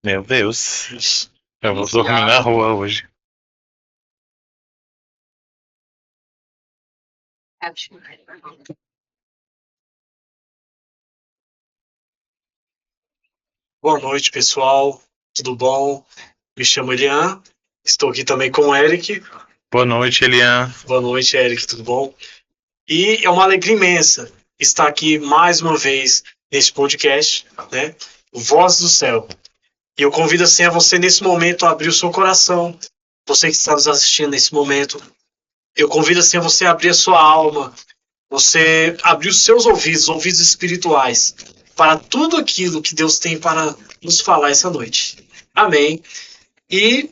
Meu Deus. Eu vou dormir na rua hoje. Boa noite, pessoal. Tudo bom? Me chamo Elian. Estou aqui também com o Eric. Boa noite, Elian. Boa noite, Eric. Tudo bom? E é uma alegria imensa estar aqui mais uma vez nesse podcast, né? Voz do Céu. E eu convido assim a você nesse momento a abrir o seu coração. Você que está nos assistindo nesse momento, eu convido assim a você abrir a sua alma, você abrir os seus ouvidos espirituais, para tudo aquilo que Deus tem para nos falar essa noite. Amém. E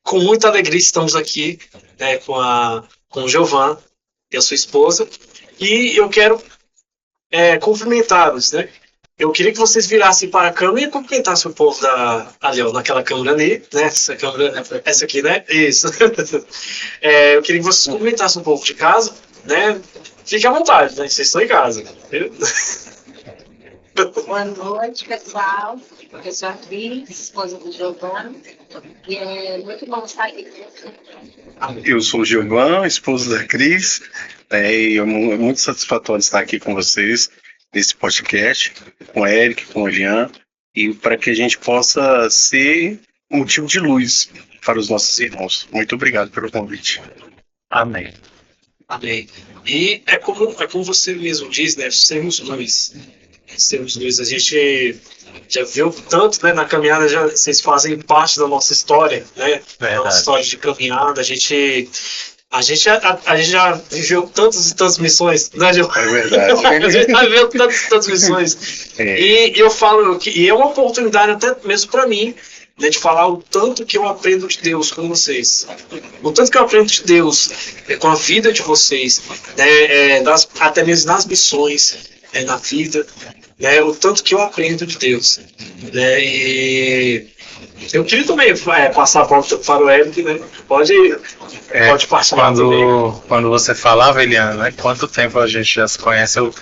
com muita alegria estamos aqui, né, com o Giovan e a sua esposa. E eu quero cumprimentá-los, né? Eu queria que vocês virassem para a câmera e cumprimentassem o povo ali, ó, naquela câmera ali, né? Essa aqui, né? Isso. Eu queria que vocês cumprimentassem o povo de casa, né? Fique à vontade, né? Vocês estão em casa. Boa noite, pessoal. Eu sou a Cris, esposa do Giovanni. E é muito bom estar aqui. Eu sou o Giovan, esposo da Cris. E é muito satisfatório estar aqui com vocês nesse podcast, com o Eric, com o Elian, e para que a gente possa ser motivo de luz para os nossos irmãos. Muito obrigado pelo convite. Amém. Amém. E é como você mesmo diz, né? Sermos luz. Sermos luz. A gente já viu tanto, né? Na caminhada, vocês fazem parte da nossa história, né? Da nossa história de caminhada. A gente já viveu tantas e tantas missões, né, Gil? É verdade. A gente já viveu tantas e tantas missões. E eu falo que é uma oportunidade até mesmo para mim, né, de falar o tanto que eu aprendo de Deus com vocês. O tanto que eu aprendo de Deus com a vida de vocês, né, até mesmo nas missões, na vida, né, o tanto que eu aprendo de Deus. Né, e eu queria também passar a pauta para o Eric, né? Pode passar. Quando você falava, Eliana, né? Quanto tempo a gente já se conhece, eu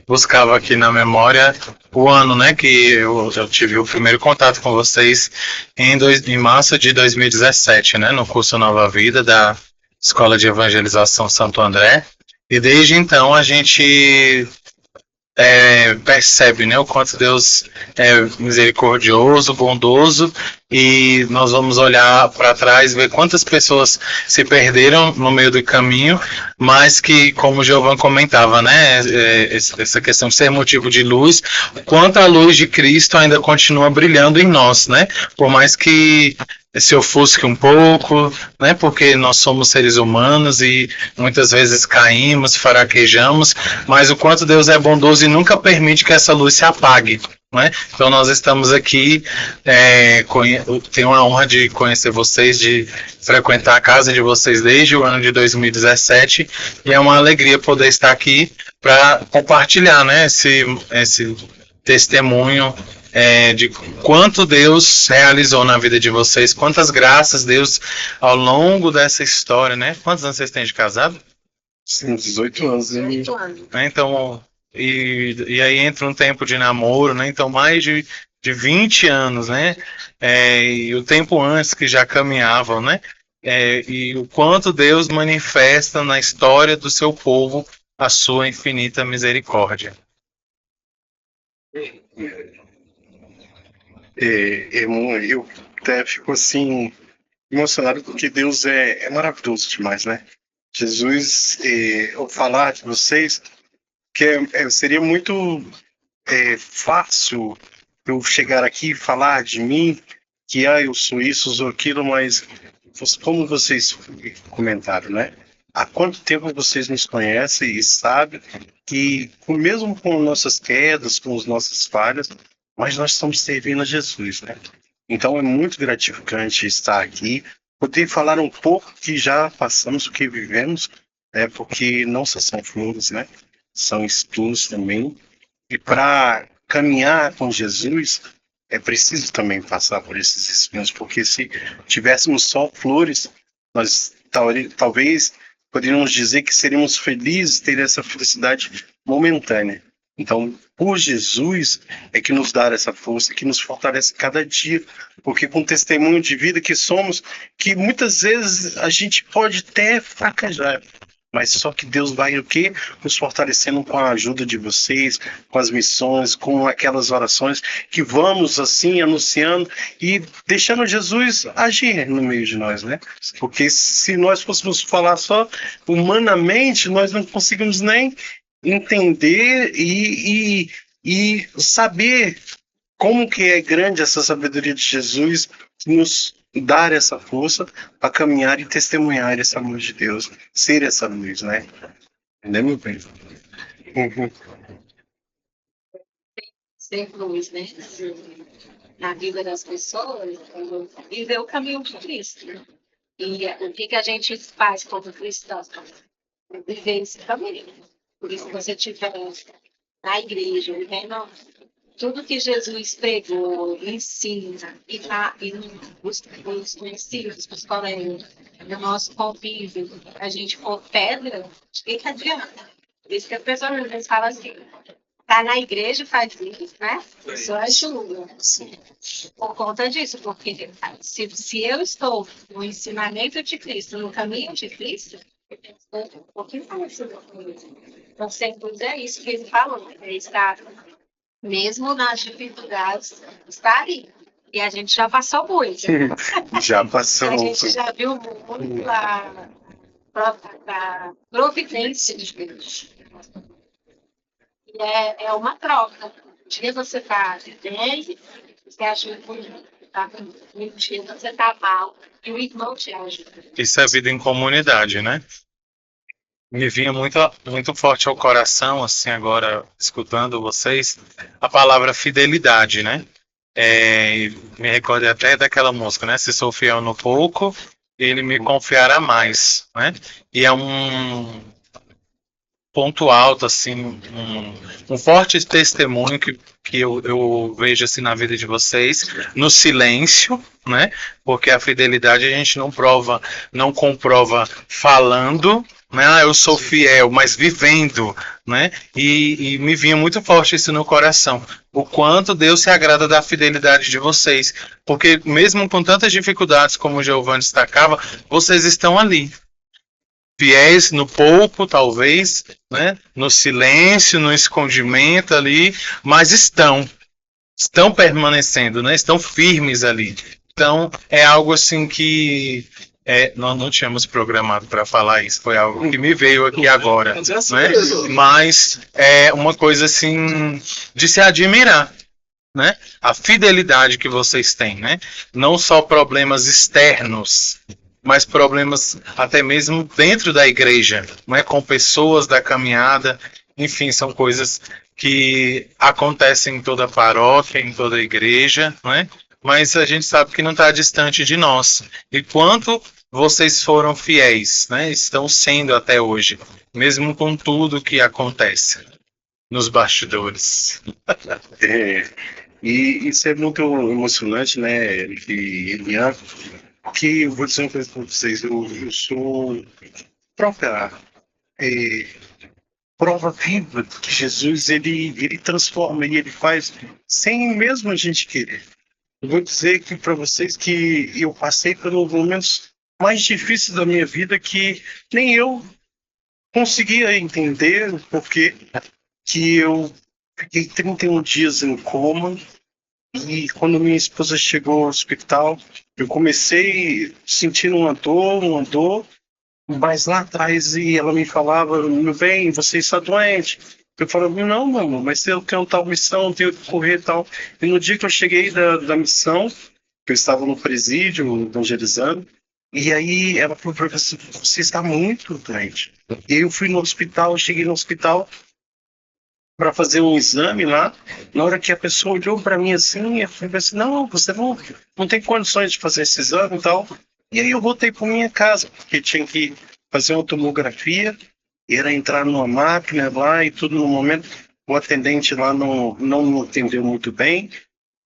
buscava aqui na memória o ano, né? Que eu tive o primeiro contato com vocês em março de 2017, né? No curso Nova Vida da Escola de Evangelização Santo André. E desde então a gente percebe, né, o quanto Deus é misericordioso, bondoso, e nós vamos olhar para trás, ver quantas pessoas se perderam no meio do caminho, mas que, como o Giovan comentava, né, essa questão de ser motivo de luz, quanto a luz de Cristo ainda continua brilhando em nós, né, por mais que se ofusque um pouco, né, porque nós somos seres humanos e muitas vezes caímos, fraquejamos, mas o quanto Deus é bondoso e nunca permite que essa luz se apague, né? Então nós estamos aqui, tenho a honra de conhecer vocês, de frequentar a casa de vocês desde o ano de 2017, e é uma alegria poder estar aqui para compartilhar, né, esse testemunho de quanto Deus realizou na vida de vocês, quantas graças Deus ao longo dessa história, né? Quantos anos vocês têm de casado? Sim, 18 anos. 18 anos. Então, e aí entra um tempo de namoro, né? Então, mais de 20 anos, né? E o tempo antes que já caminhavam, né? E o quanto Deus manifesta na história do seu povo a sua infinita misericórdia. Eu até fico assim emocionado porque Deus é maravilhoso demais, né? Jesus, ao falar de vocês, que seria muito fácil eu chegar aqui e falar de mim, que eu sou isso, sou aquilo, mas como vocês comentaram, né? Há quanto tempo vocês nos conhecem e sabem que, mesmo com nossas quedas, com as nossas falhas, mas nós estamos servindo a Jesus, né? Então é muito gratificante estar aqui, poder falar um pouco que já passamos, o que vivemos, né? Porque não só são flores, né? São espinhos também. E para caminhar com Jesus, é preciso também passar por esses espinhos, porque se tivéssemos só flores, nós talvez poderíamos dizer que seríamos felizes, ter essa felicidade momentânea. Então, por Jesus é que nos dá essa força, que nos fortalece cada dia, porque com o testemunho de vida que somos, que muitas vezes a gente pode até fraquejar, mas só que Deus vai o quê? Nos fortalecendo com a ajuda de vocês, com as missões, com aquelas orações que vamos assim anunciando e deixando Jesus agir no meio de nós, né? Porque se nós fôssemos falar só humanamente, nós não conseguimos nem entender e saber como que é grande essa sabedoria de Jesus nos dar essa força para caminhar e testemunhar esse amor de Deus, ser essa luz, né? Entendeu, meu bem? Uhum. Ser luz, né? Na vida das pessoas, viver o caminho de Cristo. E o que a gente faz como cristão? Viver esse caminho. Por isso, se você estiver na igreja, vivendo tudo que Jesus pregou, ensina, e os conhecidos, os colegas, no nosso convívio, a gente for pedra, de que adianta? Por isso que as pessoas às vezes falam assim, tá na igreja e faz isso, né? Isso ajuda. Por conta disso, porque se eu estou no ensinamento de Cristo, no caminho de Cristo, eu tenho que ser um pouquinho parecido com isso. Então, sem dúvida, é isso que ele falou, é estar, mesmo nas dificuldades, está ali. E a gente já passou muito. Já passou. A gente já viu muito a providência de Deus. E é uma troca. Um dia você está bem, você acha que está um dia você está mal, e o irmão te ajuda. Isso é vida em comunidade, né? Me vinha muito forte ao coração, assim, agora, escutando vocês, a palavra fidelidade, né? Me recordei até daquela música, né? Se sou fiel no pouco, ele me confiará mais, né? E é um ponto alto, assim, um forte testemunho que eu vejo, assim, na vida de vocês, no silêncio, né? Porque a fidelidade a gente não comprova falando, né? Ah, eu sou fiel, mas vivendo, né? E me vinha muito forte isso no coração. O quanto Deus se agrada da fidelidade de vocês. Porque mesmo com tantas dificuldades, como o Giovanni destacava, vocês estão ali. Fiéis no pouco, talvez, né? No silêncio, no escondimento ali, mas estão permanecendo, né? Estão firmes ali. Então, é algo assim que nós não tínhamos programado para falar isso, foi algo que me veio aqui agora, né? Mas é uma coisa assim de se admirar, né? A fidelidade que vocês têm, né? Não só problemas externos, mas problemas até mesmo dentro da igreja, não é? Com pessoas da caminhada, enfim, são coisas que acontecem em toda paróquia, em toda igreja, não é? Mas a gente sabe que não está distante de nós. E quanto vocês foram fiéis, né? Estão sendo até hoje, mesmo com tudo que acontece nos bastidores. E isso é muito emocionante, né, Elian? Que eu vou dizer uma coisa para vocês, eu sou própria prova viva de que Jesus ele transforma e ele faz sem mesmo a gente querer. Eu vou dizer aqui para vocês que eu passei pelos momentos mais difíceis da minha vida que nem eu conseguia entender o porquê que eu fiquei 31 dias em coma. E quando minha esposa chegou ao hospital, eu comecei sentindo uma dor, mas lá atrás e ela me falava, meu bem, você está doente. Eu falava, não, mamãe, mas eu tenho tal missão, tenho que correr e tal. E no dia que eu cheguei da missão, que eu estava no presídio, evangelizando, e aí ela falou para mim, você está muito doente. E aí eu fui no hospital, cheguei no hospital, para fazer um exame lá. Na hora que a pessoa olhou para mim assim, eu falei assim, não, você não tem condições de fazer esse exame e tal. E aí eu voltei para minha casa, porque tinha que fazer uma tomografia, e era entrar numa máquina lá e tudo no momento. O atendente lá não me entendeu muito bem,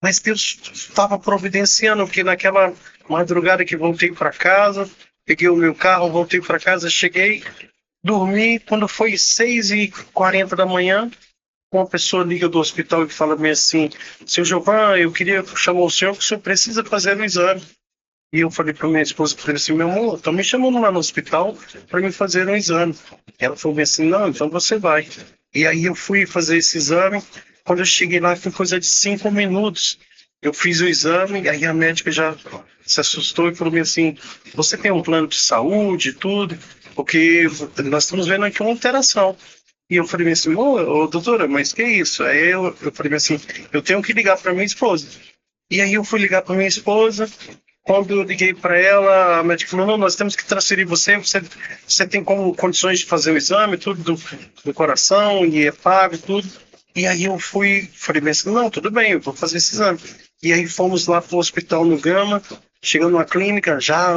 mas Deus estava providenciando, porque naquela madrugada que voltei para casa, peguei o meu carro, voltei para casa, cheguei, dormi, quando foi 6h40 da manhã, uma pessoa liga do hospital e fala bem assim: seu Giovan, eu queria chamar o senhor, que o senhor precisa fazer um exame. E eu falei para minha esposa, falei assim: meu amor, estão me chamando lá no hospital para me fazer um exame. Ela falou bem assim: não, então você vai. E aí eu fui fazer esse exame. Quando eu cheguei lá, foi coisa de 5 minutos. Eu fiz o exame, aí a médica já se assustou e falou bem assim: você tem um plano de saúde e tudo? Porque nós estamos vendo aqui uma alteração. E eu falei assim: ô doutora, mas que isso? Aí eu falei assim: eu tenho que ligar para minha esposa. E aí eu fui ligar para minha esposa. Quando eu liguei para ela, a médica falou: não, nós temos que transferir você tem condições de fazer o exame, tudo do coração, e é pago, tudo. E aí eu falei bem assim: não, tudo bem, eu vou fazer esse exame. E aí fomos lá para o hospital no Gama, chegando na clínica, já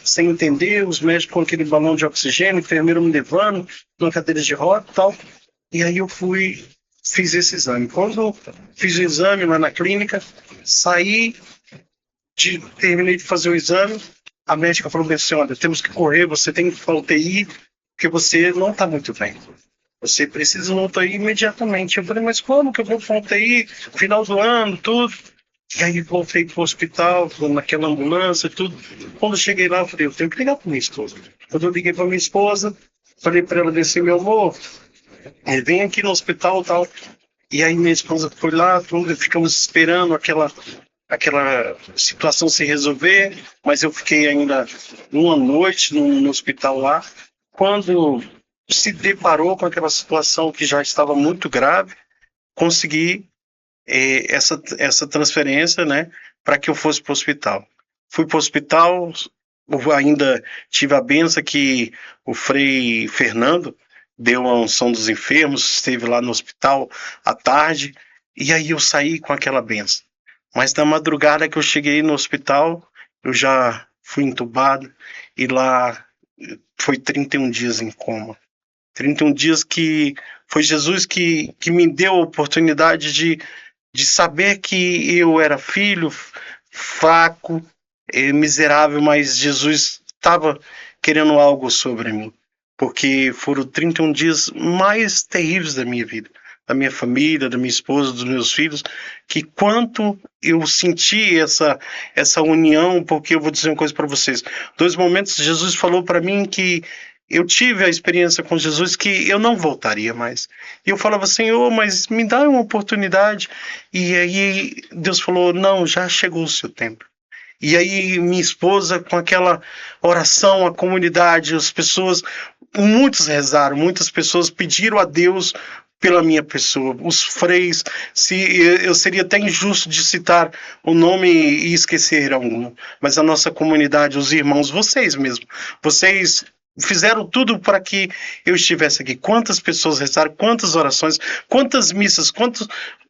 sem entender, os médicos com aquele balão de oxigênio, o enfermeiro me levando, numa cadeira de roda e tal. E aí eu fiz esse exame. Quando eu fiz o exame lá na clínica, terminei de fazer o exame, a médica falou bem assim: olha, temos que correr, você tem que ir para UTI, porque você não está muito bem. Você precisa ir na UTI imediatamente. Eu falei: mas como que eu vou para UTI? Final do ano, tudo. E aí voltei para o hospital, naquela ambulância, tudo. Quando eu cheguei lá, eu falei: eu tenho que ligar para minha esposa. Quando eu liguei para minha esposa, falei para ela descer: meu amor, vem aqui no hospital e tal. E aí minha esposa foi lá, tudo, ficamos esperando aquela situação se resolver, mas eu fiquei ainda uma noite no hospital lá. Quando se deparou com aquela situação que já estava muito grave, consegui essa transferência, né, para que eu fosse para o hospital. Fui para o hospital, eu ainda tive a benção que o Frei Fernando deu a unção dos enfermos, esteve lá no hospital à tarde, e aí eu saí com aquela benção. Mas na madrugada que eu cheguei no hospital, eu já fui entubado e lá foi 31 dias em coma. 31 dias que foi Jesus que me deu a oportunidade de saber que eu era filho, fraco, miserável, mas Jesus estava querendo algo sobre mim. Porque foram 31 dias mais terríveis da minha vida, da minha família, da minha esposa, dos meus filhos, que quanto eu senti essa união, porque eu vou dizer uma coisa para vocês. 2 momentos Jesus falou para mim que eu tive a experiência com Jesus que eu não voltaria mais. E eu falava: Senhor, mas me dá uma oportunidade. E aí Deus falou: não, já chegou o seu tempo. E aí minha esposa, com aquela oração, a comunidade, as pessoas, muitos rezaram, muitas pessoas pediram a Deus pela minha pessoa. Os freis, eu seria até injusto de citar o nome e esquecer algum, mas a nossa comunidade, os irmãos, vocês mesmo, vocês fizeram tudo para que eu estivesse aqui. Quantas pessoas rezaram, quantas orações, quantas missas,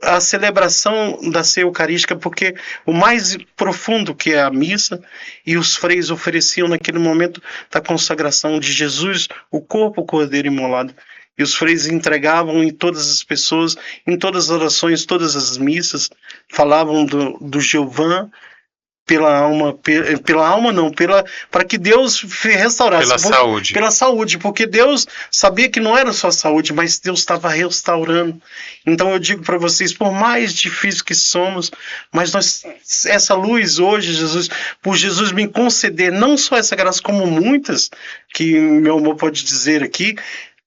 a celebração da ceia eucarística, porque o mais profundo que é a missa, e os freis ofereciam naquele momento da consagração de Jesus, o corpo, o cordeiro imolado. E os freis entregavam em todas as pessoas, em todas as orações, todas as missas, falavam do Giovan, para que Deus restaurasse. Pela saúde, porque Deus sabia que não era só saúde, mas Deus estava restaurando. Então eu digo para vocês, por mais difícil que somos, mas essa luz hoje, por Jesus me conceder não só essa graça, como muitas, que meu amor pode dizer aqui,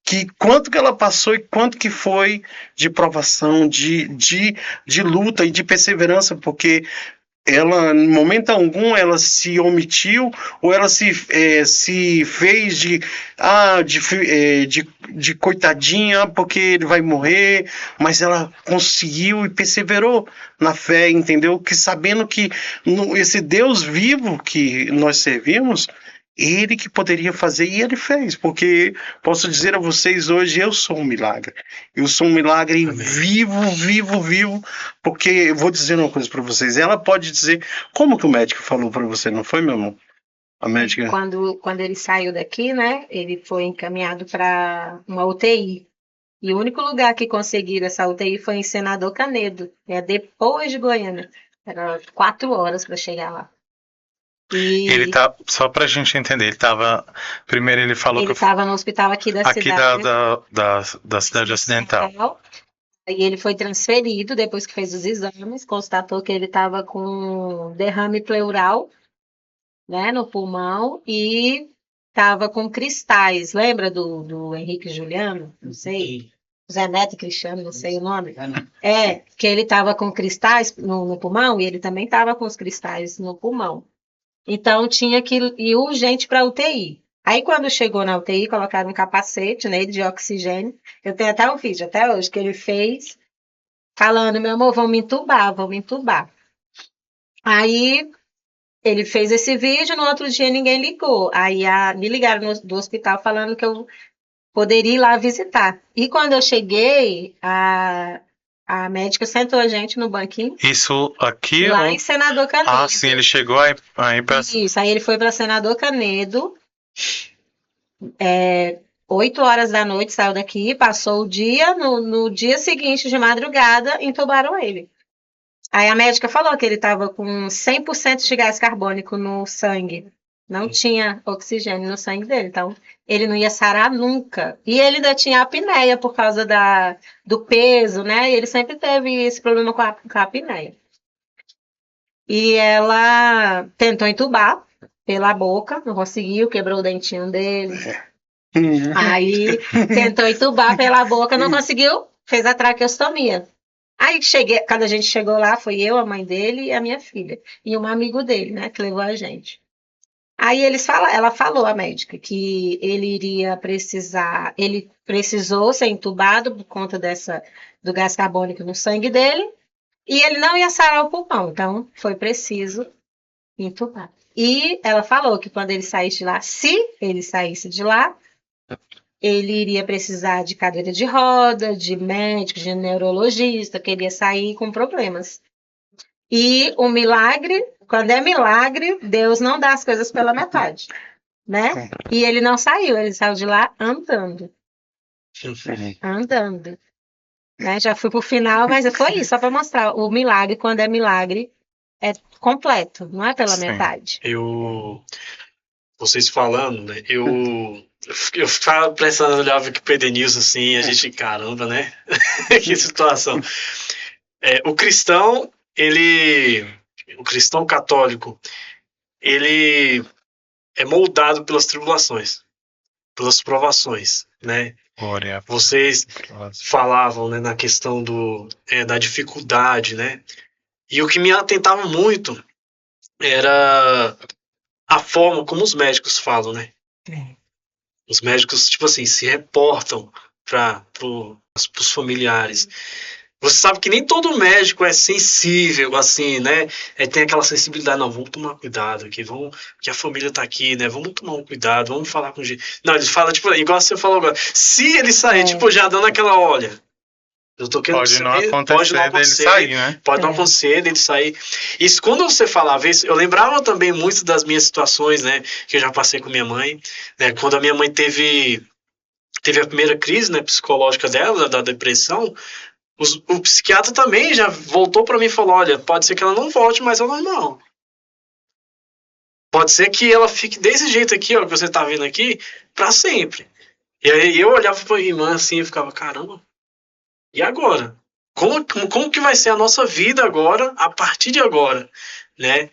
que quanto que ela passou e quanto que foi de provação, de luta e de perseverança, porque ela, em momento algum, ela se omitiu ou ela se fez de coitadinha porque ele vai morrer, mas ela conseguiu e perseverou na fé, entendeu? Que sabendo que esse Deus vivo que nós servimos, ele que poderia fazer, e ele fez, porque posso dizer a vocês hoje, eu sou um milagre. Eu sou um milagre vivo, porque eu vou dizer uma coisa para vocês. Ela pode dizer, como que o médico falou para você, não foi, meu amor? A médica... Quando ele saiu daqui, né, ele foi encaminhado para uma UTI. E o único lugar que conseguiram essa UTI foi em Senador Canedo, depois de Goiânia. Era 4 horas para chegar lá. E ele tá, só pra gente entender, primeiro ele falou ele estava no hospital aqui da cidade. Da cidade ocidental. Aí ele foi transferido depois que fez os exames, constatou que ele estava com derrame pleural, né, no pulmão e estava com cristais. Lembra do Henrique Juliano? Não sei. Zé Neto e Cristiano, não sei o nome. Que ele estava com cristais no pulmão e ele também estava com os cristais no pulmão. Então tinha que ir urgente para a UTI. Aí quando chegou na UTI, colocaram um capacete nele de oxigênio. Eu tenho até um vídeo, até hoje, que ele fez, falando, meu amor, vão me entubar. Aí ele fez esse vídeo, no outro dia ninguém ligou. Aí me ligaram do hospital falando que eu poderia ir lá visitar. E quando eu cheguei, a médica sentou a gente no banquinho. Isso aqui? Lá em Senador Canedo. Ah, sim, ele chegou aí para... Isso, aí ele foi para Senador Canedo. 8 horas da noite saiu daqui, passou o dia, no dia seguinte, de madrugada, entubaram ele. Aí a médica falou que ele estava com 100% de gás carbônico no sangue. Não tinha oxigênio no sangue dele, então ele não ia sarar nunca. E ele ainda tinha apneia por causa do peso, né? E ele sempre teve esse problema com a apneia. E ela tentou entubar pela boca, não conseguiu, quebrou o dentinho dele. Aí tentou entubar pela boca, não conseguiu, fez a traqueostomia. Aí quando a gente chegou lá, foi eu, a mãe dele e a minha filha. E um amigo dele, né, que levou a gente. Aí ela falou, a médica, que ele precisou ser entubado por conta do gás carbônico no sangue dele, e ele não ia sarar o pulmão, então foi preciso entubar. E ela falou que quando ele saísse de lá, se ele saísse de lá, ele iria precisar de cadeira de roda, de médico, de neurologista, que ele ia sair com problemas. E o milagre, quando é milagre, Deus não dá as coisas pela metade, né? E ele não saiu, ele saiu de lá andando. Andando. Né? Já fui pro final, mas foi isso, só para mostrar. O milagre, quando é milagre, é completo, não é pela metade. Vocês falando, né? Eu ficava prestando olhar o Wikipedia News assim, a gente, caramba, né? Que situação. O cristão católico, ele é moldado pelas tribulações, pelas provações, né? Vocês falavam, né, na questão da dificuldade, né? E o que me atentava muito era a forma como os médicos falam, né? Os médicos, tipo assim, se reportam para os familiares. Você sabe que nem todo médico é sensível, assim, né? Tem aquela sensibilidade, não, vamos tomar cuidado aqui, que a família tá aqui, né? Vamos tomar um cuidado, vamos falar com gente. Não, eles falam, tipo, igual você falou agora, se ele sair, tipo, já dando aquela, olha, eu tô querendo pode não acontecer dele sair, né? Pode não acontecer dele sair. Isso, quando você falava isso, eu lembrava também muito das minhas situações, né? Que eu já passei com minha mãe, né? Quando a minha mãe teve a primeira crise, né, psicológica dela, da depressão, o psiquiatra também já voltou para mim e falou, olha, pode ser que ela não volte mais ao normal. Pode ser que ela fique desse jeito aqui, ó, que você tá vendo aqui, para sempre. E aí eu olhava pra minha irmã assim e ficava, caramba, e agora? Como que vai ser a nossa vida agora, a partir de agora, né?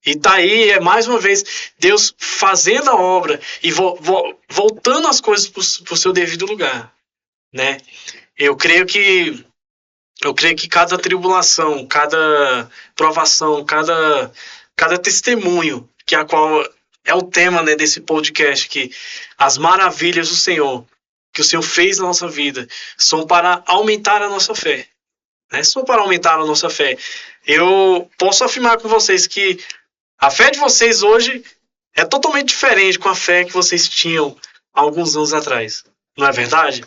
E tá aí, mais uma vez, Deus fazendo a obra e voltando as coisas pro seu devido lugar, né? Eu creio que cada tribulação, cada provação, cada testemunho, que a qual é o tema, né, desse podcast, que as maravilhas do Senhor, que o Senhor fez na nossa vida, são para aumentar a nossa fé. Né? São para aumentar a nossa fé. Eu posso afirmar com vocês que a fé de vocês hoje é totalmente diferente com a fé que vocês tinham há alguns anos atrás. Não é verdade?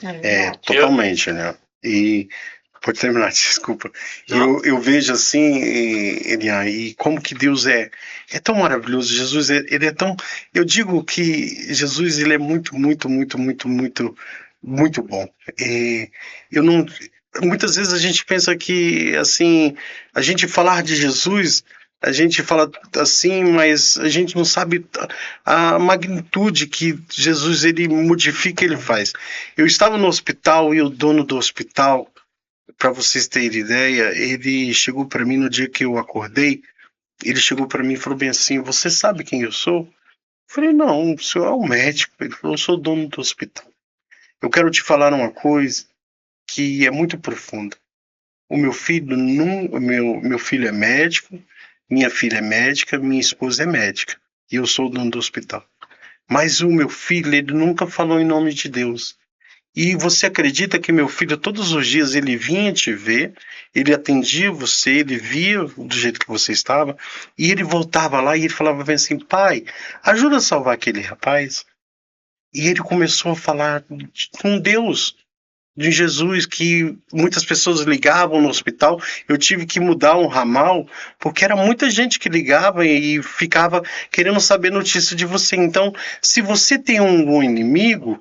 Totalmente, né? E pode terminar, desculpa. Eu vejo assim, e como que Deus é tão maravilhoso. Jesus, ele é tão... Eu digo que Jesus, ele é muito, muito, muito, muito, muito, muito bom. Muitas vezes a gente pensa que, assim, a gente falar de Jesus, a gente fala assim, mas a gente não sabe a magnitude que Jesus, ele modifica, ele faz. Eu estava no hospital e o dono do hospital, para vocês terem ideia, ele chegou para mim no dia que eu acordei, ele chegou para mim e falou bem assim, você sabe quem eu sou? Eu falei, não, o senhor é um médico. Ele falou, eu sou dono do hospital. Eu quero te falar uma coisa que é muito profunda. O meu filho, meu filho é médico, minha filha é médica, minha esposa é médica. E eu sou o dono do hospital. Mas o meu filho, ele nunca falou em nome de Deus. E você acredita que meu filho, todos os dias, ele vinha te ver, ele atendia você, ele via do jeito que você estava, e ele voltava lá e ele falava bem assim, pai, ajuda a salvar aquele rapaz. E ele começou a falar com Deus, de Jesus, que muitas pessoas ligavam no hospital. Eu tive que mudar um ramal, porque era muita gente que ligava e ficava querendo saber notícia de você. Então, se você tem um inimigo,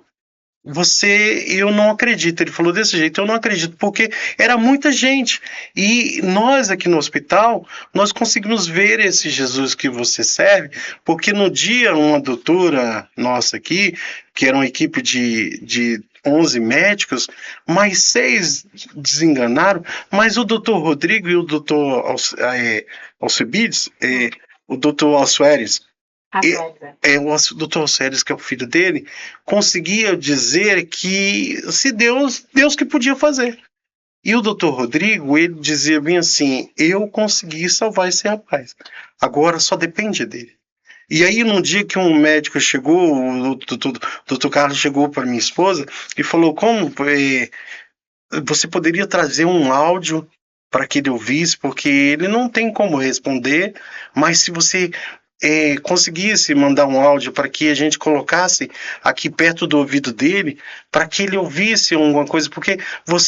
eu não acredito. Ele falou desse jeito, eu não acredito, porque era muita gente. E nós aqui no hospital, nós conseguimos ver esse Jesus que você serve, porque no dia, uma doutora nossa aqui, que era uma equipe de 11 médicos, mais 6 desenganaram, mas o doutor Rodrigo e o doutor Alcebiades, o doutor Alçoeres, o doutor Alceres, que é o filho dele, conseguia dizer que se Deus que podia fazer. E o doutor Rodrigo, ele dizia bem assim, eu consegui salvar esse rapaz, agora só depende dele. E aí, num dia que um médico chegou, o doutor Carlos chegou para minha esposa e falou, como você poderia trazer um áudio para que ele ouvisse, porque ele não tem como responder, mas se você conseguisse mandar um áudio para que a gente colocasse aqui perto do ouvido dele, para que ele ouvisse alguma coisa, porque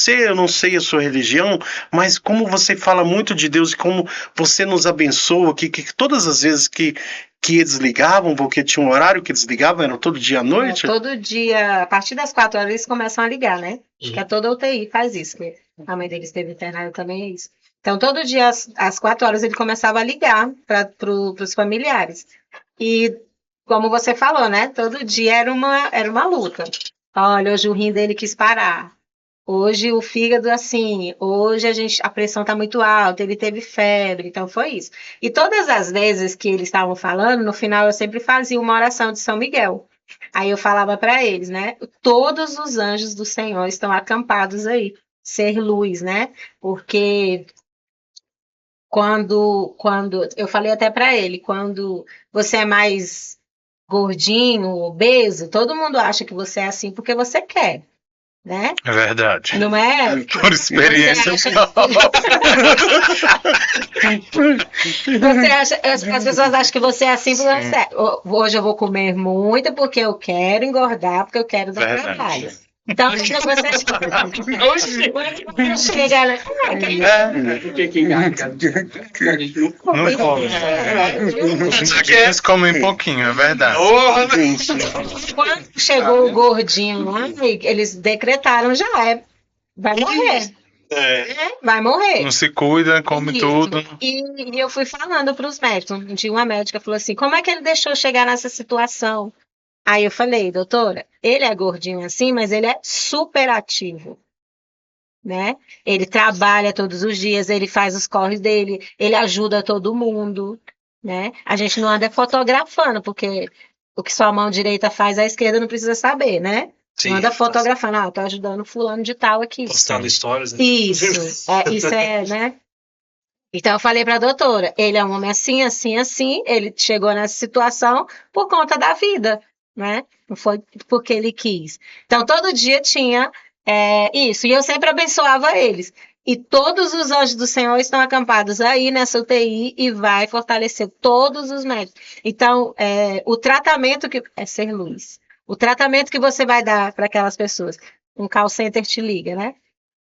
eu não sei a sua religião, mas como você fala muito de Deus e como você nos abençoa, que todas as vezes que eles ligavam, porque tinha um horário que eles ligavam, era todo dia à noite? Todo dia, a partir das 4 horas eles começam a ligar, né? Acho que toda UTI faz isso, que a mãe deles esteve internada também, é isso. Então, todo dia, às 4 horas, ele começava a ligar para os familiares. E, como você falou, né? Todo dia era uma luta. Olha, hoje o rim dele quis parar. Hoje o fígado, assim, hoje a pressão está muito alta, ele teve febre, então foi isso. E todas as vezes que eles estavam falando, no final eu sempre fazia uma oração de São Miguel. Aí eu falava para eles, né? Todos os anjos do Senhor estão acampados aí, ser luz, né? Porque quando eu falei até para ele, quando você é mais gordinho, obeso, todo mundo acha que você é assim porque você quer, né? É verdade. Não é? Por experiência. As pessoas acham que você é assim porque você é. Hoje eu vou comer muito porque eu quero engordar, porque eu quero dar trabalho. Então, se você chega lá. Não come. Eles comem pouquinho, é verdade. Quando chegou o gordinho lá, eles decretaram já, vai morrer. Vai morrer. Não se cuida, come Isso. tudo. E eu fui falando para os médicos. Um dia uma médica falou assim, como é que ele deixou chegar nessa situação? Aí eu falei, doutora, ele é gordinho assim, mas ele é super ativo, né? Ele trabalha todos os dias, ele faz os corres dele, ele ajuda todo mundo, né? A gente não anda fotografando, porque o que sua mão direita faz, a esquerda não precisa saber, né? Sim, não anda fotografando, tô ajudando fulano de tal aqui. postando stories, né? Isso é, né? Então eu falei para a doutora, ele é um homem assim, assim, assim, ele chegou nessa situação por conta da vida, né? Não foi porque ele quis. Então todo dia tinha isso, e eu sempre abençoava eles. E todos os anjos do Senhor estão acampados aí nessa UTI e vai fortalecer todos os médicos. Então, o tratamento que é ser luz. O tratamento que você vai dar para aquelas pessoas, um call center te liga, né?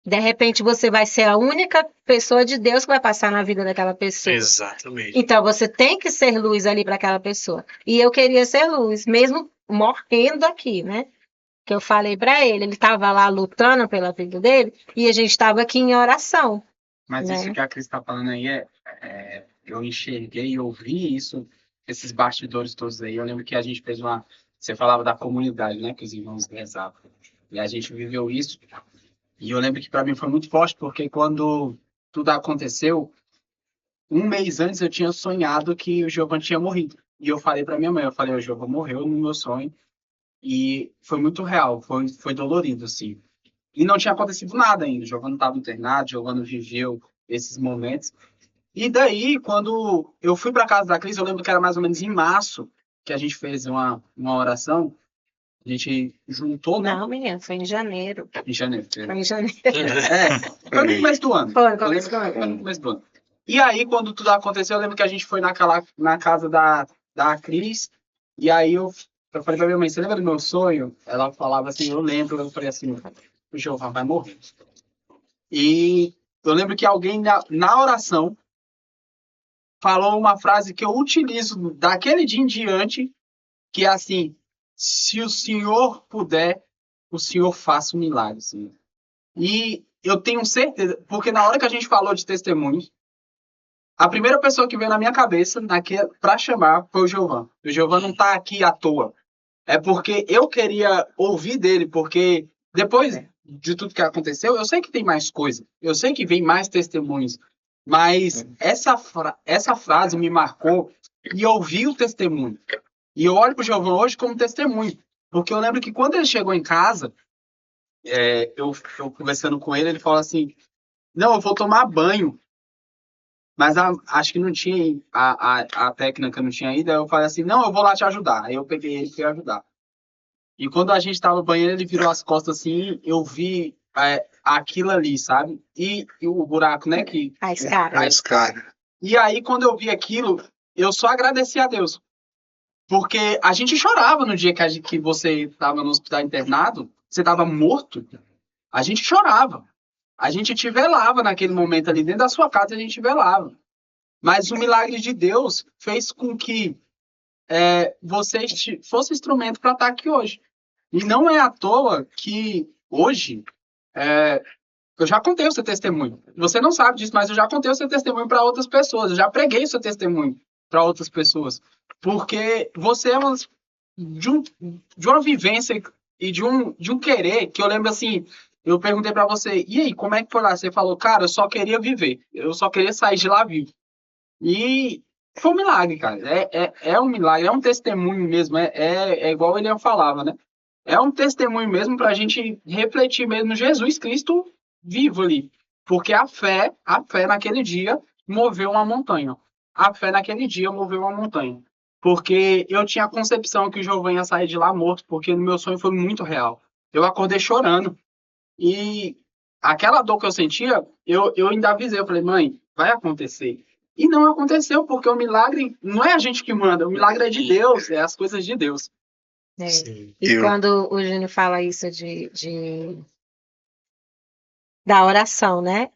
De repente você vai ser a única pessoa de Deus que vai passar na vida daquela pessoa. Exatamente. Então você tem que ser luz ali para aquela pessoa. E eu queria ser luz, mesmo morrendo aqui, né? Que eu falei para ele estava lá lutando pela vida dele e a gente estava aqui em oração. Mas né? Isso que a Cris está falando aí eu enxerguei e ouvi isso, esses bastidores todos aí. Eu lembro que a gente fez você falava da comunidade, né? Que os irmãos rezavam. E a gente viveu isso. E eu lembro que para mim foi muito forte, porque quando tudo aconteceu, um mês antes eu tinha sonhado que o Giovanni tinha morrido. E eu falei para minha mãe, eu falei, o Giovanni morreu no meu sonho. E foi muito real, foi dolorido, assim. E não tinha acontecido nada ainda. O Giovanni estava internado, o Giovanni viveu esses momentos. E daí, quando eu fui para casa da Cris, eu lembro que era mais ou menos em março que a gente fez uma oração. A gente juntou, né? Não, menino, foi em janeiro. Em janeiro. Foi em janeiro. Foi no começo do ano. Foi no começo do ano. Foi no começo do ano. E aí, quando tudo aconteceu, eu lembro que a gente foi na casa da Cris. E aí eu falei pra minha mãe, você lembra do meu sonho? Ela falava assim, eu lembro. Eu falei assim, o Jeová vai morrer. E eu lembro que alguém na oração falou uma frase que eu utilizo daquele dia em diante, que é assim, se o Senhor puder, o Senhor faça um milagre, Senhor. E eu tenho certeza, porque na hora que a gente falou de testemunhos, a primeira pessoa que veio na minha cabeça para chamar foi o Giovanni. O Giovanni não está aqui à toa. É porque eu queria ouvir dele, porque depois de tudo que aconteceu, eu sei que tem mais coisa. Eu sei que vem mais testemunhos. Mas essa frase me marcou e eu ouvi o testemunho. E eu olho para o Giovanni hoje como testemunho. Porque eu lembro que quando ele chegou em casa, eu conversando com ele, ele falou assim, não, eu vou tomar banho. Mas acho que não tinha, a técnica não tinha ido, aí eu falei assim, não, eu vou lá te ajudar. Aí eu peguei ele e fui ajudar. E quando a gente estava no banheiro, ele virou as costas assim, eu vi aquilo ali, sabe? E o buraco, né? A escada. A escada. E aí, quando eu vi aquilo, eu só agradeci a Deus. Porque a gente chorava no dia que você estava no hospital internado, você estava morto, a gente chorava. A gente te velava naquele momento ali, dentro da sua casa a gente te velava. Mas o milagre de Deus fez com que você fosse instrumento para estar aqui hoje. E não é à toa que hoje, eu já contei o seu testemunho. Você não sabe disso, mas eu já contei o seu testemunho para outras pessoas. Eu já preguei o seu testemunho para outras pessoas. Porque você é de uma vivência e de um querer que eu lembro assim. Eu perguntei para você, e aí, como é que foi lá? Você falou, cara, eu só queria viver. Eu só queria sair de lá vivo. E foi um milagre, cara. É um milagre, é um testemunho mesmo. É igual ele falava, né? É um testemunho mesmo para a gente refletir mesmo Jesus Cristo vivo ali. Porque a fé naquele dia moveu uma montanha. A fé naquele dia moveu uma montanha. Porque eu tinha a concepção que o Giovanni ia sair de lá morto, porque no meu sonho foi muito real. Eu acordei chorando. E aquela dor que eu sentia, eu ainda avisei, eu falei, mãe, vai acontecer. E não aconteceu, porque o milagre não é a gente que manda, o milagre é de Deus, é as coisas de Deus. E quando o Júnior fala isso da oração, né?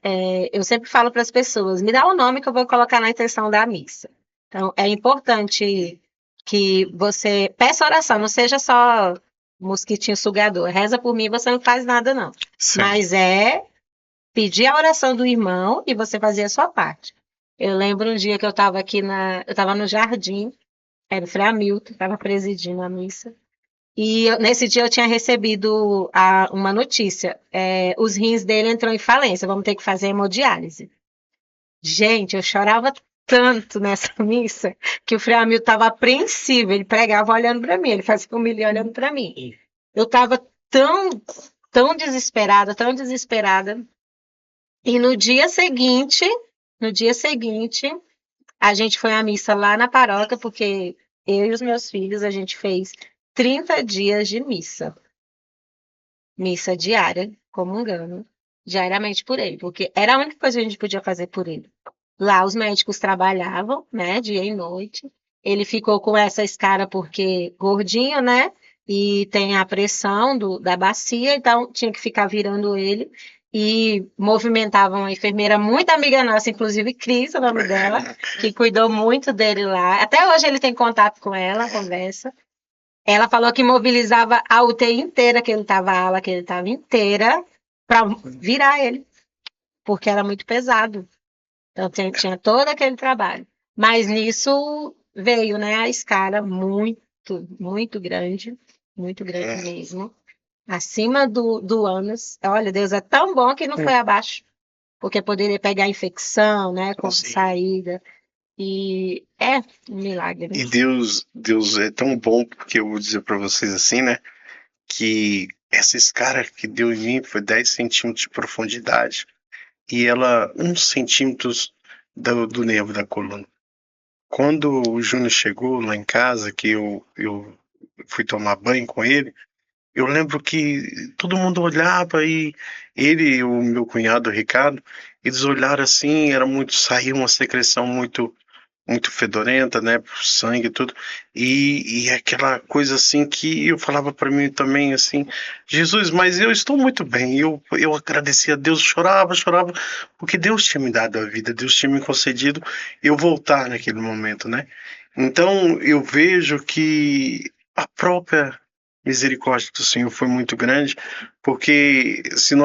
Eu sempre falo para as pessoas, me dá o nome que eu vou colocar na intenção da missa. Então, é importante que você peça oração, não seja só mosquitinho sugador. Reza por mim, você não faz nada, não. Sim. Mas pedir a oração do irmão e você fazer a sua parte. Eu lembro um dia que eu estava eu estava no jardim, era o Frei Hamilton, estava presidindo a missa. E nesse dia eu tinha recebido uma notícia. Os rins dele entrou em falência, vamos ter que fazer hemodiálise. Gente, eu chorava tanto nessa missa que o Frei Hamilton estava apreensivo, ele pregava olhando para mim, ele fazia homilia olhando para mim. Eu estava tão desesperada, tão desesperada. E no dia seguinte, a gente foi à missa lá na paróquia, porque eu e os meus filhos, a gente fez 30 dias de missa. Missa diária, comungando, diariamente por ele, porque era a única coisa que a gente podia fazer por ele. Lá os médicos trabalhavam, né, dia e noite. Ele ficou com essa escara porque gordinho, né, e tem a pressão da bacia, então tinha que ficar virando ele. E movimentavam uma enfermeira muito amiga nossa, inclusive Cris, o nome dela, que cuidou muito dele lá. Até hoje ele tem contato com ela, conversa. Ela falou que mobilizava a UTI inteira, que ele estava, a ala que ele estava inteira, para virar ele, porque era muito pesado. Então tinha todo aquele trabalho. Mas nisso veio, né, a escala muito, muito grande mesmo. acima do ânus. Olha, Deus é tão bom que não foi abaixo, porque poderia pegar infecção, né, com a Sim. saída. E é um milagre. E Deus é tão bom, porque eu vou dizer para vocês assim, né? Que essa escara que deu em mim foi 10 centímetros de profundidade. E ela, 1 centímetro do nervo da coluna. Quando o Júnior chegou lá em casa, que eu fui tomar banho com ele, eu lembro que todo mundo olhava e ele e o meu cunhado, o Ricardo, eles olharam assim, saía uma secreção muito fedorenta, né, sangue e tudo, e aquela coisa assim que eu falava para mim também assim, Jesus, mas eu estou muito bem, eu agradecia a Deus, chorava, porque Deus tinha me dado a vida, Deus tinha me concedido eu voltar naquele momento, né, então eu vejo que a própria misericórdia do Senhor foi muito grande, porque se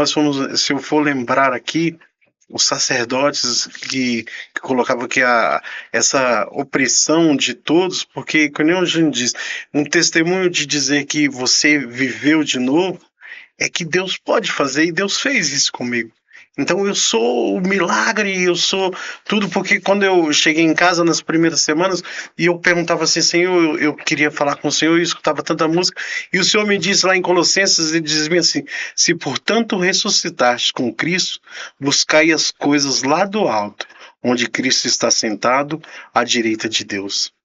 eu for lembrar aqui, os sacerdotes que colocavam que essa opressão de todos, porque, como a gente diz, um testemunho de dizer que você viveu de novo, é que Deus pode fazer, e Deus fez isso comigo. Então eu sou o milagre, eu sou tudo, porque quando eu cheguei em casa nas primeiras semanas, e eu perguntava assim, Senhor, eu queria falar com o Senhor, eu escutava tanta música, e o Senhor me disse lá em Colossenses, ele dizia assim, se portanto ressuscitaste com Cristo, buscai as coisas lá do alto, onde Cristo está sentado à direita de Deus.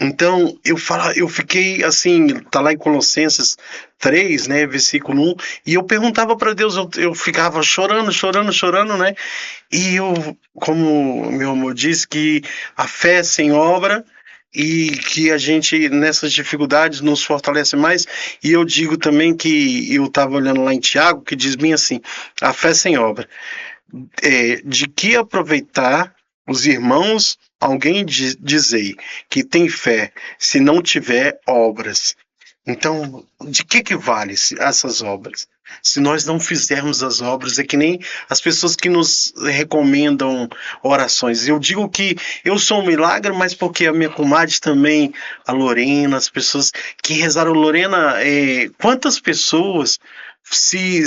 Então, eu fiquei assim, tá lá em Colossenses 3, né, versículo 1, e eu perguntava para Deus, eu ficava chorando, né, e como meu amor disse, que a fé é sem obra, e que a gente, nessas dificuldades, nos fortalece mais, e eu digo também que eu estava olhando lá em Tiago, que diz bem assim, a fé sem obra, de que aproveitar os irmãos, alguém dizei que tem fé, se não tiver obras. Então, de que vale essas obras? Se nós não fizermos as obras, é que nem as pessoas que nos recomendam orações. Eu digo que eu sou um milagre, mas porque a minha comadre também, a Lorena, as pessoas que rezaram. Lorena, quantas pessoas se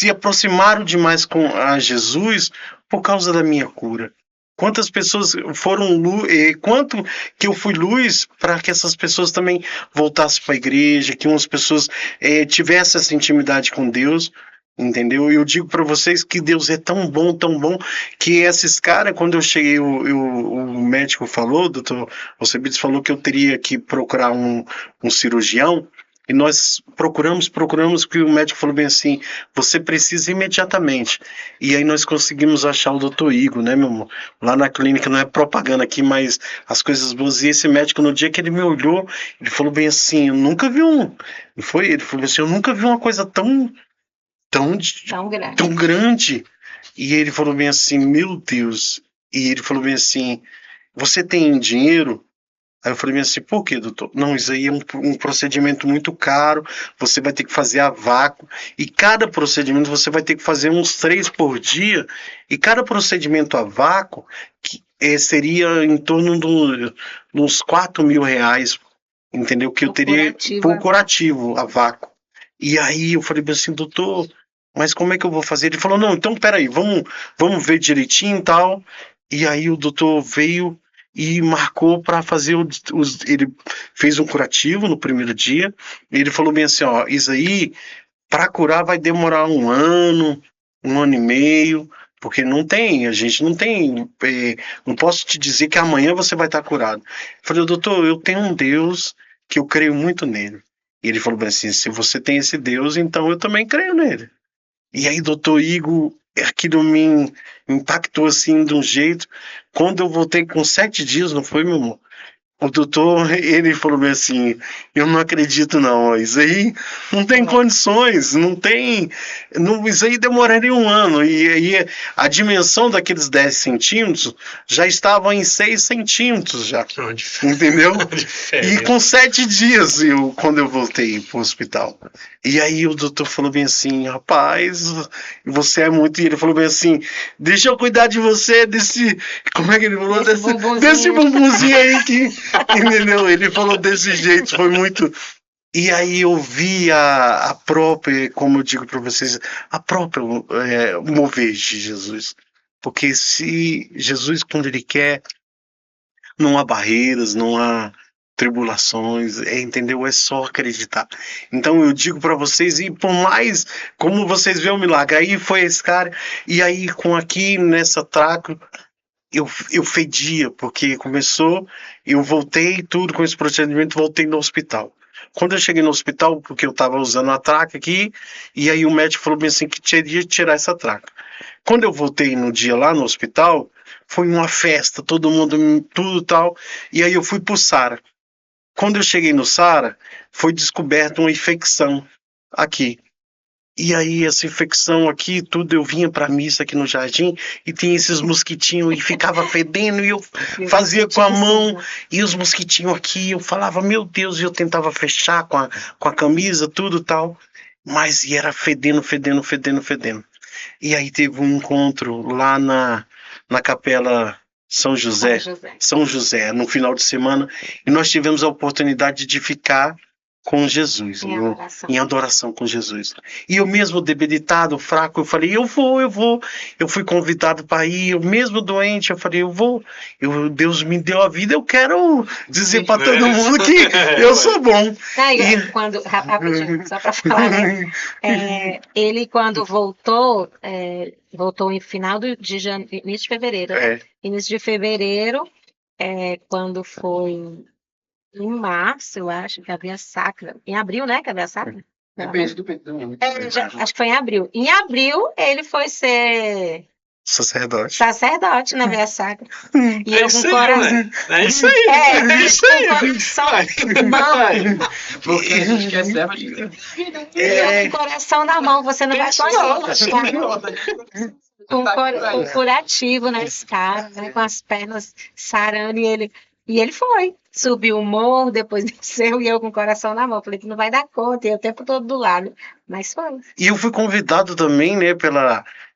aproximaram demais com a Jesus por causa da minha cura? Quantas pessoas foram luz, quanto que eu fui luz para que essas pessoas também voltassem para a igreja, que umas pessoas tivessem essa intimidade com Deus, entendeu? Eu digo para vocês que Deus é tão bom, que esses caras, quando eu cheguei, o médico falou, o doutor Alcebiades falou que eu teria que procurar um cirurgião. E nós procuramos, que o médico falou bem assim, você precisa imediatamente. E aí nós conseguimos achar o doutor Igor, né, meu amor? Lá na clínica, não é propaganda aqui, mas as coisas boas. E esse médico, no dia que ele me olhou, ele falou bem assim, eu nunca vi ele falou assim, eu nunca vi uma coisa tão grande. tão grande. E ele falou bem assim, meu Deus. E ele falou bem assim, você tem dinheiro? Aí eu falei assim, por que, doutor? Não, isso aí é um procedimento muito caro, você vai ter que fazer a vácuo, e cada procedimento você vai ter que fazer uns 3 por dia, e cada procedimento a vácuo seria em torno de uns R$ 4.000, entendeu? Que eu teria por curativo a vácuo. E aí eu falei assim, doutor, mas como é que eu vou fazer? Ele falou, não, então peraí, vamos ver direitinho e tal. E aí o doutor veio e marcou para fazer ele fez um curativo no primeiro dia, e ele falou bem assim, ó, isso aí para curar vai demorar 1 ano, 1 ano e meio, porque a gente não tem, não posso te dizer que amanhã você vai estar curado. Eu falei, doutor, eu tenho um Deus que eu creio muito nele. E ele falou bem assim, se você tem esse Deus, então eu também creio nele. E aí, doutor Igor, aquilo me impactou assim de um jeito. Quando eu voltei com 7 dias, não foi, meu amor? O doutor, ele falou bem assim, eu não acredito não, isso aí não tem condições, isso aí demoraria 1 ano, e aí a dimensão daqueles 10 centímetros já estava em 6 centímetros já, entendeu? E com 7 dias, quando eu voltei pro hospital. E aí o doutor falou bem assim, rapaz, você é muito... E ele falou bem assim, deixa eu cuidar de você como é que ele falou? Desse bumbumzinho aí que... Entendeu? Ele falou desse jeito, foi muito... E aí eu vi a própria, como eu digo para vocês, a própria mover de Jesus. Porque se Jesus, quando ele quer, não há barreiras, não há tribulações, entendeu? É só acreditar. Então eu digo para vocês, e por mais como vocês veem o milagre, aí foi esse cara, e aí com aqui nessa traca, eu fedia, porque começou, eu voltei tudo com esse procedimento, voltei no hospital. Quando eu cheguei no hospital, porque eu estava usando a traca aqui, e aí o médico falou bem assim que teria que tirar essa traca. Quando eu voltei no dia lá no hospital, foi uma festa, todo mundo, tudo tal, e aí eu fui pro Sara. Quando eu cheguei no Sara, foi descoberta uma infecção aqui. E aí, essa infecção aqui, tudo, eu vinha pra missa aqui no jardim e tinha esses mosquitinhos e ficava fedendo e eu fazia com a mão e os mosquitinhos aqui, eu falava, meu Deus, e eu tentava fechar com a camisa, tudo tal, mas e era fedendo, fedendo, fedendo, fedendo. E aí teve um encontro lá na Capela São José, no final de semana, e nós tivemos a oportunidade de ficar com Jesus, em adoração com Jesus. E eu mesmo debilitado, fraco, eu falei, eu vou. Eu fui convidado para ir, eu mesmo doente, eu falei, eu vou. Deus me deu a vida, eu quero dizer para todo mundo que eu sou bom. Rapidinho, só para falar, né? Ele quando voltou em final de janeiro, início de fevereiro, né? Início de fevereiro, quando foi em março, eu acho, que havia sacra. Em abril, né, que havia sacra? Depende do período. Acho que foi em abril. Em abril, ele foi ser sacerdote na Via Sacra. E eu com coração. É isso aí. É isso aí. Porque a gente quer serva de Deus. E eu com o coração na mão, você não vai conseguir. Com o curativo na escada, né, com as pernas sarando e ele foi. Subiu o morro, depois desceu e eu com o coração na mão. Falei que não vai dar conta, e o tempo todo do lado. Mas foi. E eu fui convidado também, né,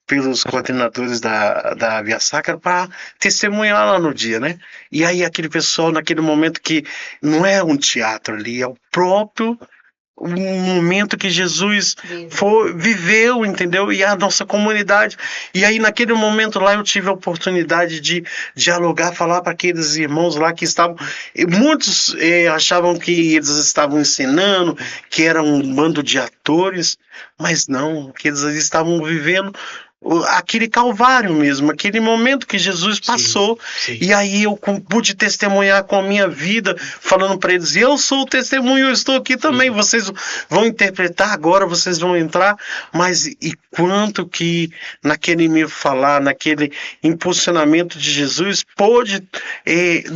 pelos coordenadores da Via Sacra para testemunhar lá no dia, né? E aí aquele pessoal, naquele momento que não é um teatro ali, é o próprio um momento que Jesus viveu, entendeu? E a nossa comunidade. E aí, naquele momento lá, eu tive a oportunidade de dialogar, falar para aqueles irmãos lá que estavam. Muitos achavam que eles estavam ensinando, que era um bando de atores, mas não, que eles estavam vivendo aquele calvário mesmo, aquele momento que Jesus passou. Sim. E aí eu pude testemunhar com a minha vida, falando para eles, eu sou o testemunho, eu estou aqui também, vocês vão interpretar agora, vocês vão entrar, mas e quanto que naquele meu falar, naquele impulsionamento de Jesus, pôde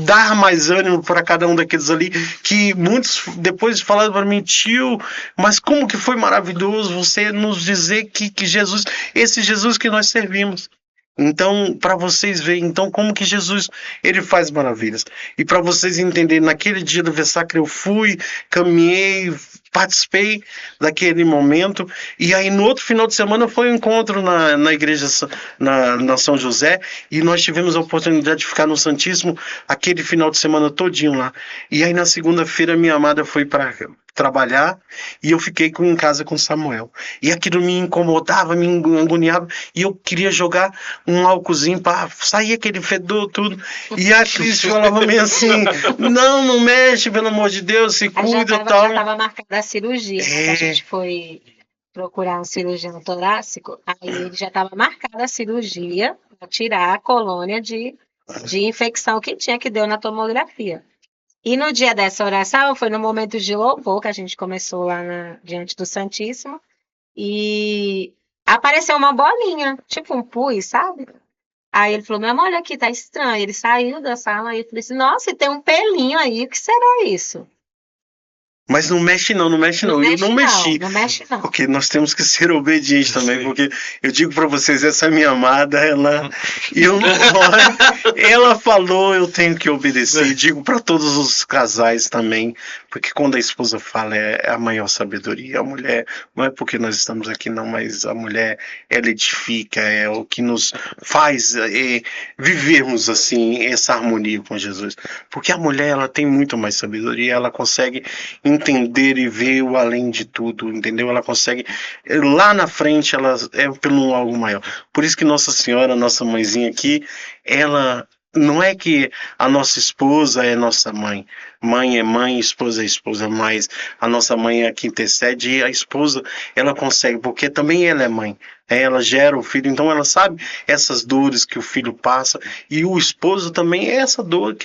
dar mais ânimo para cada um daqueles ali, que muitos depois falaram para mim, tio, mas como que foi maravilhoso você nos dizer que Jesus, esse Jesus que nós servimos. Então, para vocês verem, então, como que Jesus, ele faz maravilhas. E para vocês entenderem, naquele dia do Vessacre eu fui, caminhei, participei daquele momento, e aí no outro final de semana foi um encontro na igreja, na São José, e nós tivemos a oportunidade de ficar no Santíssimo aquele final de semana todinho lá. E aí na segunda-feira minha amada foi para trabalhar e eu fiquei em casa com Samuel. E aquilo me incomodava, me agoniava, e eu queria jogar um álcoolzinho para sair aquele fedor, tudo. E a Cris falava meio assim, não mexe, pelo amor de Deus, se cuida e tal. Já estava marcada a cirurgia, né? A gente foi procurar um cirurgião torácico, aí ele já estava marcada a cirurgia para tirar a colônia de infecção que tinha, que deu na tomografia. E no dia dessa oração, foi no momento de louvor que a gente começou lá diante do Santíssimo, e apareceu uma bolinha, tipo um pus, sabe? Aí ele falou, meu amor, olha aqui, tá estranho. Ele saiu da sala e eu falei assim, nossa, e tem um pelinho aí, o que será isso? Mas não mexe não. Eu não mexi. Não mexe não. Porque nós temos que ser obedientes também, porque eu digo para vocês, essa minha amada, ela falou, eu tenho que obedecer. E digo para todos os casais também, porque quando a esposa fala é a maior sabedoria. A mulher, não é porque nós estamos aqui não, mas a mulher, ela edifica, é o que nos faz vivermos assim, essa harmonia com Jesus. Porque a mulher, ela tem muito mais sabedoria, ela consegue entender e ver o além de tudo, entendeu? Ela consegue, lá na frente, ela é pelo algo maior. Por isso que Nossa Senhora, nossa mãezinha aqui, ela não é que a nossa esposa é nossa mãe. Mãe é mãe, esposa é esposa, mas a nossa mãe é a que intercede e a esposa, ela consegue, porque também ela é mãe. Ela gera o filho, então ela sabe essas dores que o filho passa, e o esposo também é essa dor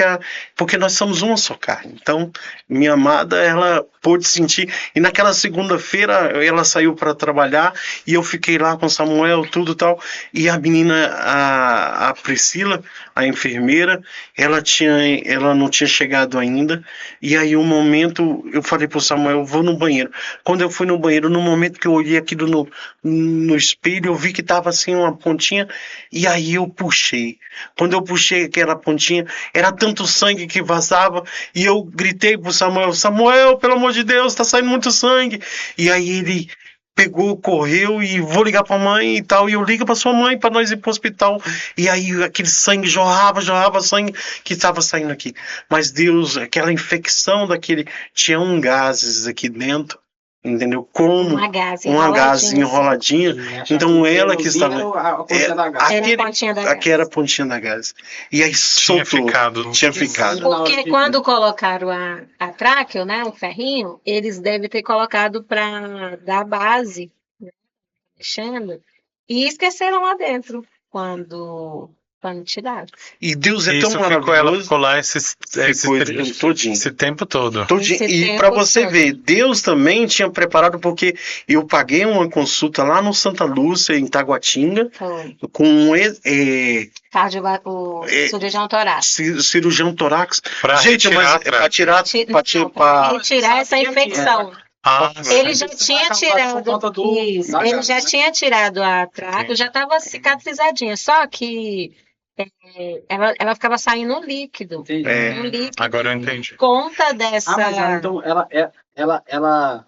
porque nós somos uma só carne. Então, minha amada, ela pôde sentir, e naquela segunda-feira ela saiu para trabalhar e eu fiquei lá com Samuel, tudo tal, e a menina, a Priscila, a enfermeira, ela não tinha chegado ainda, e aí um momento eu falei pro Samuel, eu vou no banheiro. Quando eu fui no banheiro, no momento que eu olhei aquilo no espelho, eu vi que tava assim uma pontinha, e aí eu puxei. Quando eu puxei aquela pontinha, era tanto sangue que vazava, e eu gritei pro Samuel, Samuel, pelo amor de Deus, tá saindo muito sangue. E aí ele pegou, correu e vou ligar pra mãe e tal, e eu ligo pra sua mãe pra nós ir pro hospital. E aí aquele sangue jorrava sangue que estava saindo aqui. Mas Deus, aquela infecção tinha gases aqui dentro, entendeu? Como Uma gás enroladinha. Então ela que estava. Aqui era a pontinha da gás. E aí soltou. Tinha ficado. Porque quando colocaram a tráqueo, né, um ferrinho, eles devem ter colocado para dar base, né, mexendo, e esqueceram lá dentro quando tiraram. E Deus é Isso tão ela maravilhoso. ficou lá Todinho. esse tempo todo. E para você ver, Deus também tinha preparado, porque eu paguei uma consulta lá no Santa Lúcia, em Taguatinga, Foi. com O cirurgião torácico. cirurgião torácico. Pra Gente, retirar mas a tráqueo. Para retirar essa infecção. Ele já tinha tirado isso, ele já tinha tirado a tráqueo, já estava cicatrizadinha, só que ela ficava saindo um líquido. Um líquido. Agora eu entendi. Conta dessa. Mas então ela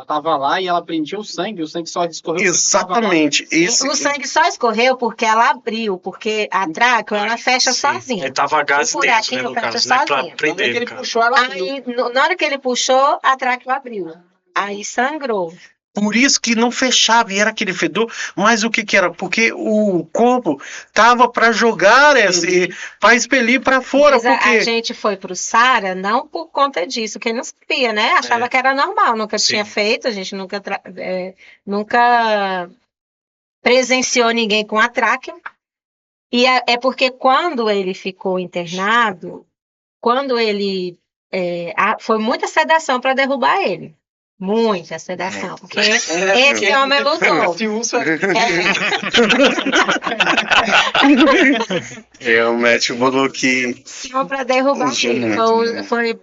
tava lá e ela prendia o sangue só escorreu. Exatamente. O sangue só escorreu porque ela abriu, porque a tráqueo ela fecha sozinha. Ele tava gás dentro, né, no caso, né, pra prender, ele puxou, ela abriu. Aí, na hora que ele puxou, a tráqueo abriu. Aí sangrou. Por isso que não fechava e era aquele fedor, mas o que era? Porque o corpo tava para jogar, para expelir para fora. Mas porque... a gente foi pro Sara não por conta disso, que não sabia, né? Achava que era normal, nunca tinha feito, a gente nunca presenciou ninguém com a tráqueo. E é porque quando ele ficou internado, foi muita sedação para derrubar ele. Muita sedação, porque esse homem lutou. O médico falou que... Para derrubar ele. Foi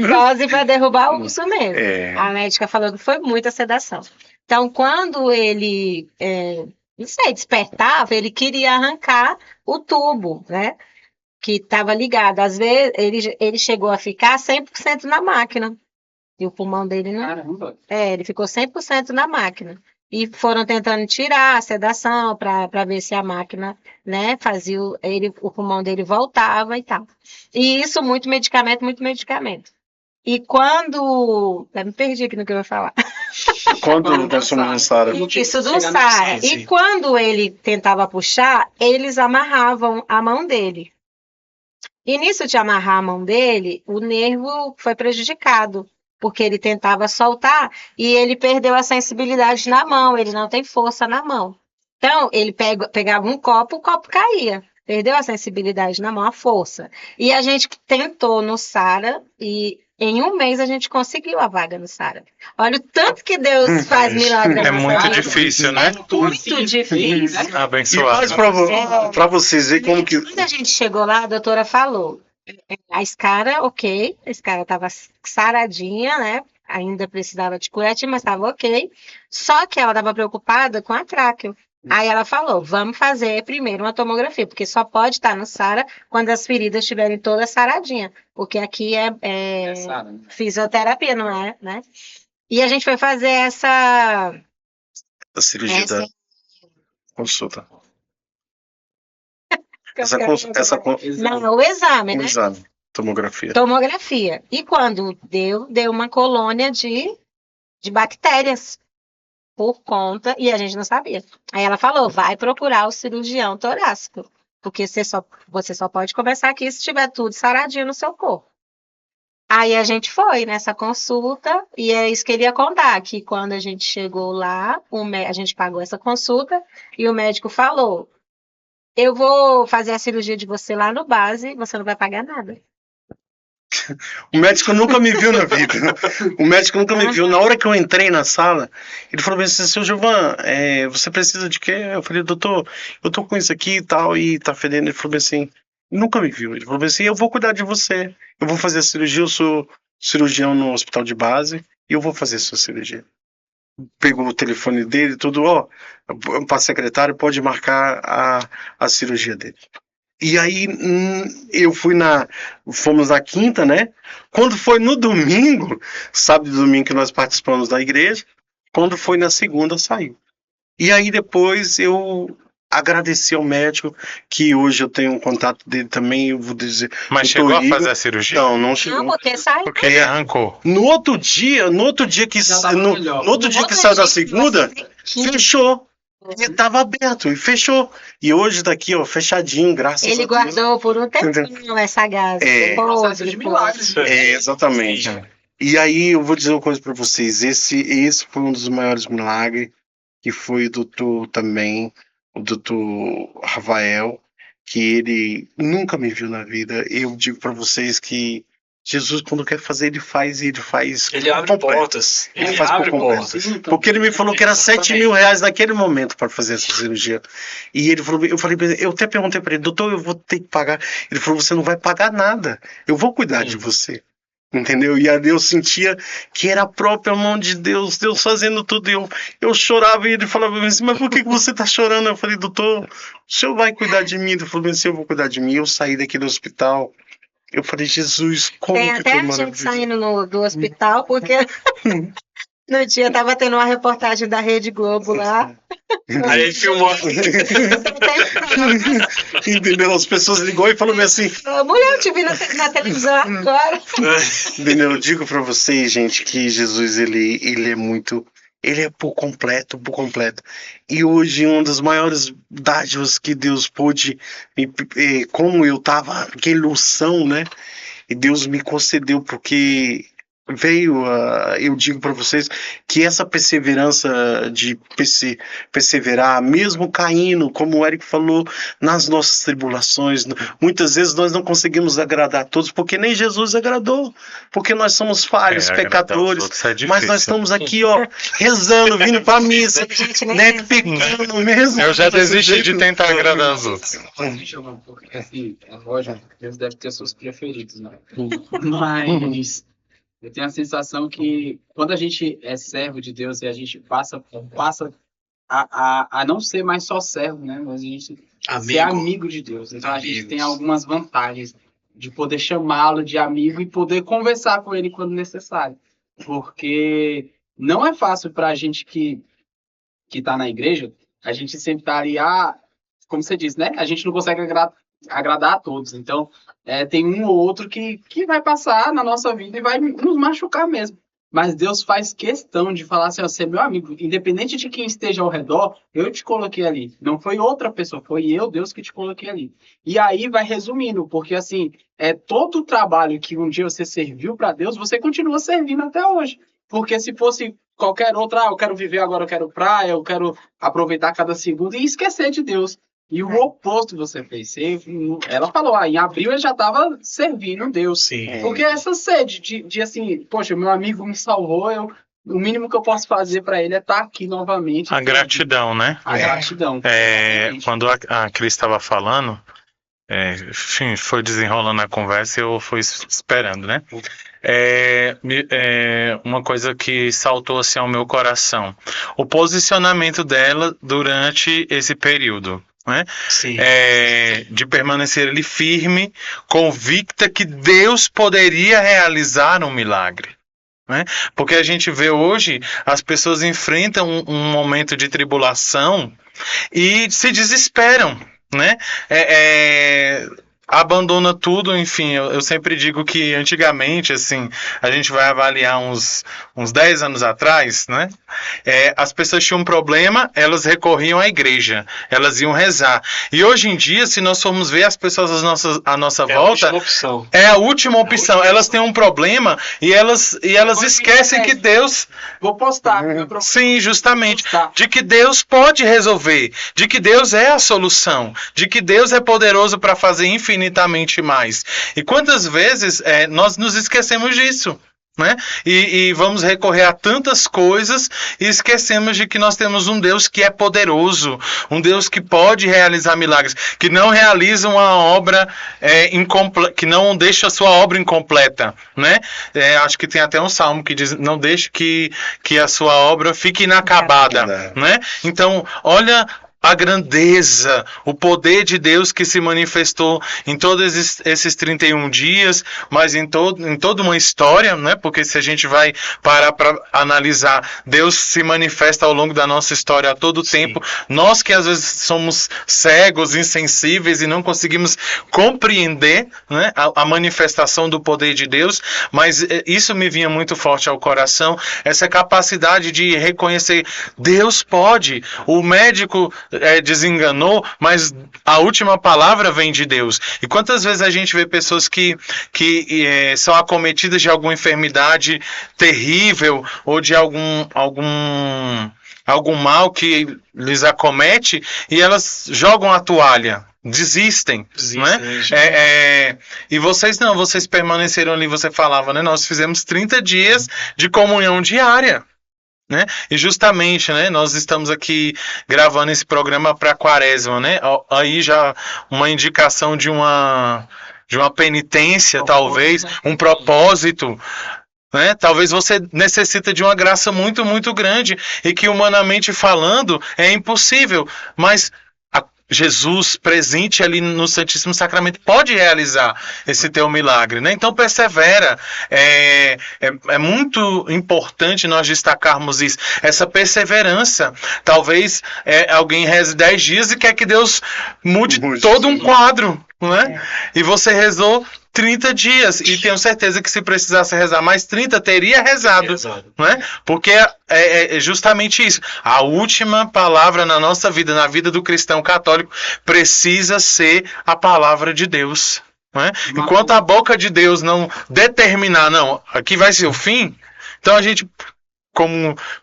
dose para derrubar o urso mesmo. A médica falou que foi muita sedação. Então, quando ele, não sei, despertava, ele queria arrancar o tubo, né? Que estava ligado. Às vezes, ele chegou a ficar 100% na máquina. E o pulmão dele não. Caramba. Ele ficou 100% na máquina. E foram tentando tirar a sedação para ver se a máquina, né, fazia o pulmão dele voltava e tal. E isso, muito medicamento. E quando. Eu me perdi aqui no que eu ia falar. Quando nós fomos no Sara. Isso do Sara. E quando ele tentava puxar, eles amarravam a mão dele. E nisso de amarrar a mão dele, o nervo foi prejudicado. Porque ele tentava soltar e ele perdeu a sensibilidade na mão, ele não tem força na mão. Então, ele pegava um copo, o copo caía. Perdeu a sensibilidade na mão, a força. E a gente tentou no Sara e em um mês a gente conseguiu a vaga no Sara. Olha o tanto que Deus faz milagre. É muito difícil, né? É muito difícil. Abençoado. Mas para vocês verem como que... Quando a gente chegou lá, a doutora falou... A escara, ok. A escara estava saradinha, né? Ainda precisava de curete, mas estava ok. Só que ela estava preocupada com a tráqueo. Aí ela falou, vamos fazer primeiro uma tomografia, porque só pode estar no Sara quando as feridas estiverem todas saradinhas. Porque aqui é fisioterapia, não é, né? E a gente foi fazer essa... A cirurgia da consulta. Não, o exame, né? tomografia. tomografia. E quando deu uma colônia de bactérias por conta, e a gente não sabia. Aí ela falou, vai procurar o cirurgião torácico, porque você só pode começar aqui se tiver tudo saradinho no seu corpo. Aí a gente foi nessa consulta, e é isso que ele ia contar, que quando a gente chegou lá, a gente pagou essa consulta, e o médico falou, eu vou fazer a cirurgia de você lá no base, você não vai pagar nada. O médico nunca me viu na vida. O médico nunca me viu. Na hora que eu entrei na sala, ele falou assim, seu Gilvan, você precisa de quê? Eu falei, doutor, eu tô com isso aqui e tal, e tá fedendo. Ele falou assim, nunca me viu. Ele falou assim, eu vou cuidar de você. Eu vou fazer a cirurgia, eu sou cirurgião no hospital de base, e eu vou fazer a sua cirurgia. Pegou o telefone dele, tudo, para a secretária, pode marcar a cirurgia dele. E aí fomos na quinta, né? Quando foi no domingo, sábado e domingo que nós participamos da igreja, quando foi na segunda, saiu. E aí depois eu agradeci ao médico, que hoje eu tenho um contato dele também, eu vou dizer... Mas chegou a fazer a cirurgia? Não chegou. Não, porque saiu. Porque ele arrancou. No outro dia que saiu da segunda, fechou. Ele tava aberto e fechou. E hoje tá aqui, fechadinho, graças a Deus. Ele guardou por um tempinho essa gás. Processo de milagres. Exatamente. E aí eu vou dizer uma coisa pra vocês. Esse foi um dos maiores milagres, que foi o doutor Rafael, que ele nunca me viu na vida. Eu digo pra vocês que Jesus, quando quer fazer, ele faz. Ele abre portas. Ele faz por completo. Porque ele me falou que era 7 mil reais naquele momento para fazer essa cirurgia. E ele falou, eu até perguntei para ele, doutor, eu vou ter que pagar. Ele falou, você não vai pagar nada. Eu vou cuidar de você. Entendeu? E aí eu sentia que era a própria mão de Deus fazendo tudo. Eu chorava e ele falava assim, mas por que você tá chorando? Eu falei, doutor, o senhor vai cuidar de mim? Ele falou assim, eu vou cuidar de mim. Eu saí daqui do hospital. Eu falei, Jesus, como Tem que até foi a gente maravilhoso. saindo do hospital, porque no dia tava tendo uma reportagem da Rede Globo lá. Aí ele filmou. Entendeu? As pessoas ligou e falaram assim. Mulher, eu te vi na televisão agora. Entendeu? Eu digo pra vocês, gente, que Jesus, ele é muito... Ele é por completo. E hoje, uma das maiores dádivas que Deus pôde, como eu tava, que ilusão, né? E Deus me concedeu, porque veio, eu digo para vocês, que essa perseverança de perseverar, mesmo caindo, como o Eric falou, nas nossas tribulações, muitas vezes nós não conseguimos agradar a todos, porque nem Jesus agradou, porque nós somos falhos, pecadores, mas nós estamos aqui, rezando, vindo para a missa, né, pecando mesmo. Eu já desisti de tentar agradar os outros. Porque assim, é lógico, Deus deve ter seus preferidos, né? Mas eu tenho a sensação que quando a gente é servo de Deus e a gente passa a não ser mais só servo, né? Mas a gente ser amigo de Deus. Então a gente tem algumas vantagens de poder chamá-lo de amigo e poder conversar com ele quando necessário. Porque não é fácil para a gente que está na igreja, a gente sempre tá ali, como você disse, né? A gente não consegue agradar a todos. Então, tem um ou outro que vai passar na nossa vida e vai nos machucar mesmo. Mas Deus faz questão de falar assim, você é meu amigo, independente de quem esteja ao redor, eu te coloquei ali. Não foi outra pessoa, foi eu, Deus, que te coloquei ali. E aí vai resumindo, porque assim, todo o trabalho que um dia você serviu para Deus, você continua servindo até hoje. Porque se fosse qualquer outra, eu quero viver agora, eu quero praia, eu quero aproveitar cada segundo e esquecer de Deus. E o oposto você fez. Ela falou, em abril eu já estava servindo Deus. Sim. Porque essa sede de assim, poxa, meu amigo me salvou, o mínimo que eu posso fazer para ele é estar aqui novamente. A gratidão, né? A gratidão. Quando a Cris estava falando, enfim, foi desenrolando a conversa e eu fui esperando, né? Uma coisa que saltou assim ao meu coração. O posicionamento dela durante esse período. Né? De permanecer ali firme, convicta que Deus poderia realizar um milagre. Né? Porque a gente vê hoje, as pessoas enfrentam um momento de tribulação e se desesperam. Né? abandona tudo, enfim, eu sempre digo que antigamente, assim, a gente vai avaliar uns 10 anos atrás, né? As pessoas tinham um problema, elas recorriam à igreja, elas iam rezar. E hoje em dia, se nós formos ver as pessoas à nossa É a volta, última opção. é a última opção. Elas têm um problema e elas esquecem que Deus. Vou postar. meu problema. Sim, justamente. Postar. De que Deus pode resolver, de que Deus é a solução, de que Deus é poderoso para fazer infinitamente mais. E quantas vezes nós nos esquecemos disso? Né? E vamos recorrer a tantas coisas e esquecemos de que nós temos um Deus que é poderoso, um Deus que pode realizar milagres, que não realiza uma obra que não deixa a sua obra incompleta, né? Acho que tem até um salmo que diz: não deixe que a sua obra fique inacabada, né? Então, olha a grandeza, o poder de Deus que se manifestou em todos esses 31 dias, mas em toda uma história, né? Porque se a gente vai parar para analisar, Deus se manifesta ao longo da nossa história a todo tempo. Nós que às vezes somos cegos, insensíveis e não conseguimos compreender, né, a manifestação do poder de Deus, mas isso me vinha muito forte ao coração, essa capacidade de reconhecer: Deus pode. O médico desenganou, mas a última palavra vem de Deus. E quantas vezes a gente vê pessoas que são acometidas de alguma enfermidade terrível ou de algum mal que lhes acomete e elas jogam a toalha, desistem, né? E vocês não, vocês permaneceram ali, você falava, né? Nós fizemos 30 dias de comunhão diária. Né? E justamente, né, nós estamos aqui gravando esse programa para a Quaresma, né? Aí já uma indicação de uma penitência, talvez, um propósito, né? Talvez você necessita de uma graça muito, muito grande e que, humanamente falando, é impossível, mas Jesus presente ali no Santíssimo Sacramento pode realizar esse teu milagre, né? Então persevera. É muito importante nós destacarmos isso, essa perseverança. Talvez alguém reze 10 dias e quer que Deus mude todo um quadro, né? E você rezou 30 dias, e tenho certeza que se precisasse rezar mais 30, teria rezado, né? Porque é justamente isso. A última palavra na nossa vida, na vida do cristão católico, precisa ser a palavra de Deus, né? Enquanto a boca de Deus não determinar, não, aqui vai ser o fim, então a gente,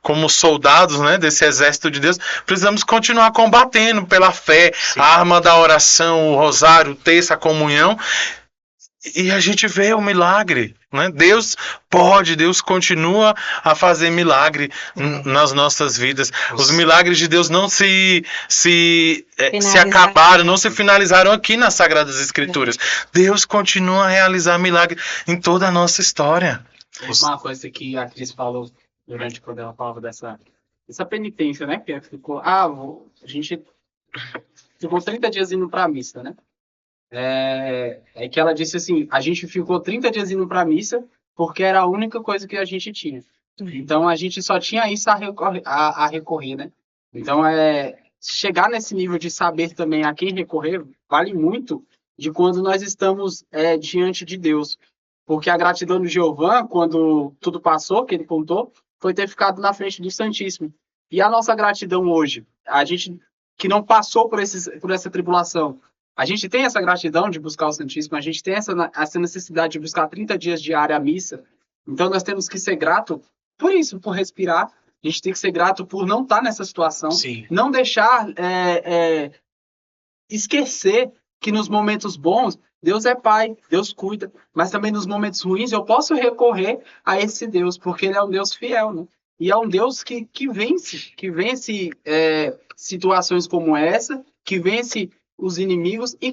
como soldados, né, desse exército de Deus, precisamos continuar combatendo pela fé, a arma da oração, o rosário, o terço, a comunhão. E a gente vê o milagre, né? Deus pode, Deus continua a fazer milagre nas nossas vidas. Os milagres de Deus não se acabaram, não se finalizaram aqui nas Sagradas Escrituras. Deus continua a realizar milagre em toda a nossa história. Uma coisa que a Cris falou durante quando ela falava dessa penitência, né? Que ficou, a gente ficou 30 dias indo para a missa, né? É que ela disse assim: a gente ficou 30 dias indo para a missa porque era a única coisa que a gente tinha. Então a gente só tinha isso a recorrer, né? Então chegar nesse nível de saber também a quem recorrer vale muito de quando nós estamos diante de Deus. Porque a gratidão do Giovan, quando tudo passou, que ele contou, foi ter ficado na frente do Santíssimo. E a nossa gratidão hoje, a gente que não passou por essa tribulação, a gente tem essa gratidão de buscar o Santíssimo, a gente tem essa necessidade de buscar 30 dias diária a missa. Então nós temos que ser grato por isso, por respirar. A gente tem que ser grato por não estar nessa situação. Sim. Não deixar esquecer que nos momentos bons, Deus é Pai, Deus cuida. Mas também nos momentos ruins eu posso recorrer a esse Deus, porque Ele é um Deus fiel, né? E é um Deus que vence situações como essa, que vence os inimigos, e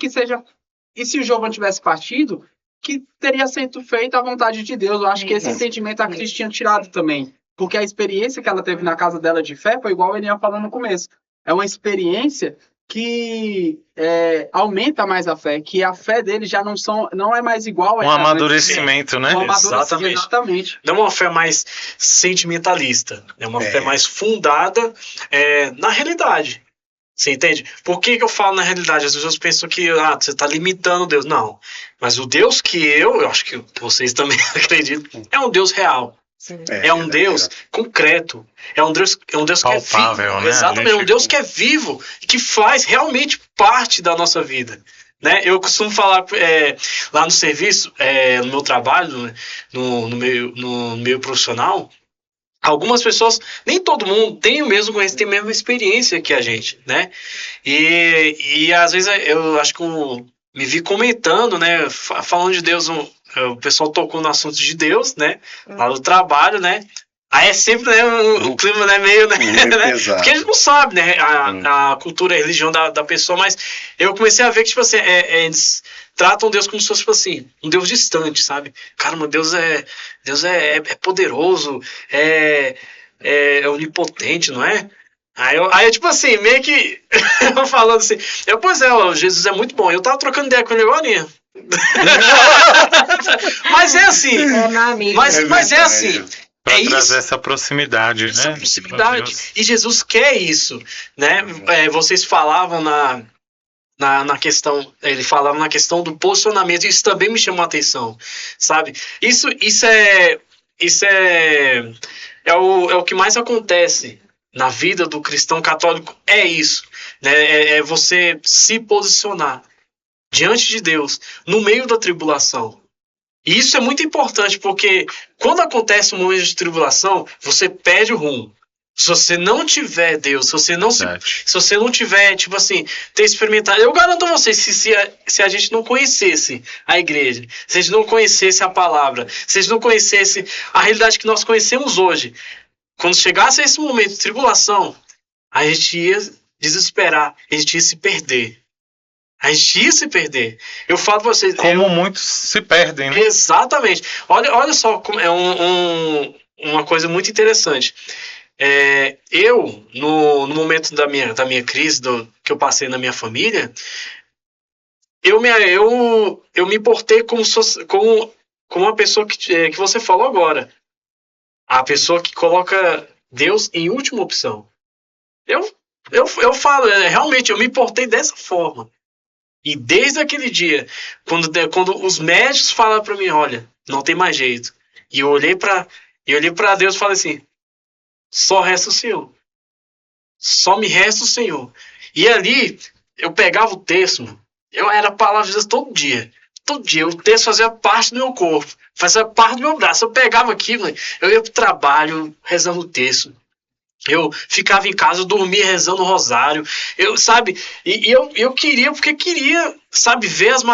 se o Giovanni tivesse partido, que teria sido feito à vontade de Deus. Eu acho que esse entendimento a Cris tinha tirado também, porque a experiência que ela teve na casa dela de fé foi igual ele ia falando no começo, é uma experiência que aumenta mais a fé, que a fé dele já não é mais igual a amadurecimento, né? Exatamente. Não é uma fé mais sentimentalista, é uma fé mais fundada na realidade. Você entende? Por que eu falo na realidade? As pessoas pensam que você está limitando Deus. Não. Mas o Deus que eu acho que vocês também acreditam, é um Deus real. Sim. É um Deus concreto. É um Deus que é Palpável, vivo. né? Exatamente. É um Deus que é vivo e que faz realmente parte da nossa vida. Né? Eu costumo falar lá no serviço, no meu trabalho, no meio profissional, algumas pessoas, nem todo mundo tem o mesmo conhecimento, tem a mesma experiência que a gente, né? E às vezes eu acho que eu me vi comentando, né? Falando de Deus, o pessoal tocou no assunto de Deus, né? Lá no trabalho, né? Aí é sempre, né, o clima, né, meio, né? Pesado. Porque a gente não sabe, né, a cultura, a religião da pessoa, mas eu comecei a ver que, tipo assim, eles tratam Deus como se fosse, tipo assim, um Deus distante, sabe? Caramba, Deus é poderoso, é onipotente, não é? Aí tipo assim, meio que eu falando assim, Jesus é muito bom. Eu tava trocando ideia com ele agora. Mas é assim. É, meu amigo. Mas é assim. Para É trazer isso. essa proximidade, Essa né? proximidade. E Jesus quer isso, né? Vocês falavam na questão, ele falava na questão do posicionamento, isso também me chamou a atenção, sabe? Isso é o que mais acontece na vida do cristão católico, é isso, né? É você se posicionar diante de Deus no meio da tribulação. E isso é muito importante, porque quando acontece um momento de tribulação, você perde o rumo. Se você não tiver Deus, se você não tiver, tipo assim, ter experimentado. Eu garanto a vocês, se a gente não conhecesse a igreja, se a gente não conhecesse a palavra, se a gente não conhecesse a realidade que nós conhecemos hoje, quando chegasse esse momento de tribulação, a gente ia desesperar, a gente ia se perder. A gente ia se perder. Eu falo pra vocês. Como muitos se perdem, né? Exatamente. Olha só, como é uma coisa muito interessante. Eu, no momento da minha crise, que eu passei na minha família, eu me portei como uma pessoa que você falou agora. A pessoa que coloca Deus em última opção. Eu falo, realmente, eu me portei dessa forma. E desde aquele dia, quando os médicos falaram para mim, olha, não tem mais jeito. E eu olhei para Deus e falei assim, só resta o Senhor. Só me resta o Senhor. E ali, eu pegava o texto, eu era palavra de Deus todo dia. Todo dia, o texto fazia parte do meu corpo, fazia parte do meu braço. Eu pegava aquilo, eu ia pro trabalho, rezando o texto. Eu ficava em casa, dormia rezando o rosário, sabe? E eu queria, porque queria, sabe, ver as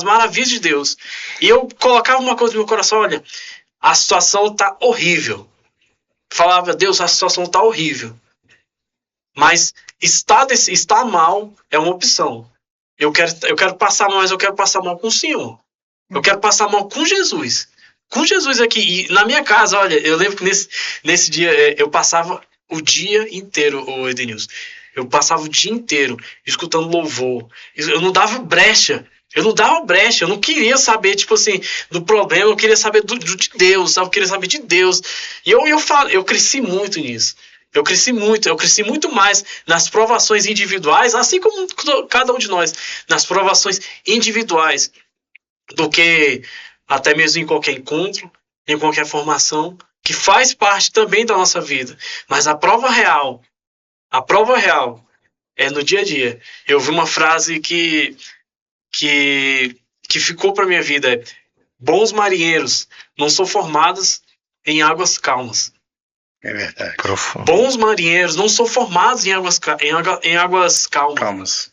maravilhas de Deus. E eu colocava uma coisa no meu coração, olha, a situação tá horrível. Falava, Deus, a situação tá horrível. Mas estar mal é uma opção. Eu quero passar mal, mas eu quero passar mal com o Senhor. Eu quero passar mal com Jesus. Com Jesus aqui. E na minha casa, olha, eu lembro que nesse dia eu passava o dia inteiro, o Edenilson. Eu passava o dia inteiro escutando louvor. Eu não dava brecha. Eu não queria saber, tipo assim, do problema. Eu queria saber de Deus, sabe? Eu queria saber de Deus. E eu cresci muito nisso. Eu cresci muito mais nas provações individuais, assim como cada um de nós, nas provações individuais, do que até mesmo em qualquer encontro, em qualquer formação, que faz parte também da nossa vida. Mas a prova real é no dia a dia. Eu vi uma frase que ficou para minha vida: bons marinheiros não são formados em águas calmas. É verdade. Profundo. Bons marinheiros não são formados em águas calmas,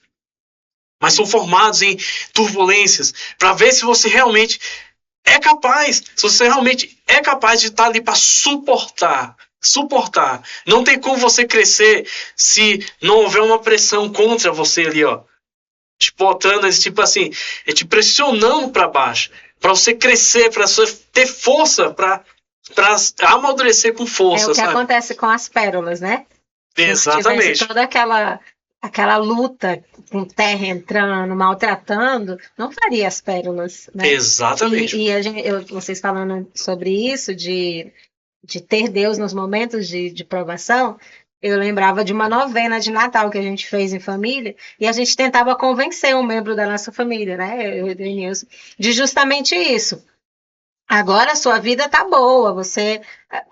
mas são formados em turbulências, para ver se você realmente é capaz, de estar ali para suportar. Não tem como você crescer se não houver uma pressão contra você ali, ó. Te botando, tipo assim, te pressionando para baixo, para você crescer, para você ter força, para amadurecer com força, É o que sabe? acontece com as pérolas, né? Se não tivesse Exatamente. toda aquela luta com terra entrando, maltratando, não faria as pérolas, né? Exatamente. Vocês falando sobre isso, de ter Deus nos momentos de provação, eu lembrava de uma novena de Natal que a gente fez em família, e a gente tentava convencer um membro da nossa família, né, eu e o Denilson, de justamente isso. Agora a sua vida tá boa, você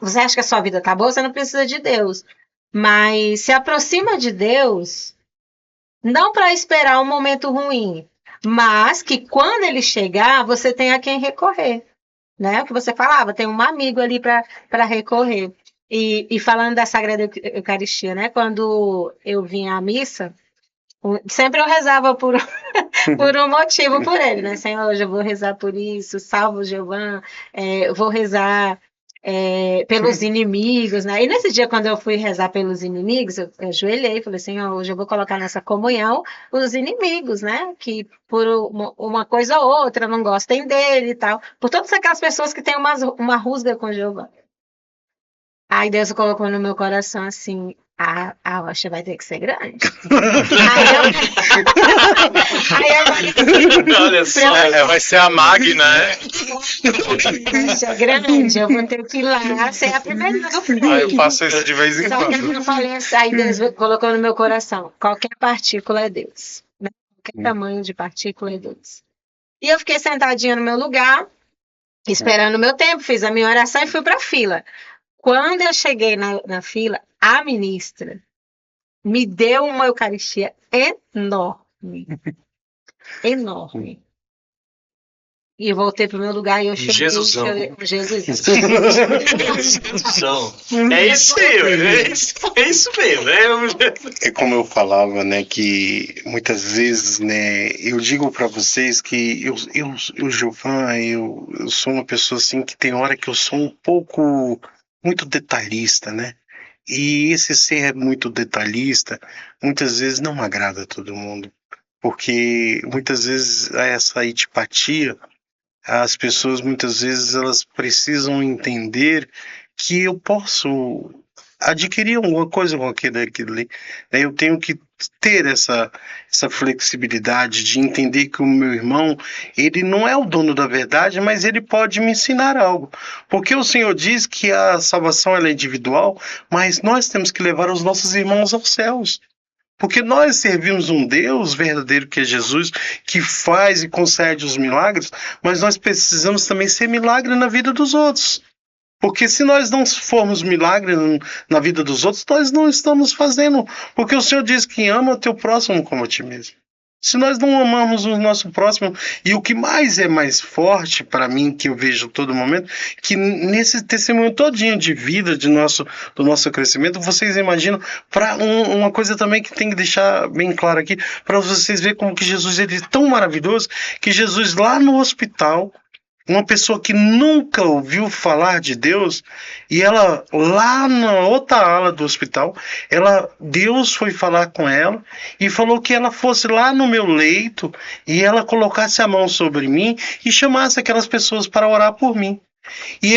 acha que a sua vida tá boa, você não precisa de Deus. Mas se aproxima de Deus, não para esperar um momento ruim, mas que quando ele chegar, você tenha a quem recorrer. Né? O que você falava, tem um amigo ali para recorrer. E falando da Sagrada Eucaristia, né? Quando eu vinha à missa, sempre eu rezava por um motivo por ele, né? Senhor, hoje eu vou rezar por isso, salvo o Giovanni, eu vou rezar pelos inimigos, né? E nesse dia, quando eu fui rezar pelos inimigos, eu ajoelhei e falei, Senhor, hoje eu vou colocar nessa comunhão os inimigos, né? Que por uma coisa ou outra não gostem dele e tal. Por todas aquelas pessoas que têm uma rusga com Giovanni. Aí Deus colocou no meu coração assim, a rocha vai ter que ser grande. Aí eu falei, olha só, vai ser a Magna, né? É grande, eu vou ter que ir lá ser a primeira do frio. Aí eu faço isso de vez em Só que quando. eu falei assim, aí Deus colocou no meu coração, qualquer partícula é Deus. Né? Qualquer tamanho de partícula é Deus. E eu fiquei sentadinha no meu lugar, esperando o meu tempo, fiz a minha oração e fui para a fila. Quando eu cheguei na fila, a ministra me deu uma Eucaristia enorme. Enorme. E eu voltei pro meu lugar e eu chorei. Jesusão. Jesus. É isso mesmo, é isso mesmo. É como eu falava, né, que muitas vezes, né, eu digo para vocês que eu Giovanni, eu sou uma pessoa assim que tem hora que eu sou um pouco muito detalhista, né? E esse ser muito detalhista muitas vezes não agrada a todo mundo, porque muitas vezes essa antipatia, as pessoas muitas vezes elas precisam entender que eu posso adquirir alguma coisa com aquilo ali, né? Eu tenho que ter essa flexibilidade de entender que o meu irmão, ele não é o dono da verdade, mas ele pode me ensinar algo. Porque o Senhor diz que a salvação ela é individual, mas nós temos que levar os nossos irmãos aos céus. Porque nós servimos um Deus verdadeiro que é Jesus, que faz e concede os milagres, mas nós precisamos também ser milagre na vida dos outros. Porque se nós não formos milagre na vida dos outros, nós não estamos fazendo. Porque o Senhor diz que ama o teu próximo como a ti mesmo. Se nós não amamos o nosso próximo, e o que mais é mais forte para mim, que eu vejo a todo momento, que nesse testemunho todinho de vida do nosso crescimento, vocês imaginam, para uma coisa também que tem que deixar bem claro aqui, para vocês verem como que Jesus ele é tão maravilhoso, que Jesus lá no hospital, uma pessoa que nunca ouviu falar de Deus, e ela lá na outra ala do hospital, Deus foi falar com ela e falou que ela fosse lá no meu leito e ela colocasse a mão sobre mim e chamasse aquelas pessoas para orar por mim. E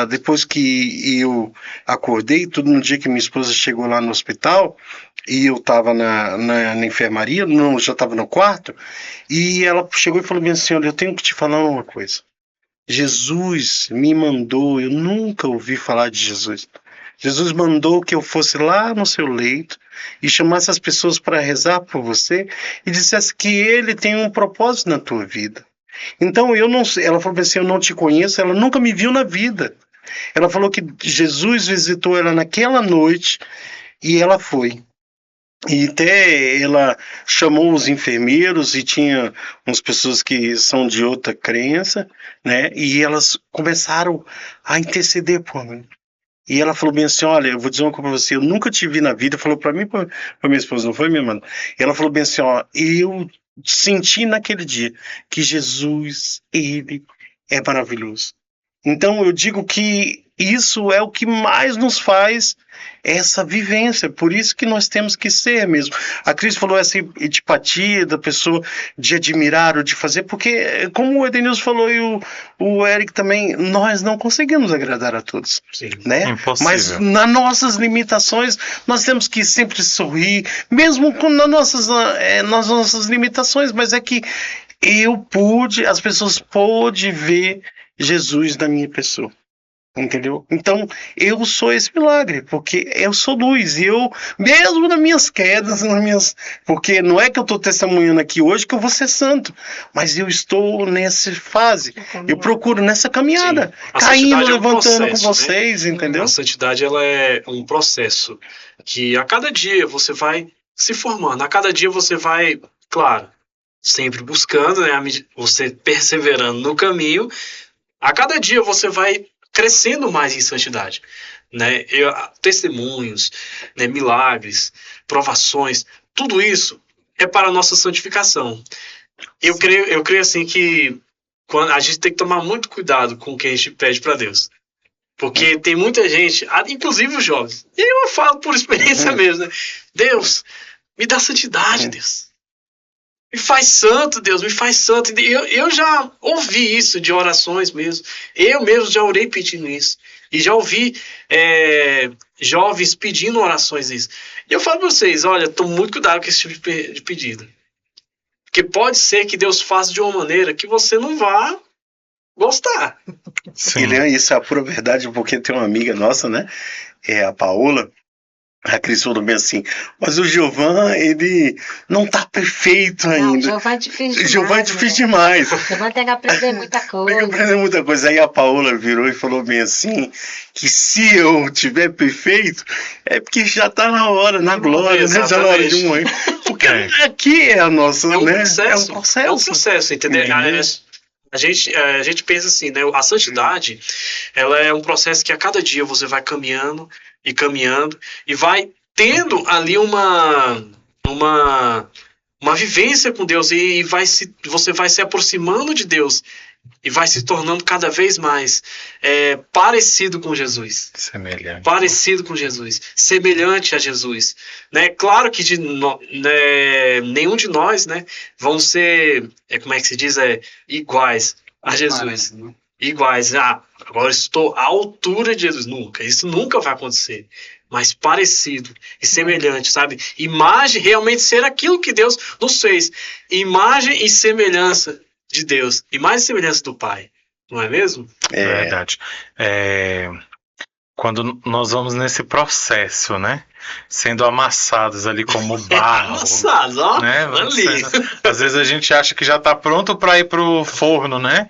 depois que eu acordei, tudo no dia que minha esposa chegou lá no hospital, e eu estava na enfermaria, já estava no quarto, e ela chegou e falou bem assim, olha, eu tenho que te falar uma coisa. Jesus me mandou, eu nunca ouvi falar de Jesus. Jesus mandou que eu fosse lá no seu leito e chamasse as pessoas para rezar por você e dissesse que ele tem um propósito na tua vida. Então, eu não sei, ela falou assim, eu não te conheço, ela nunca me viu na vida. Ela falou que Jesus visitou ela naquela noite e ela foi. E até ela chamou os enfermeiros e tinha umas pessoas que são de outra crença, né? E elas começaram a interceder por mim. E ela falou bem assim, olha, eu vou dizer uma coisa pra você, eu nunca te vi na vida, falou pra mim, pra minha esposa, não foi, minha irmã? E ela falou bem assim, ó, eu senti naquele dia que Jesus, ele é maravilhoso. Então eu digo que isso é o que mais nos faz essa vivência, por isso que nós temos que ser mesmo. A Cris falou essa antipatia da pessoa de admirar ou de fazer, porque como o Edenilson falou e o Eric também, nós não conseguimos agradar a todos. Sim. Né? Impossível. Mas nas nossas limitações, nós temos que sempre sorrir, mesmo nas nossas limitações, mas é que as pessoas podem ver Jesus na minha pessoa. Entendeu? Então, eu sou esse milagre, porque eu sou luz, e eu, mesmo nas minhas quedas, porque não é que eu estou testemunhando aqui hoje que eu vou ser santo, mas eu estou nessa fase, eu procuro nessa caminhada, Sim. A caindo, santidade é um levantando processo, com vocês, entendeu? A santidade, ela é um processo que a cada dia você vai se formando, a cada dia você vai, claro, sempre buscando, né, você perseverando no caminho, a cada dia você vai crescendo mais em santidade, né? Testemunhos, né, milagres, provações, tudo isso é para a nossa santificação. Eu creio assim que quando a gente tem que tomar muito cuidado com o que a gente pede para Deus. Porque tem muita gente, inclusive os jovens, e eu falo por experiência mesmo, né? Deus, me dá santidade, Deus. Me faz santo, Deus, me faz santo. Eu já ouvi isso de orações mesmo. Eu mesmo já orei pedindo isso. E já ouvi jovens pedindo orações isso. E eu falo para vocês, olha, tome muito cuidado com esse tipo de pedido. Porque pode ser que Deus faça de uma maneira que você não vá gostar. Sim. Isso é a pura verdade, porque tem uma amiga nossa, né? A Paola. A Cris falou bem assim, mas o Giovan, ele não tá perfeito ainda. Não, o Giovan é difícil demais. Giovan é difícil demais. O Giovan tem que aprender muita coisa. Tem que aprender muita coisa. Aí a Paola virou e falou bem assim, que se eu tiver perfeito, é porque já tá na hora, na glória, né? Já na hora de morrer. Porque aqui é a nossa, né? Processo. É um processo, entendeu? A gente pensa assim, né? A santidade, ela é um processo que a cada dia você vai caminhando e vai tendo ali uma vivência com Deus e você vai se aproximando de Deus e vai se tornando cada vez mais parecido com Jesus. Semelhante. Parecido com Jesus. Semelhante a Jesus. Né? Claro que nenhum de nós, né, vão ser, como é que se diz, iguais a Jesus. Iguais. Agora estou à altura de Jesus. Nunca. Isso nunca vai acontecer. Mas parecido e semelhante, sabe? Imagem, realmente ser aquilo que Deus nos fez. Imagem e semelhança de Deus. Imagem e semelhança do Pai. Não é mesmo? É verdade. Quando nós vamos nesse processo, né? Sendo amassados ali como barro. Amassados, ó. Né? Às vezes a gente acha que já está pronto para ir pro forno, né?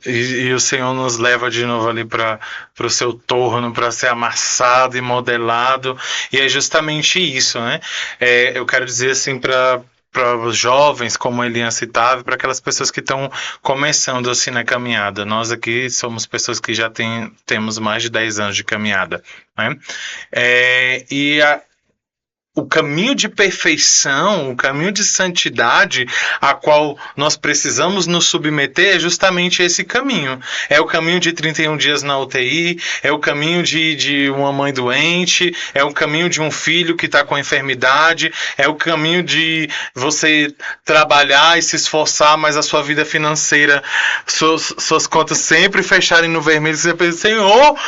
E o Senhor nos leva de novo ali para o seu torno, para ser amassado e modelado. E é justamente isso, né? Eu quero dizer assim para os jovens, como a Elian citava, para aquelas pessoas que estão começando assim na caminhada. Nós aqui somos pessoas que já temos mais de 10 anos de caminhada, né? O caminho de perfeição, o caminho de santidade a qual nós precisamos nos submeter é justamente esse caminho. É o caminho de 31 dias na UTI, é o caminho de uma mãe doente, é o caminho de um filho que está com enfermidade, é o caminho de você trabalhar e se esforçar, mas a sua vida financeira, suas contas sempre fecharem no vermelho. Você pensa, Senhor,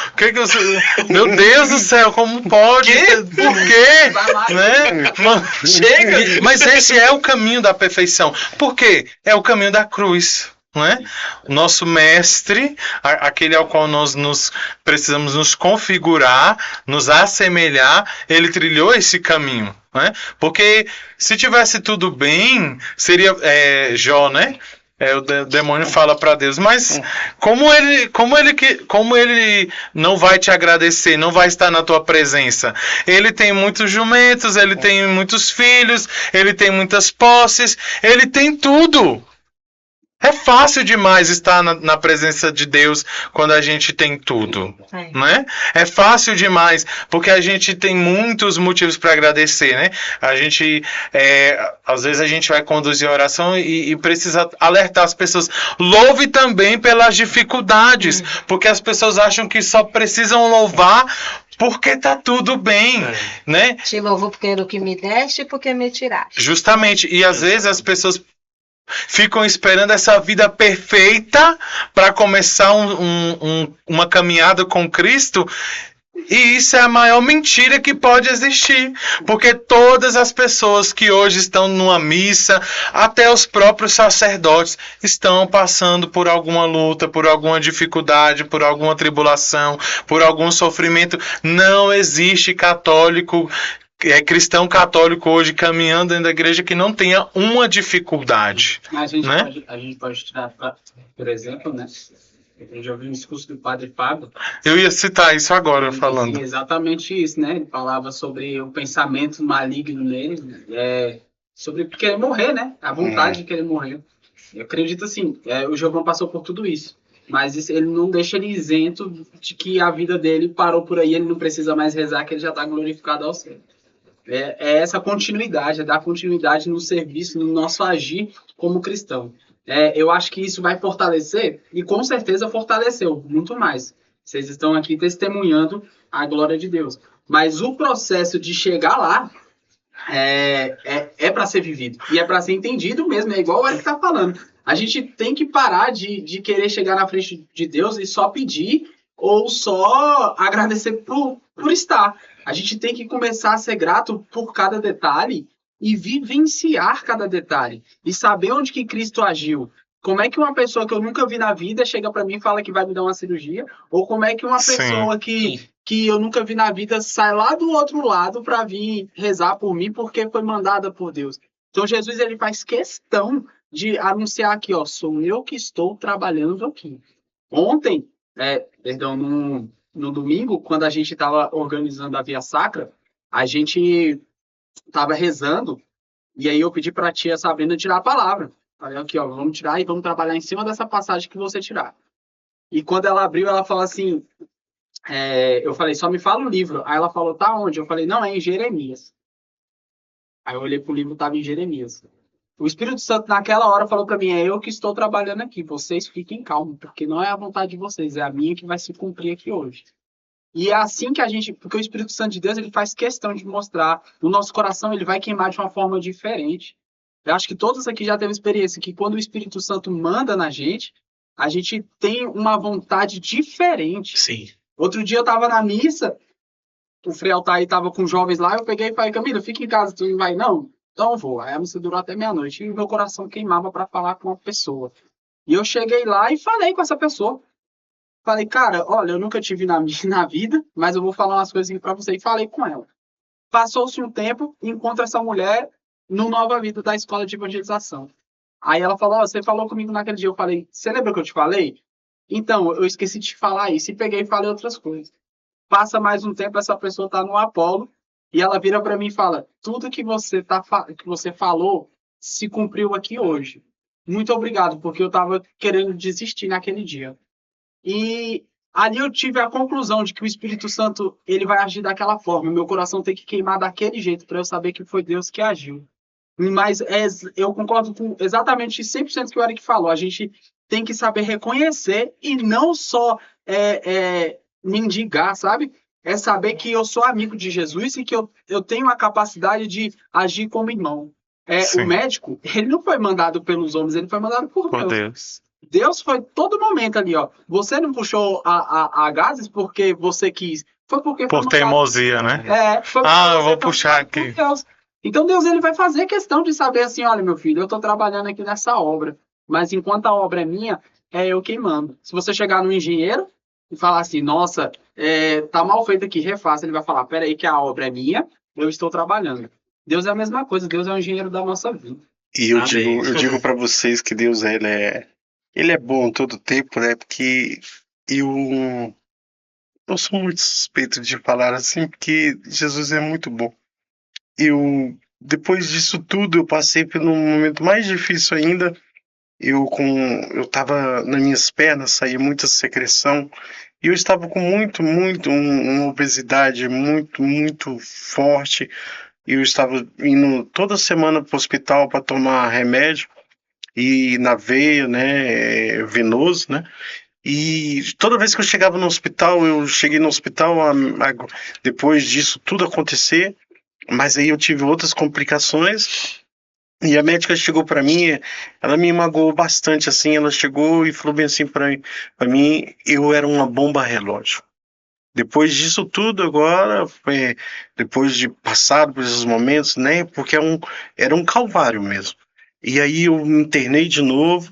meu Deus do céu, como pode? Por quê? Né? Chega! Mas esse é o caminho da perfeição. Por quê? É o caminho da cruz. Não é? O nosso mestre, aquele ao qual nós precisamos nos configurar, nos assemelhar, ele trilhou esse caminho. Não é? Porque se tivesse tudo bem, seria Jó, né? O demônio fala para Deus, mas como ele não vai te agradecer, não vai estar na tua presença? Ele tem muitos jumentos, ele tem muitos filhos, ele tem muitas posses, ele tem tudo. É fácil demais estar na presença de Deus quando a gente tem tudo, né? É fácil demais, porque a gente tem muitos motivos para agradecer, né? A gente, às vezes a gente vai conduzir a oração e precisa alertar as pessoas. Louve também pelas dificuldades, porque as pessoas acham que só precisam louvar porque tá tudo bem, né? Te louvo porque era o que me deste e porque me tiraste. Justamente, e às vezes as pessoas ficam esperando essa vida perfeita para começar uma caminhada com Cristo E isso é a maior mentira que pode existir, porque todas as pessoas que hoje estão numa missa, até os próprios sacerdotes, estão passando por alguma luta, por alguma dificuldade, por alguma tribulação, por algum sofrimento. Não existe católico, cristão católico hoje caminhando dentro da igreja que não tenha uma dificuldade. A gente, Né? a gente pode tirar, por exemplo, né? Eu já ouvi um discurso do Padre Fábio. Eu ia citar isso agora, Sim, falando. exatamente isso, né? Ele falava sobre o pensamento maligno nele, sobre querer morrer, né? A vontade de querer morrer. Eu acredito assim, o Giovanni passou por tudo isso, mas ele não deixa ele isento de que a vida dele parou por aí, ele não precisa mais rezar, que ele já está glorificado ao céu. É essa continuidade, é dar continuidade no serviço, no nosso agir como cristão. Eu acho que isso vai fortalecer, e com certeza fortaleceu muito mais. Vocês estão aqui testemunhando a glória de Deus. Mas o processo de chegar lá é para ser vivido. E é para ser entendido mesmo. É igual o Eric está falando. A gente tem que parar de querer chegar na frente de Deus e só pedir ou só agradecer por estar. A gente tem que começar a ser grato por cada detalhe e vivenciar cada detalhe. E saber onde que Cristo agiu. Como é que uma pessoa que eu nunca vi na vida chega para mim e fala que vai me dar uma cirurgia? Ou como é que uma pessoa que eu nunca vi na vida sai lá do outro lado para vir rezar por mim porque foi mandada por Deus? Então Jesus ele faz questão de anunciar aqui, ó, sou eu que estou trabalhando aqui. Ontem, no domingo, quando a gente estava organizando a Via Sacra, a gente estava rezando e aí eu pedi para a tia Sabrina tirar a palavra. Falei, aqui, ó, vamos tirar e vamos trabalhar em cima dessa passagem que você tirar. E quando ela abriu, ela falou assim, eu falei, só me fala o livro. Aí ela falou, tá onde? Eu falei, não, é em Jeremias. Aí eu olhei pro livro, tava em Jeremias. O Espírito Santo naquela hora falou para mim, é eu que estou trabalhando aqui, vocês fiquem calmos, porque não é a vontade de vocês, é a minha que vai se cumprir aqui hoje. E é assim que a gente, porque o Espírito Santo de Deus, ele faz questão de mostrar, no nosso coração ele vai queimar de uma forma diferente. Eu acho que todos aqui já teve experiência que quando o Espírito Santo manda na gente, a gente tem uma vontade diferente. Sim. Outro dia eu estava na missa, o Frei Altair estava com jovens lá, eu peguei e falei, Camila, fica em casa, tu não vai não? Então eu vou. Aí a missa durou até meia-noite e o meu coração queimava para falar com uma pessoa. E eu cheguei lá e falei com essa pessoa. Falei, cara, olha, eu nunca tive na vida, mas eu vou falar umas coisas aqui para você. E falei com ela. Passou-se um tempo, encontro essa mulher no Nova Vida da Escola de Evangelização. Aí ela falou, você falou comigo naquele dia. Eu falei, você lembra que eu te falei? Então, eu esqueci de te falar isso e peguei e falei outras coisas. Passa mais um tempo, essa pessoa tá no Apolo e ela vira para mim e fala, tudo que você falou se cumpriu aqui hoje. Muito obrigado, porque eu tava querendo desistir naquele dia. E ali eu tive a conclusão de que o Espírito Santo ele vai agir daquela forma. O meu coração tem que queimar daquele jeito para eu saber que foi Deus que agiu. Mas eu concordo com exatamente 100% que o Eric falou. A gente tem que saber reconhecer e não só mendigar, sabe? É saber que eu sou amigo de Jesus e que eu tenho a capacidade de agir como irmão. O médico, ele não foi mandado pelos homens, ele foi mandado por Deus. Deus foi todo momento ali, ó. Você não puxou a gases porque você quis. Foi porque por teimosia, né? Eu vou puxar aqui. Então Deus ele vai fazer questão de saber assim, olha, meu filho, eu estou trabalhando aqui nessa obra, mas enquanto a obra é minha, é eu quem mando. Se você chegar no engenheiro e falar assim, nossa, tá mal feito aqui, refaça, ele vai falar, peraí que a obra é minha, eu estou trabalhando. Deus é a mesma coisa, Deus é o engenheiro da nossa vida. E eu digo para vocês que Deus ele é bom todo tempo, né? Porque eu sou muito suspeito de falar assim, porque Jesus é muito bom. Depois disso tudo, eu passei por um momento mais difícil ainda. Eu tava nas minhas pernas, saía muita secreção. E eu estava com uma obesidade muito forte. Eu estava indo toda semana para o hospital para tomar remédio. E na veia, né, venoso, né? E toda vez que eu chegava no hospital, depois disso tudo acontecer, mas aí eu tive outras complicações e a médica chegou para mim, ela me magoou bastante assim, ela chegou e falou bem assim para mim, eu era uma bomba relógio. depois disso tudo agora, depois de passar por esses momentos, né? Porque era um calvário mesmo. E aí eu me internei de novo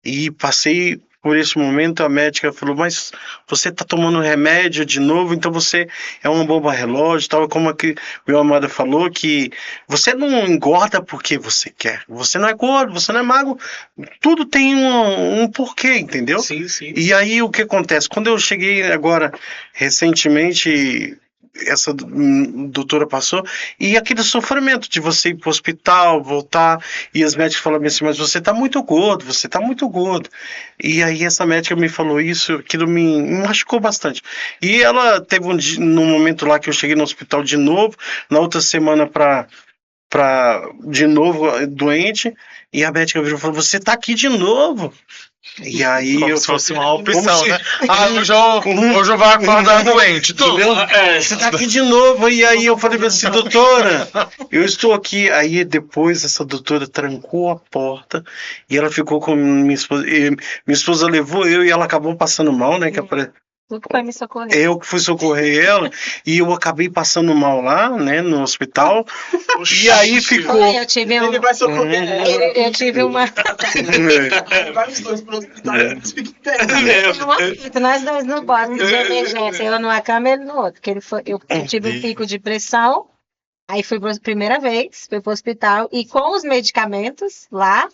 e passei por esse momento. A médica falou, mas você tá tomando remédio de novo, então você é uma bomba relógio, tal, como que meu amado falou, que você não engorda porque você quer, você não é gordo, você não é magro, tudo tem um porquê, entendeu? Sim, sim. E aí o que acontece? Quando eu cheguei agora, recentemente, essa doutora passou, e aquele sofrimento de você ir para o hospital, voltar, e as médicas falavam assim, mas você está muito gordo, você está muito gordo. E aí essa médica me falou isso, aquilo me machucou bastante. E ela teve num momento lá que eu cheguei no hospital de novo, na outra semana para de novo doente, e a médica virou e falou, você tá aqui de novo. E aí Como eu se fosse uma como opção, se- né? Hoje eu vou acordar doente. Entendeu? Você tá aqui de novo. E aí eu falei assim, doutora, eu estou aqui. Aí depois essa doutora trancou a porta e ela ficou com minha esposa. E minha esposa levou eu e ela acabou passando mal, né? Tu que foi me socorrer. Eu que fui socorrer ela e eu acabei passando mal lá, né? No hospital. E aí ficou. Foi, eu tive Ele vai socorrer ela. eu tive uma. Vai os dois pro hospital. Eles ficam Nós dois no bote de emergência, eu numa cama e ele no outro. Porque eu tive um pico de pressão, aí fui pela primeira vez, fui pro hospital, e com os medicamentos lá,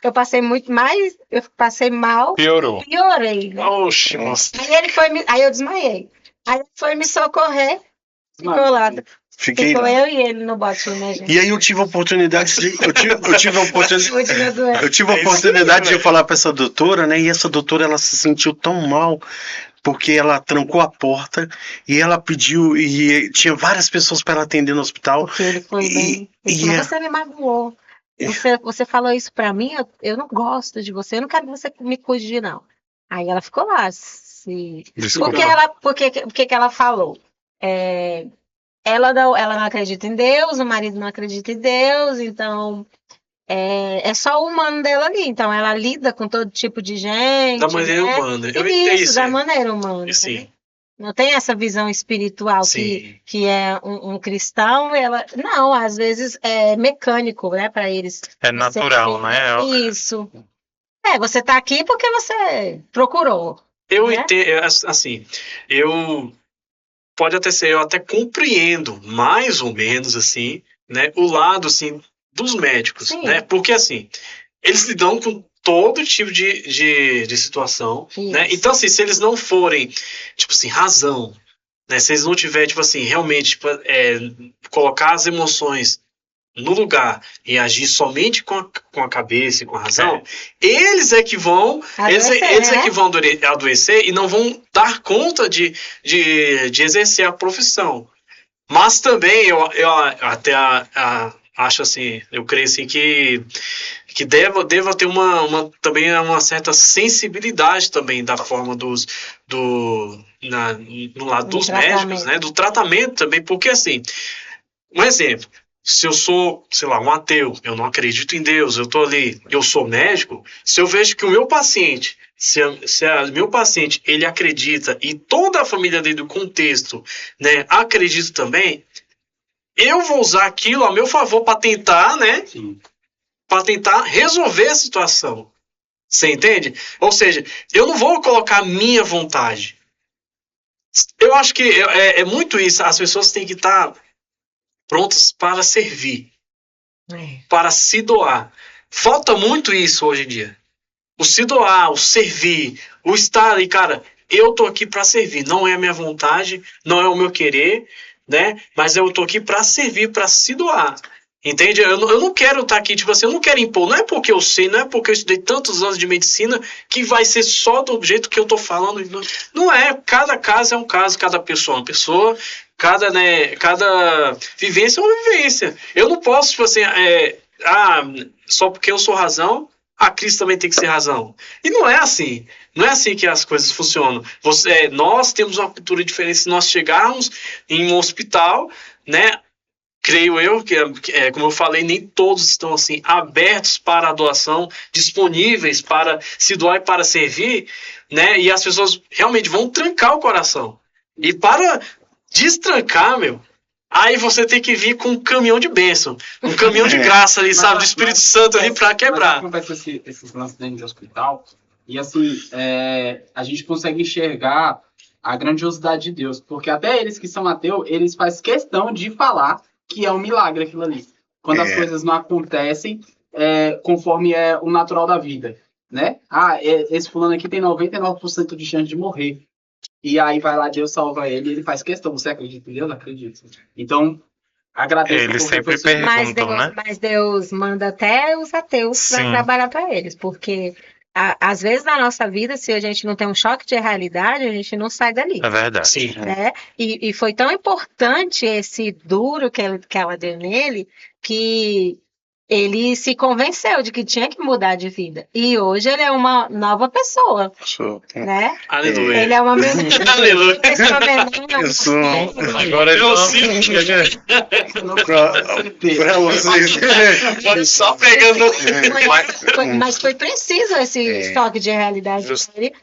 eu passei eu passei mal, Piorou. piorei, né? Oxe, nossa. Aí eu desmaiei. Aí ele foi me socorrer, ficou lá. Fiquei Ficou lá. eu e ele no bote de emergência. E aí eu tive a oportunidade de. Eu tive a oportunidade. Continua doendo. Eu tive a oportunidade de falar para essa doutora, né? E essa doutora, ela se sentiu tão mal porque ela trancou a porta e ela pediu, e tinha várias pessoas para ela atender no hospital. Porque ele foi bem. Ele E falou, você me magoou. Você falou isso pra mim, eu não gosto de você, eu não quero que você me cuide, não. Aí ela ficou lá. Desculpa. Por que ela falou? Ela não acredita em Deus, o marido não acredita em Deus, então é só o humano dela ali. Então ela lida com todo tipo de gente. Da maneira né? humana. Eu entendo Isso, isso. da maneira humana. né? Sim, Não tem essa visão espiritual sim. que é um cristão. Não, às vezes é mecânico, né, para eles. É natural, Você- né? Isso. Você tá aqui porque você procurou. Eu né? entendo, assim, pode até ser, eu até compreendo, mais ou menos, assim, né, o lado, assim, dos médicos, Sim. né, porque, assim, eles lidam com todo tipo de situação, né, Isso. então, assim, se eles não forem, tipo assim, razão, né, se eles não tiverem, tipo assim, realmente, tipo, colocar as emoções no lugar e agir somente com a cabeça e com a razão, eles é que vão Adoecer, eles é né? que vão adoecer e não vão dar conta de exercer a profissão. Mas também eu até acho assim, eu creio assim que deva ter também uma certa sensibilidade também da forma no lado dos médicos, né, do tratamento também, porque assim, um exemplo, se eu sou, sei lá, um ateu, eu não acredito em Deus, eu tô ali, eu sou médico, se eu vejo que o meu paciente, meu paciente, ele acredita e toda a família dele do contexto, né, acredita também, eu vou usar aquilo a meu favor para tentar, né, para tentar resolver a situação. Você entende? Ou seja, eu não vou colocar a minha vontade. Eu acho que é muito isso, as pessoas têm que estar prontas para servir, para se doar. Falta muito isso hoje em dia. O se doar, o servir, o estar ali, cara, eu tô aqui para servir, não é a minha vontade, não é o meu querer, né? Mas eu tô aqui para servir, para se doar. Entende? Eu não quero estar aqui, tipo assim, eu não quero impor, não é porque eu sei, não é porque eu estudei tantos anos de medicina que vai ser só do jeito que eu tô falando. Não é, cada caso é um caso, cada pessoa é uma pessoa, cada vivência é uma vivência. Eu não posso, tipo assim, só porque eu sou razão, a Cris também tem que ser razão. E não é assim. Não é assim que as coisas funcionam. Nós temos uma cultura diferente. Se nós chegarmos em um hospital, né? Creio eu que, como eu falei, nem todos estão assim abertos para a doação, disponíveis para se doar e para servir, né? E as pessoas realmente vão trancar o coração. E para destrancar, meu, aí você tem que vir com um caminhão de bênção. Um caminhão de graça ali, sabe? Do Espírito Santo ali pra quebrar. Acontece esses lances dentro de hospital. E assim, a gente consegue enxergar a grandiosidade de Deus. Porque até eles que são ateus, eles fazem questão de falar que é um milagre aquilo ali. Quando as coisas não acontecem conforme é o natural da vida. Né? Esse fulano aqui tem 99% de chance de morrer. E aí vai lá, Deus salva ele e ele faz questão. Você acredita em Deus? Acredito. Então, agradeço. Eles sempre perguntam, né? Mas Deus manda até os ateus para Sim. trabalhar para eles, porque às vezes na nossa vida, se a gente não tem um choque de realidade, a gente não sai dali. É verdade. Sim. Né? E foi tão importante esse duro que ela deu nele, que ele se convenceu de que tinha que mudar de vida. E hoje ele é uma nova pessoa, né? Aleluia. Ele é uma Aleluia. Eu sou. Agora Eu sinto. Pra vocês. Só pegando. Mas foi preciso esse choque de realidade para ele,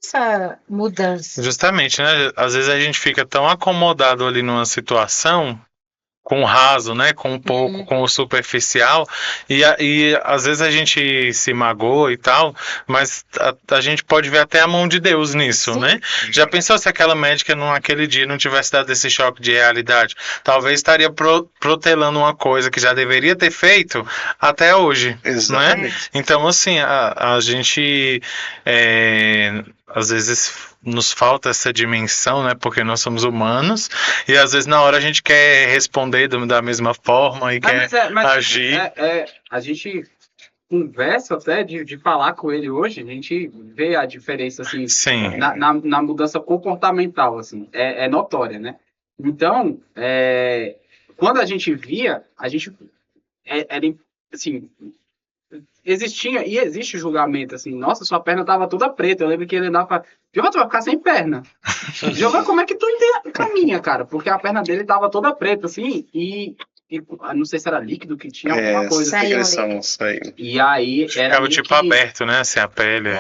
essa mudança. Justamente, né? Às vezes a gente fica tão acomodado ali numa situação, com o raso, né? Com um pouco, com o superficial, e às vezes a gente se magoa e tal, mas a gente pode ver até a mão de Deus nisso, Sim. né? Já pensou se aquela médica naquele dia não tivesse dado esse choque de realidade? Talvez estaria protelando uma coisa que já deveria ter feito até hoje, Exatamente. né? Então, assim, a gente às vezes nos falta essa dimensão, né? Porque nós somos humanos e às vezes na hora a gente quer responder da mesma forma e quer agir. A gente conversa até de falar com ele hoje, a gente vê a diferença assim, Sim. na mudança comportamental, assim, é notória, né? Então, quando a gente via, a gente era assim, existia e existe julgamento, assim, nossa, sua perna tava toda preta, eu lembro que ele andava, Giovanni, tu vai ficar sem perna. Giovanni, como é que tu caminha, cara? Porque a perna dele tava toda preta, assim, e não sei se era líquido que tinha alguma coisa. Saiu. E aí Ficava tipo aberto, né? Assim, a pele.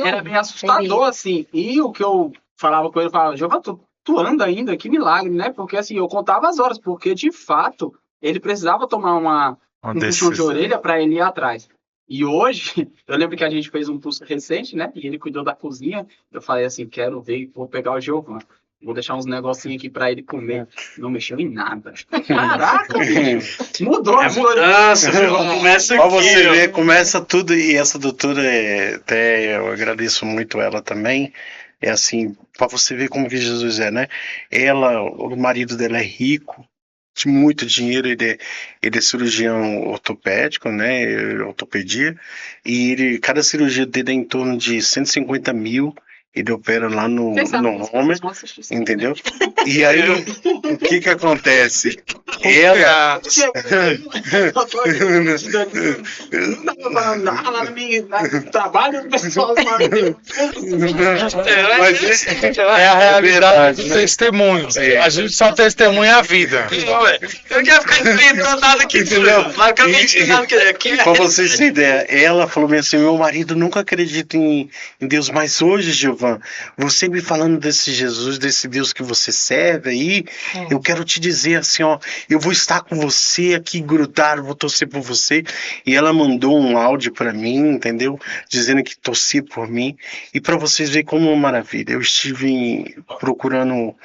Era bem assustador, assim. E o que eu falava com ele, eu falava, Giovanni, tu anda ainda? Que milagre, né? Porque assim, eu contava as horas, porque de fato ele precisava tomar um puxão de orelha para ele ir atrás. E hoje, eu lembro que a gente fez um curso recente, né? E ele cuidou da cozinha. Eu falei assim, quero ver, vou pegar o Giovanni. Vou deixar uns negocinhos aqui pra ele comer. Não mexeu em nada. Caraca, bicho. Mudou as coisas. Mudança, começa aqui. Pra você ver, começa tudo. E essa doutora, até eu agradeço muito ela também. É assim, pra você ver como que Jesus é, né? O marido dela é rico, de muito dinheiro, ele é cirurgião ortopédico, né? Ortopedia. E cada cirurgia dele é em torno de 150 mil. Ele opera lá no homem, entendeu? E aí, o que acontece? Ela... Trabalho pessoal. Mas é a realidade do testemunho. A gente só testemunha a vida. Eu quero ficar enfrentando nada aqui, entendeu? Mas eu quero nada que pra vocês terem ideia, ela falou bem assim, meu marido nunca acredita em Deus, mas hoje, Giovanni, você me falando desse Jesus, desse Deus que você serve aí, eu quero te dizer assim, ó, eu vou estar com você aqui grudado, vou torcer por você. E ela mandou um áudio pra mim, entendeu? Dizendo que torcia por mim. E pra vocês verem como é uma maravilha. Eu estive procurando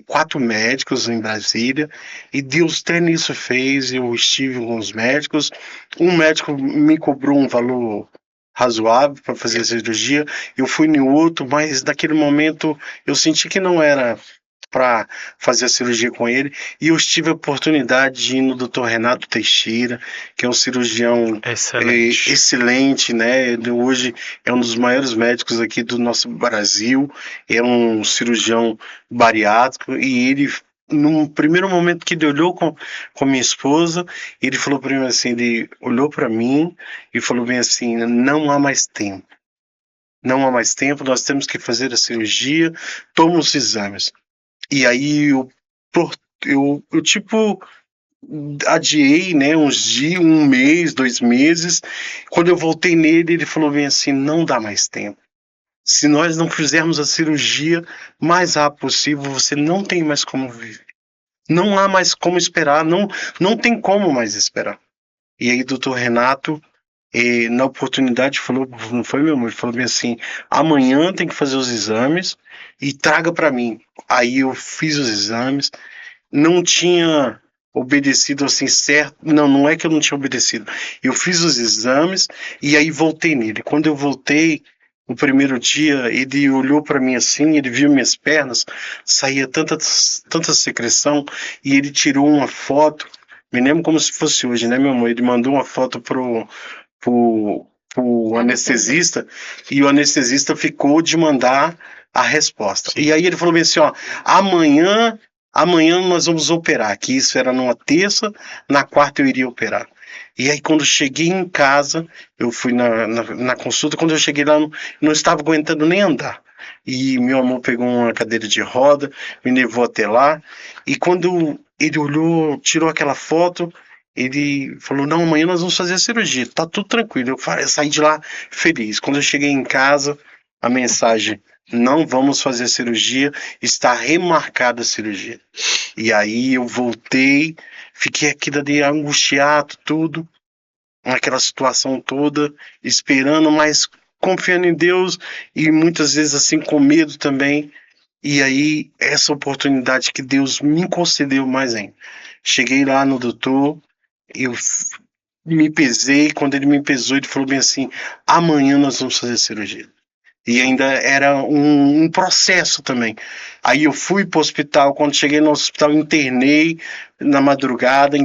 4 médicos em Brasília e Deus até nisso fez. Eu estive com os médicos. Um médico me cobrou um valor razoável para fazer a cirurgia, eu fui em outro, mas naquele momento eu senti que não era para fazer a cirurgia com ele, e eu tive a oportunidade de ir no Dr. Renato Teixeira, que é um cirurgião excelente, né? Hoje é um dos maiores médicos aqui do nosso Brasil, é um cirurgião bariátrico, e ele, num primeiro momento que ele olhou com minha esposa, ele falou para mim assim, ele olhou para mim e falou bem assim, não há mais tempo. Não há mais tempo, nós temos que fazer a cirurgia, toma os exames. E aí eu tipo adiei, né, uns dias, 1 mês, 2 meses. Quando eu voltei nele, ele falou bem assim, não dá mais tempo. Se nós não fizermos a cirurgia mais rápido possível, você não tem mais como viver. Não há mais como esperar, não tem como mais esperar. E aí, doutor Renato, na oportunidade, falou, não foi meu amor, ele falou bem assim, amanhã tem que fazer os exames e traga para mim. Aí eu fiz os exames, não tinha obedecido assim certo, não é que eu não tinha obedecido, eu fiz os exames e aí voltei nele. Quando eu voltei, no primeiro dia, ele olhou para mim assim, ele viu minhas pernas, saía tanta secreção, e ele tirou uma foto, me lembro como se fosse hoje, né, meu amor? Ele mandou uma foto pro anestesista, e o anestesista ficou de mandar a resposta. E aí ele falou bem assim, ó, amanhã nós vamos operar, que isso era numa terça, na quarta eu iria operar. E aí quando cheguei em casa, eu fui na consulta, quando eu cheguei lá, não estava aguentando nem andar. E meu amor pegou uma cadeira de roda, me levou até lá, e quando ele olhou, tirou aquela foto, ele falou, não, amanhã nós vamos fazer a cirurgia, tá tudo tranquilo. Eu saí de lá feliz. Quando eu cheguei em casa, a mensagem, não vamos fazer a cirurgia, está remarcada a cirurgia. E aí eu voltei, fiquei aqui dali angustiado, tudo, naquela situação toda, esperando, mas confiando em Deus e muitas vezes assim com medo também. E aí essa oportunidade que Deus me concedeu mais ainda. Cheguei lá no doutor, eu me pesei, quando ele me pesou, ele falou bem assim, amanhã nós vamos fazer a cirurgia. E ainda era um processo também. Aí eu fui para o hospital, quando cheguei no hospital, internei na madrugada,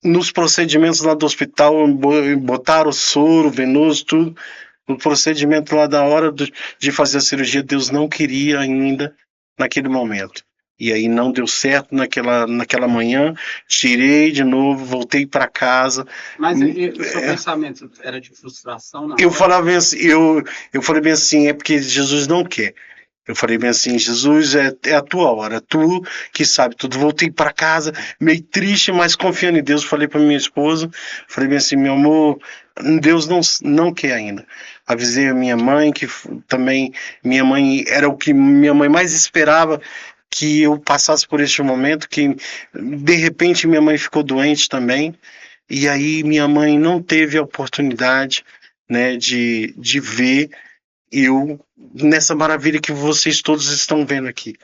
nos procedimentos lá do hospital, botaram soro, venoso, tudo. No procedimento lá da hora de fazer a cirurgia, Deus não queria ainda naquele momento. E aí não deu certo naquela manhã, tirei de novo, voltei para casa. Mas o seu pensamento era de frustração? Eu falava bem assim, eu falei bem assim, é porque Jesus não quer. Eu falei bem assim, Jesus, é a tua hora, tu que sabe tudo. Voltei para casa, meio triste, mas confiando em Deus. Falei para minha esposa, falei bem assim, meu amor, Deus não quer ainda. Avisei a minha mãe, que também, minha mãe era o que minha mãe mais esperava, que eu passasse por este momento, que de repente minha mãe ficou doente também, e aí minha mãe não teve a oportunidade, né, de ver eu nessa maravilha que vocês todos estão vendo aqui.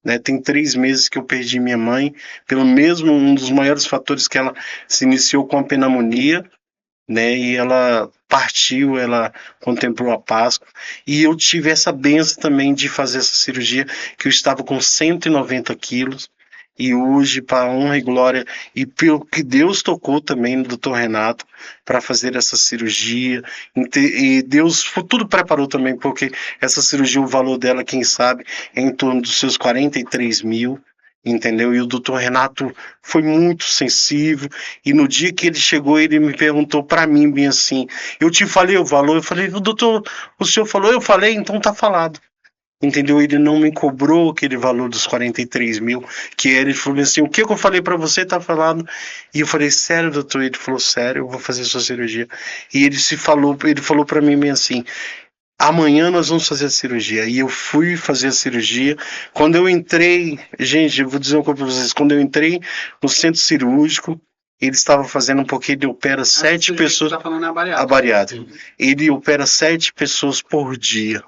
Né? Tem 3 meses que eu perdi minha mãe, pelo mesmo um dos maiores fatores que ela se iniciou com a pneumonia, né? E ela partiu, ela contemplou a Páscoa, e eu tive essa benção também de fazer essa cirurgia, que eu estava com 190 quilos, e hoje, para honra e glória, e pelo que Deus tocou também no doutor Renato, para fazer essa cirurgia, e Deus tudo preparou também, porque essa cirurgia, o valor dela, quem sabe, é em torno dos seus 43 mil, entendeu? E o doutor Renato foi muito sensível, e no dia que ele chegou, ele me perguntou para mim bem assim, eu te falei o valor, eu falei, doutor, o senhor falou, eu falei, então tá falado. Entendeu? Ele não me cobrou aquele valor dos 43 mil, que era, ele falou assim, o que eu falei para você tá falado? E eu falei, sério, doutor? Ele falou, sério, eu vou fazer sua cirurgia. E ele falou para mim bem assim, amanhã nós vamos fazer a cirurgia. E eu fui fazer a cirurgia. Quando eu entrei, gente, eu vou dizer uma coisa para vocês, quando eu entrei no centro cirúrgico, ele estava fazendo, porque ele opera 7 pessoas. Tá falando a bariátrica. Ele opera 7 pessoas por dia.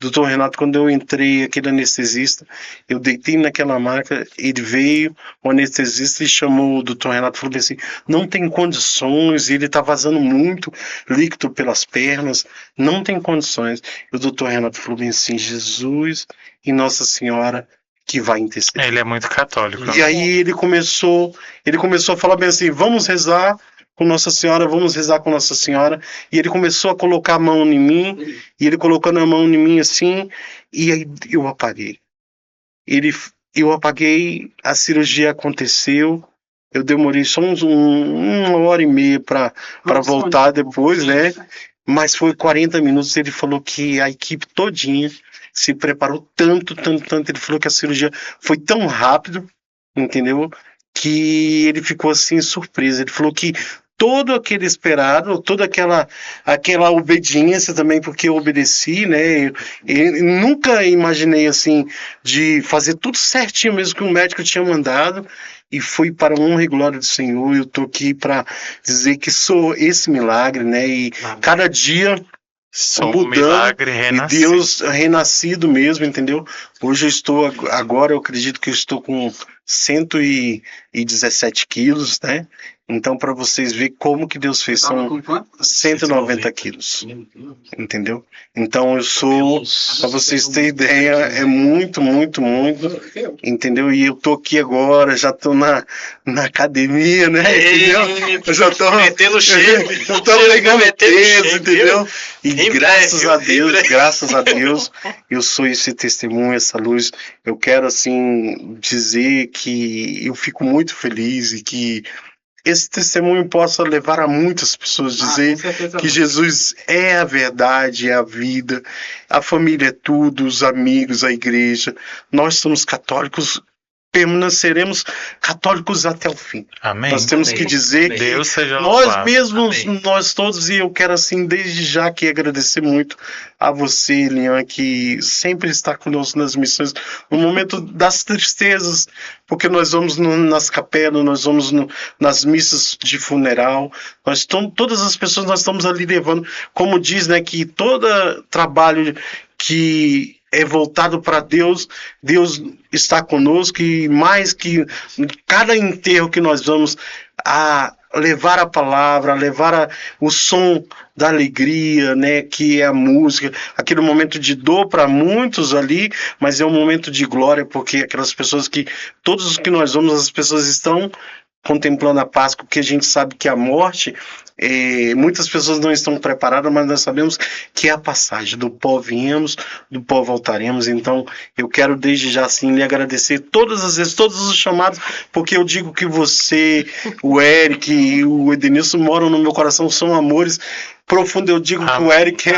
Doutor Renato, quando eu entrei aqui no anestesista, eu deitei naquela maca, ele veio, o anestesista, e chamou o doutor Renato e falou assim, não tem condições, ele está vazando muito líquido pelas pernas, não tem condições. E o doutor Renato falou bem assim, Jesus e Nossa Senhora que vai interceder. Ele é muito católico. E aí ele começou a falar bem assim, vamos rezar com Nossa Senhora, vamos rezar com Nossa Senhora. E ele começou a colocar a mão em mim, e ele colocando a mão em mim assim, e aí eu apaguei. Eu apaguei, a cirurgia aconteceu, eu demorei só uma hora e meia para voltar depois, né? Mas foi 40 minutos, ele falou que a equipe todinha se preparou tanto, ele falou que a cirurgia foi tão rápido, entendeu? Que ele ficou assim surpreso, ele falou que todo aquele esperado, toda aquela obediência também, porque eu obedeci, né? Eu nunca imaginei assim de fazer tudo certinho mesmo que o médico tinha mandado. E fui para a honra e glória do Senhor. Eu tô aqui para dizer que sou esse milagre, né? E cada dia Sou um mudando, milagre e renascido. Deus renascido mesmo, entendeu? Hoje eu estou, agora eu acredito que eu estou com 117 quilos, né? Então, para vocês verem como que Deus fez, Tava são com quanto? 190 quilos, Meu Deus. entendeu? Então, eu sou, para vocês terem ideia, é muito, muito, muito, entendeu? E eu tô aqui agora, já tô na academia, né? Entendeu? Eu já tô metendo shape. eu tô pegando Metendo peso, shape, entendeu? E Em graças breve, a em Deus, breve. graças a Deus, eu sou esse testemunho, essa luz. Eu quero, assim, dizer que eu fico muito feliz e que esse testemunho possa levar a muitas pessoas a dizer com certeza que não. Jesus é a verdade, é a vida, a família é tudo, os amigos, a igreja. Nós somos católicos, permaneceremos católicos até o fim. Amém. Nós temos que dizer que Deus seja nós louvado. mesmos, Amém. nós todos, e eu quero assim, desde já aqui agradecer muito a você, Elian, que sempre está conosco nas missões, no momento das tristezas, porque nós vamos nas capelas, nós vamos nas missas de funeral, todas as pessoas nós estamos ali levando, como diz, né, que todo trabalho que é voltado para Deus, Deus está conosco, e mais que cada enterro que nós vamos a levar a palavra, a levar o som da alegria, né, que é a música, aquele momento de dor para muitos ali, mas é um momento de glória, porque aquelas pessoas que, todos os que nós vamos, as pessoas estão contemplando a Páscoa, porque a gente sabe que a morte, muitas pessoas não estão preparadas, mas nós sabemos que é a passagem, do pó viemos, do pó voltaremos. Então eu quero desde já assim lhe agradecer todas as vezes, todos os chamados, porque eu digo que você, o Eric e o Edenilson moram no meu coração, são amores profundo. Eu digo que o Eric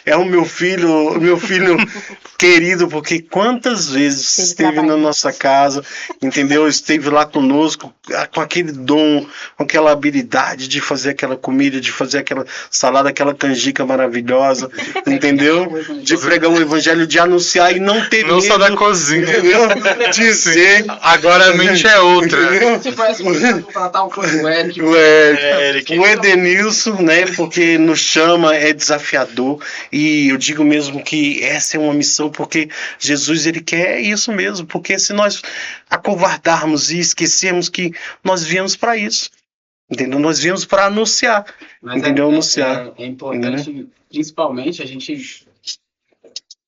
é o meu filho querido, porque quantas vezes esteve na nossa casa, entendeu? Esteve lá conosco, com aquele dom, com aquela habilidade de fazer aquela comida, de fazer aquela salada, aquela canjica maravilhosa, entendeu? De pregar o evangelho, de anunciar e não ter Não medo, só da cozinha. entendeu? Dizer, Agora a mente é outra. entendeu? Se parece que contratar o Eric. O Edenilson, né, porque nos chama, é desafiador, e eu digo mesmo que essa é uma missão, porque Jesus, ele quer isso mesmo, porque se nós acovardarmos e esquecermos que nós viemos para isso, entendeu? Nós viemos para anunciar, Mas entendeu? Anunciar. é importante, principalmente, a gente,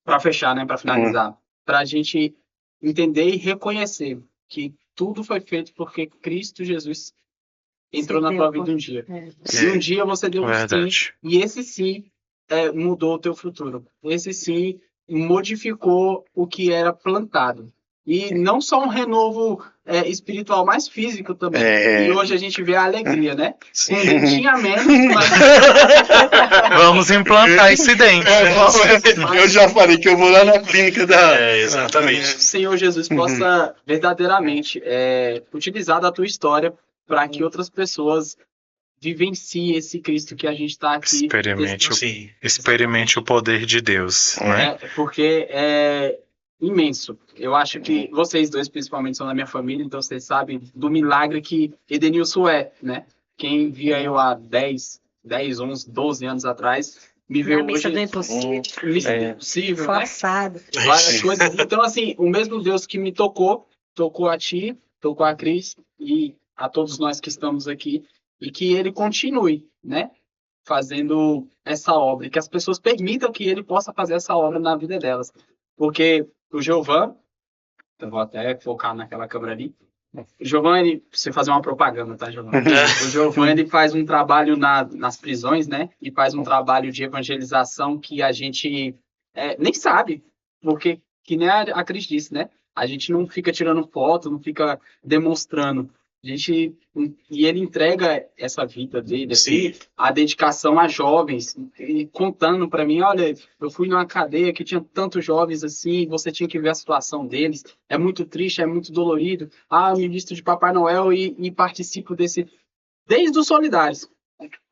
para fechar, né, para finalizar, para a gente entender e reconhecer que tudo foi feito porque Cristo Jesus entrou na tua vida um dia. E um dia você deu um sim, Verdade. e esse sim mudou o teu futuro. Esse sim modificou o que era plantado. E não só um renovo espiritual, mas físico também. E hoje a gente vê a alegria, né? Um dentinho a menos, mas... Vamos implantar esse dente. Eu já falei que eu vou lá na clínica da... Exatamente. o Senhor Jesus possa verdadeiramente utilizar da tua história para que outras pessoas vivenciem esse Cristo que a gente está aqui. Experimente o poder de Deus, né? Porque é imenso. Eu acho que vocês dois, principalmente, são da minha família, então vocês sabem do milagre que Edenilson é, né? Quem via eu há 10, 11, 12 anos atrás, me vê Na hoje... missa do impossível. Missa do impossível, né? Forçado. Várias coisas. Então, assim, o mesmo Deus que me tocou a ti, tocou a Cris e a todos nós que estamos aqui, e que ele continue, né, fazendo essa obra, e que as pessoas permitam que ele possa fazer essa obra na vida delas. Porque o Giovan, eu vou até focar naquela câmera ali, o Giovan, você fazer uma propaganda, tá, Giovan? O Giovan, ele faz um trabalho nas prisões, né, e faz um trabalho de evangelização que a gente nem sabe, porque, que nem a Cris disse, né, a gente não fica tirando foto, não fica demonstrando. E ele entrega essa vida dele, assim, a dedicação a jovens, e contando para mim, olha, eu fui numa cadeia que tinha tantos jovens assim, você tinha que ver a situação deles, é muito triste, é muito dolorido. Eu me visto de Papai Noel e participo desse, desde os solidários,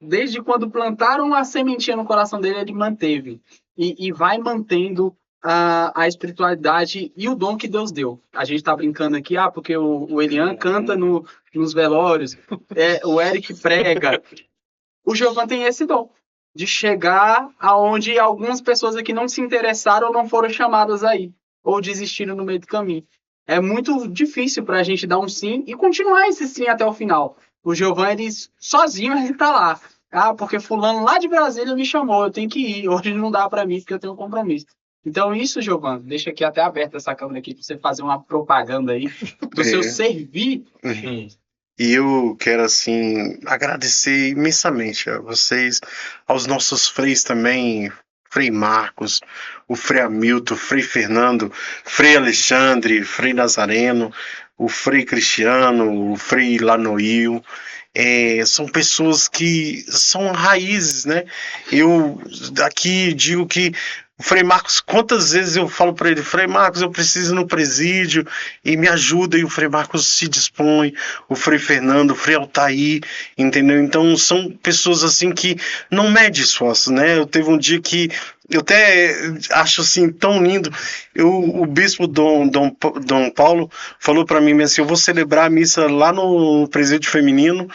Desde quando plantaram a sementinha no coração dele, ele manteve. E vai mantendo a espiritualidade e o dom que Deus deu. A gente tá brincando aqui, porque o Elian canta nos velórios, o Eric prega. O Giovanni tem esse dom de chegar aonde algumas pessoas aqui não se interessaram ou não foram chamadas aí, ou desistiram no meio do caminho. É muito difícil para a gente dar um sim e continuar esse sim até o final. O Giovanni, sozinho, ele tá lá. Porque fulano lá de Brasília me chamou, eu tenho que ir. Hoje não dá para mim, porque eu tenho um compromisso. Então isso, Giovanni, deixa aqui até aberta essa câmera aqui para você fazer uma propaganda aí do seu servir. E eu quero, assim, agradecer imensamente a vocês, aos nossos freis também, Frei Marcos, o Frei Hamilton, o Frei Fernando, Frei Alexandre, Frei Nazareno, o Frei Cristiano, o Frei Lanoil. São pessoas que são raízes, né? Eu aqui digo que o Frei Marcos, quantas vezes eu falo para ele, Frei Marcos, eu preciso ir no presídio e me ajuda, e o Frei Marcos se dispõe, o Frei Fernando, o Frei Altair, entendeu? Então são pessoas assim que não medem esforços, né? Eu teve um dia que eu até acho assim tão lindo, o bispo Dom Paulo falou para mim assim, eu vou celebrar a missa lá no presídio feminino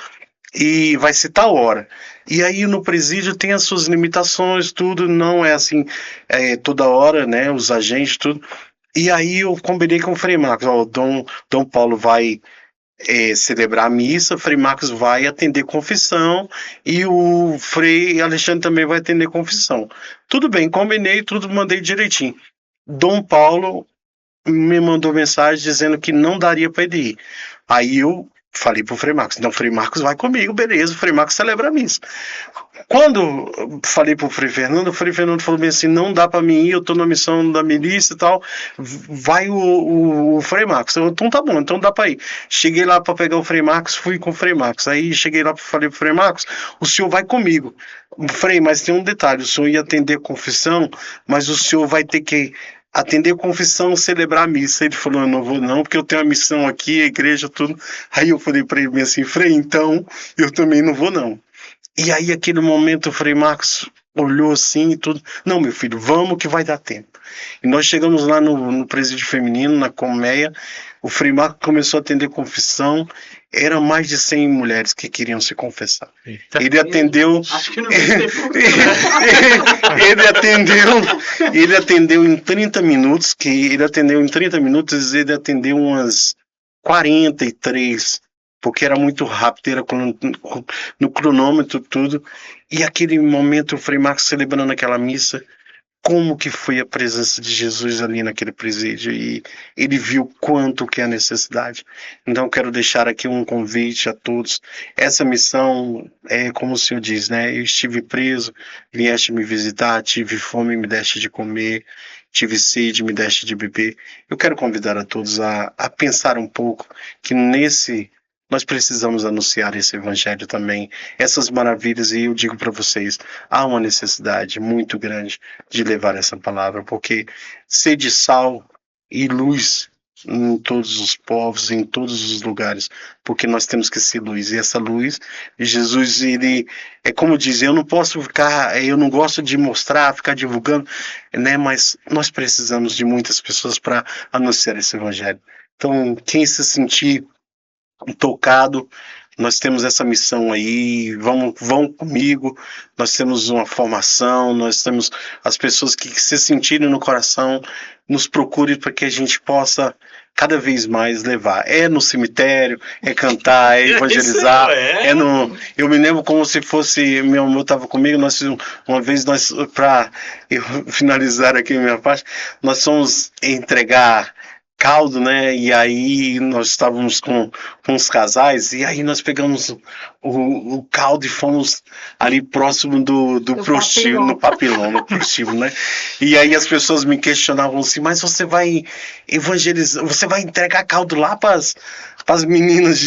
e vai ser tal hora. E aí no presídio tem as suas limitações, tudo, não é assim toda hora, né, os agentes, tudo. E aí eu combinei com o Frei Marcos, Dom Paulo vai celebrar a missa, o Frei Marcos vai atender confissão e o Frei Alexandre também vai atender confissão. Tudo bem, combinei, tudo mandei direitinho. Dom Paulo me mandou mensagem dizendo que não daria para ele ir. Aí eu falei pro Frei Marcos, então o Frei Marcos vai comigo, beleza, o Frei Marcos celebra a missa. Quando eu falei pro Frei Fernando, o Frei Fernando falou bem assim, não dá para mim ir, eu tô na missão da milícia e tal, vai o Frei Marcos. Então tá bom, então dá para ir. Cheguei lá para pegar o Frei Marcos, fui com o Frei Marcos. Aí cheguei lá, falei pro Frei Marcos, o senhor vai comigo. Frei, mas tem um detalhe, o senhor ia atender confissão, mas o senhor vai ter que atender confissão, celebrar a missa. Ele falou, eu não vou não, porque eu tenho a missão aqui, a igreja, tudo. Aí eu falei para ele assim, Frei, então eu também não vou não. E aí aquele momento o Frei Marcos olhou assim e tudo, não meu filho, vamos que vai dar tempo. E nós chegamos lá no presídio feminino, na Colmeia, o Frei Marcos começou a atender confissão, eram mais de 100 mulheres que queriam se confessar. Eita. Ele atendeu... Acho que não ele atendeu em 30 minutos, ele atendeu umas 43, porque era muito rápido, era no cronômetro tudo, e aquele momento o Frei Marcos celebrando aquela missa, como que foi a presença de Jesus ali naquele presídio, e ele viu quanto que é a necessidade. Então quero deixar aqui um convite a todos. Essa missão é como o Senhor diz, né? Eu estive preso, vieste me visitar, tive fome, me deste de comer, tive sede, me deste de beber. Eu quero convidar a todos a pensar um pouco que nós precisamos anunciar esse evangelho também, essas maravilhas, e eu digo para vocês, há uma necessidade muito grande de levar essa palavra, porque sede sal e luz em todos os povos, em todos os lugares, porque nós temos que ser luz, e essa luz, Jesus, ele, como diz, eu não gosto de mostrar, ficar divulgando, né, mas nós precisamos de muitas pessoas para anunciar esse evangelho. Então, quem se sentir tocado, nós temos essa missão aí, vão comigo, nós temos uma formação, nós temos as pessoas que se sentirem no coração, nos procurem para que a gente possa cada vez mais levar. É no cemitério, é cantar, é evangelizar, eu me lembro como se fosse, meu amor estava comigo, uma vez para eu finalizar aqui a minha parte, nós fomos entregar caldo, né? E aí nós estávamos com uns casais, e aí nós pegamos o caldo e fomos ali próximo do prostíbulo, no prostíbulo, né? E aí as pessoas me questionavam assim, mas você vai evangelizar, você vai entregar caldo lá para as meninas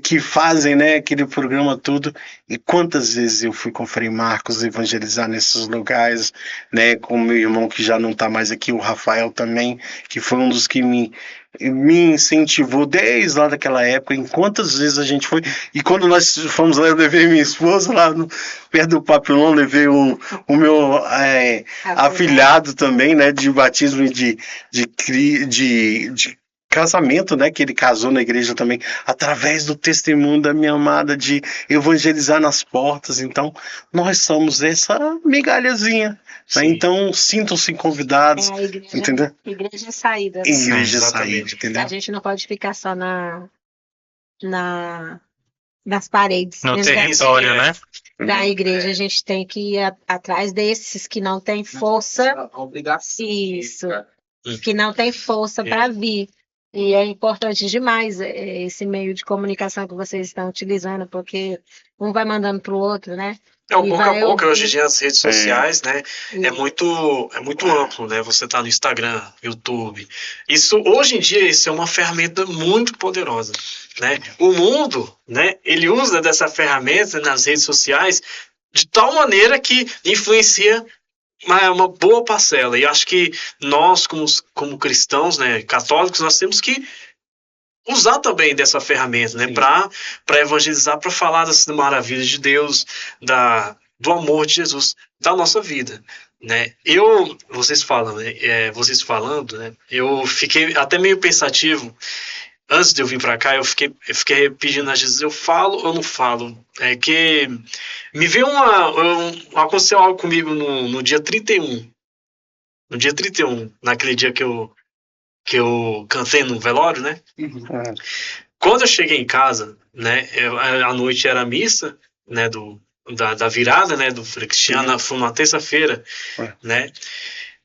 que fazem, né, aquele programa todo. E quantas vezes eu fui com o Frei Marcos evangelizar nesses lugares, né, com meu irmão que já não está mais aqui, o Rafael também, que foi um dos que me incentivou desde lá daquela época. Em quantas vezes a gente foi. E quando nós fomos lá, eu levei minha esposa lá perto do Papilão, levei o meu afilhado também, né, de batismo e de casamento, né, que ele casou na igreja também, através do testemunho da minha amada, de evangelizar nas portas. Então, nós somos essa migalhazinha, né? Sim. Então, sintam-se convidados, É a igreja, entendeu? igreja saída. Igreja exatamente. saída, entendeu? A gente não pode ficar só nas paredes. No Mesmo território, né? da igreja, a gente tem que ir atrás desses que não têm força. A obrigação. Isso. Que não tem força para vir. E é importante demais esse meio de comunicação que vocês estão utilizando, porque um vai mandando para o outro, né? É o E pouco a vai pouco, ouvir. hoje em dia as redes sociais, né? E- É muito amplo, né? Você tá no Instagram, YouTube. Isso, hoje em dia, isso é uma ferramenta muito poderosa, né? O mundo, né? Ele usa dessa ferramenta nas redes sociais de tal maneira que influencia uma boa parcela. E acho que nós, como cristãos, né? Católicos, nós temos que usar também dessa ferramenta, né, para evangelizar, para falar das maravilhas de Deus, do amor de Jesus, da nossa vida, né? Vocês falam, né, vocês falando, né, eu fiquei até meio pensativo antes de eu vir para cá. Eu fiquei pedindo a Jesus, eu falo ou não falo? É que me veio aconteceu algo comigo no dia 31. No dia 31, naquele dia que eu cantei no velório, né? É. Quando eu cheguei em casa, né, à noite era a missa, né, da virada, né, do Frei Cristiano, foi uma terça-feira, né,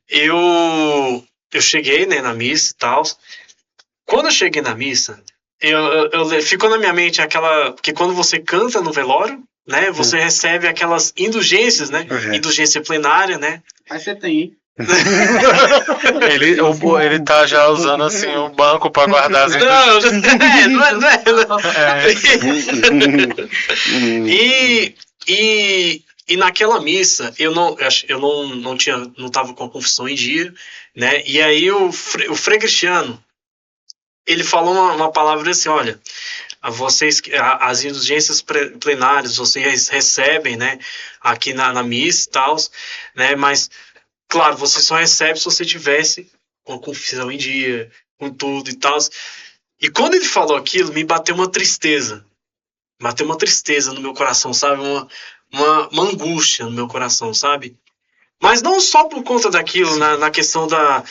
eu cheguei, né, na missa e tal. Quando eu cheguei na missa, ficou na minha mente porque quando você canta no velório, né, você recebe aquelas indulgências, né, indulgência plenária, né. Mas você tem, hein? Ele tá já usando assim o banco para guardar as Não é. E naquela missa eu não tava com a confissão em dia, né? E aí o Frei Cristiano, ele falou uma palavra assim: olha, as indulgências plenárias vocês recebem, né, aqui na missa e tal, né? Mas claro, você só recebe se você tivesse com a confissão em dia, com tudo e tal. E quando ele falou aquilo, me bateu uma tristeza. Bateu uma tristeza no meu coração, sabe? Uma angústia no meu coração, sabe? Mas não só por conta daquilo, na questão da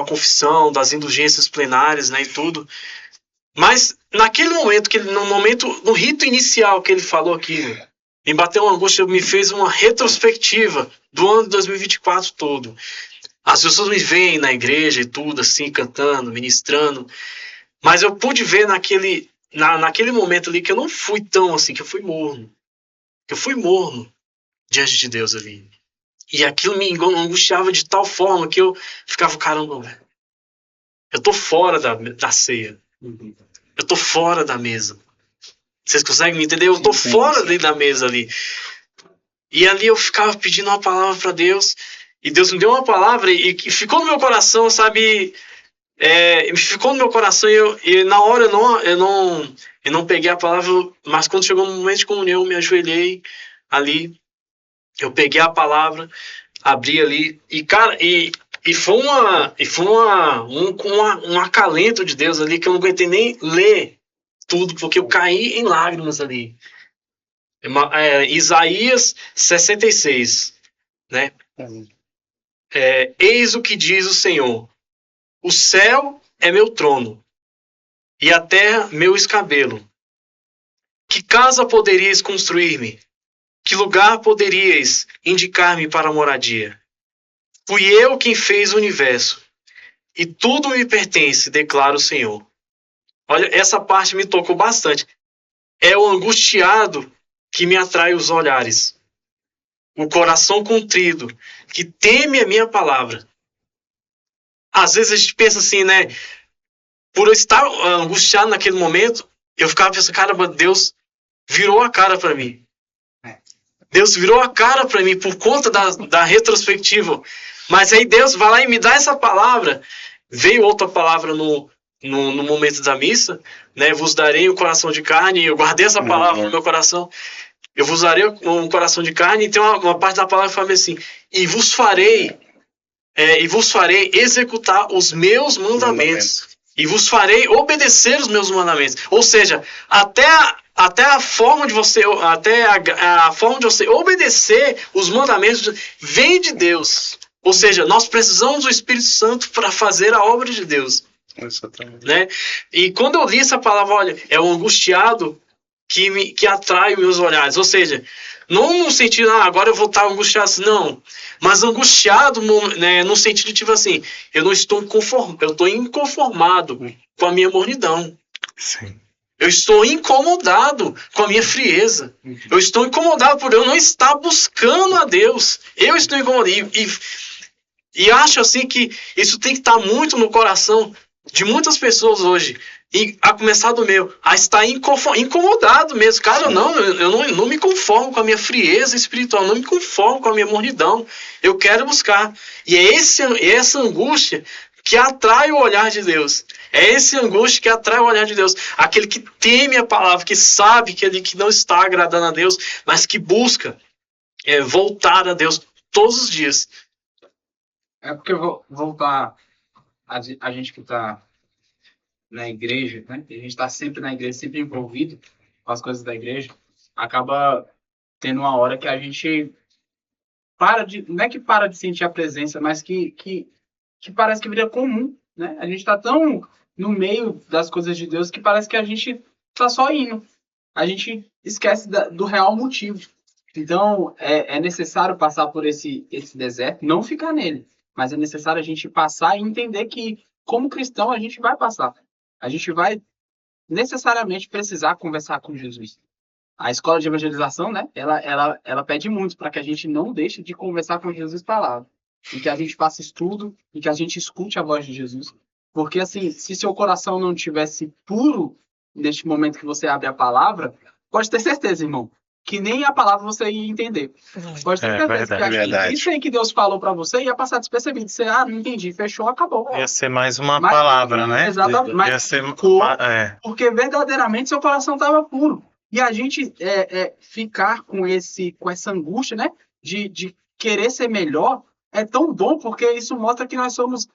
confissão, das indulgências plenárias, né, e tudo. Mas naquele momento, no rito inicial que ele falou aquilo, me bateu uma angústia, me fez uma retrospectiva do ano de 2024 todo. As pessoas me veem na igreja e tudo, assim, cantando, ministrando, mas eu pude ver naquele momento ali que eu não fui tão assim, que eu fui morno. Que eu fui morno diante de Deus ali. E aquilo me angustiava de tal forma que eu ficava, caramba, velho, eu tô fora da ceia. Eu tô fora da mesa. Vocês conseguem me entender? Eu tô fora da mesa ali. E ali eu ficava pedindo uma palavra para Deus. E Deus me deu uma palavra e ficou no meu coração, sabe? Ficou no meu coração e na hora eu não peguei a palavra. Mas quando chegou o momento de comunhão, eu me ajoelhei ali. Eu peguei a palavra, abri ali. E, cara, e foi um acalento de Deus ali que eu não aguentei nem ler tudo, porque eu caí em lágrimas ali. Isaías 66, né? Eis o que diz o Senhor: o céu é meu trono e a terra meu escabelo. Que casa poderíeis construir-me? Que lugar poderíeis indicar-me para a moradia? Fui eu quem fez o universo e tudo me pertence, declara o Senhor. Olha, essa parte me tocou bastante. É o angustiado que me atrai os olhares. O coração contrido, que teme a minha palavra. Às vezes a gente pensa assim, né? por eu estar angustiado naquele momento, eu ficava pensando, caramba, Deus virou a cara para mim. Deus virou a cara para mim por conta da retrospectiva. Mas aí Deus vai lá e me dá essa palavra. Veio outra palavra no momento da missa, né? Vos darei um coração de carne. Eu guardei essa palavra no meu coração. Eu vos darei um coração de carne. E tem uma parte da palavra que fala assim: e vos farei executar os meus mandamentos. E vos farei obedecer os meus mandamentos. Ou seja, até a forma de você obedecer os mandamentos vem de Deus. Ou seja, nós precisamos do Espírito Santo para fazer a obra de Deus. Exatamente. Né? E quando eu li essa palavra, olha, é o angustiado que atrai os meus olhares. Ou seja, não no sentido, agora eu vou estar angustiado, não. Mas angustiado, né, no sentido tipo assim, eu não estou eu estou inconformado com a minha mornidão. Sim. Eu estou incomodado com a minha frieza. Eu estou incomodado por eu não estar buscando a Deus. Eu estou incomodado. E acho assim que isso tem que estar muito no coração de muitas pessoas hoje. E a começar do meu, a estar incomodado mesmo. Cara, eu não me conformo com a minha frieza espiritual, não me conformo com a minha mornidão. Eu quero buscar. E é essa angústia que atrai o olhar de Deus. É esse angústia que atrai o olhar de Deus. Aquele que teme a palavra, que sabe que ele que não está agradando a Deus, mas que busca voltar a Deus todos os dias. É porque eu vou voltar a gente que está na igreja, né? A gente está sempre na igreja, sempre envolvido com as coisas da igreja, acaba tendo uma hora que a gente não é que para de sentir a presença, mas que parece que vira comum, né? A gente está tão no meio das coisas de Deus que parece que a gente está só indo. A gente esquece do real motivo. Então, é necessário passar por esse deserto, não ficar nele, mas é necessário a gente passar e entender que, como cristão, a gente vai passar. A gente vai necessariamente precisar conversar com Jesus. A escola de evangelização, né? Ela pede muito para que a gente não deixe de conversar com Jesus palavra. E que a gente faça estudo e que a gente escute a voz de Jesus. Porque, assim, se seu coração não tivesse puro neste momento que você abre a palavra, pode ter certeza, irmão, que nem a palavra você ia entender. Pode ter certeza que isso aí que Deus falou para você ia passar despercebido. Você, não entendi, fechou, acabou. Ia ser mais uma palavra, né? Exatamente. Mas porque verdadeiramente seu coração estava puro. E a gente ficar com essa angústia, né? De querer ser melhor, é tão bom, porque isso mostra que nós somos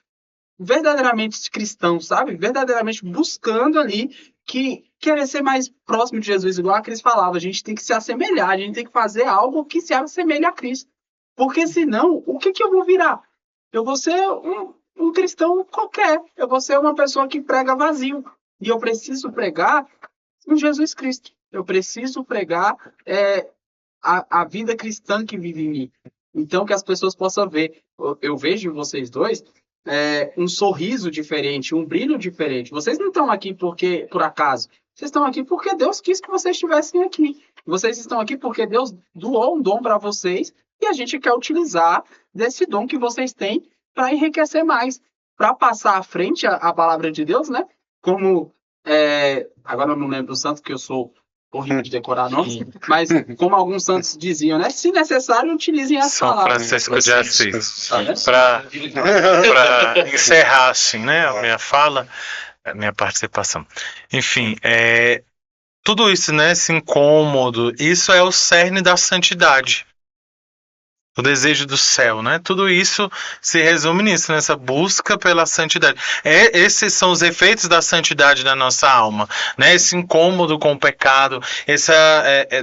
verdadeiramente cristãos, sabe? Verdadeiramente buscando ali querer ser mais próximo de Jesus, igual a Cris falava. A gente tem que se assemelhar, a gente tem que fazer algo que se assemelhe a Cristo. Porque senão, o que eu vou virar? Eu vou ser um cristão qualquer. Eu vou ser uma pessoa que prega vazio. E eu preciso pregar em Jesus Cristo. Eu preciso pregar a vida cristã que vive em mim. Então, que as pessoas possam ver. Eu vejo em vocês dois um sorriso diferente, um brilho diferente. Vocês não estão aqui porque por acaso. Vocês estão aqui porque Deus quis que vocês estivessem aqui. Vocês estão aqui porque Deus doou um dom para vocês e a gente quer utilizar desse dom que vocês têm para enriquecer mais, para passar à frente a palavra de Deus, né? Como, agora eu não lembro o santo, que eu sou horrível de decorar nomes, mas como alguns santos diziam, né? Se necessário, utilizem as palavras. São Francisco de Assis. Para encerrar, assim, né? A minha fala, a minha participação. Enfim, tudo isso, né? Esse incômodo, isso é o cerne da santidade. O desejo do céu, né? Tudo isso se resume nisso, nessa busca pela santidade. Esses são os efeitos da santidade na nossa alma, né? Esse incômodo com o pecado,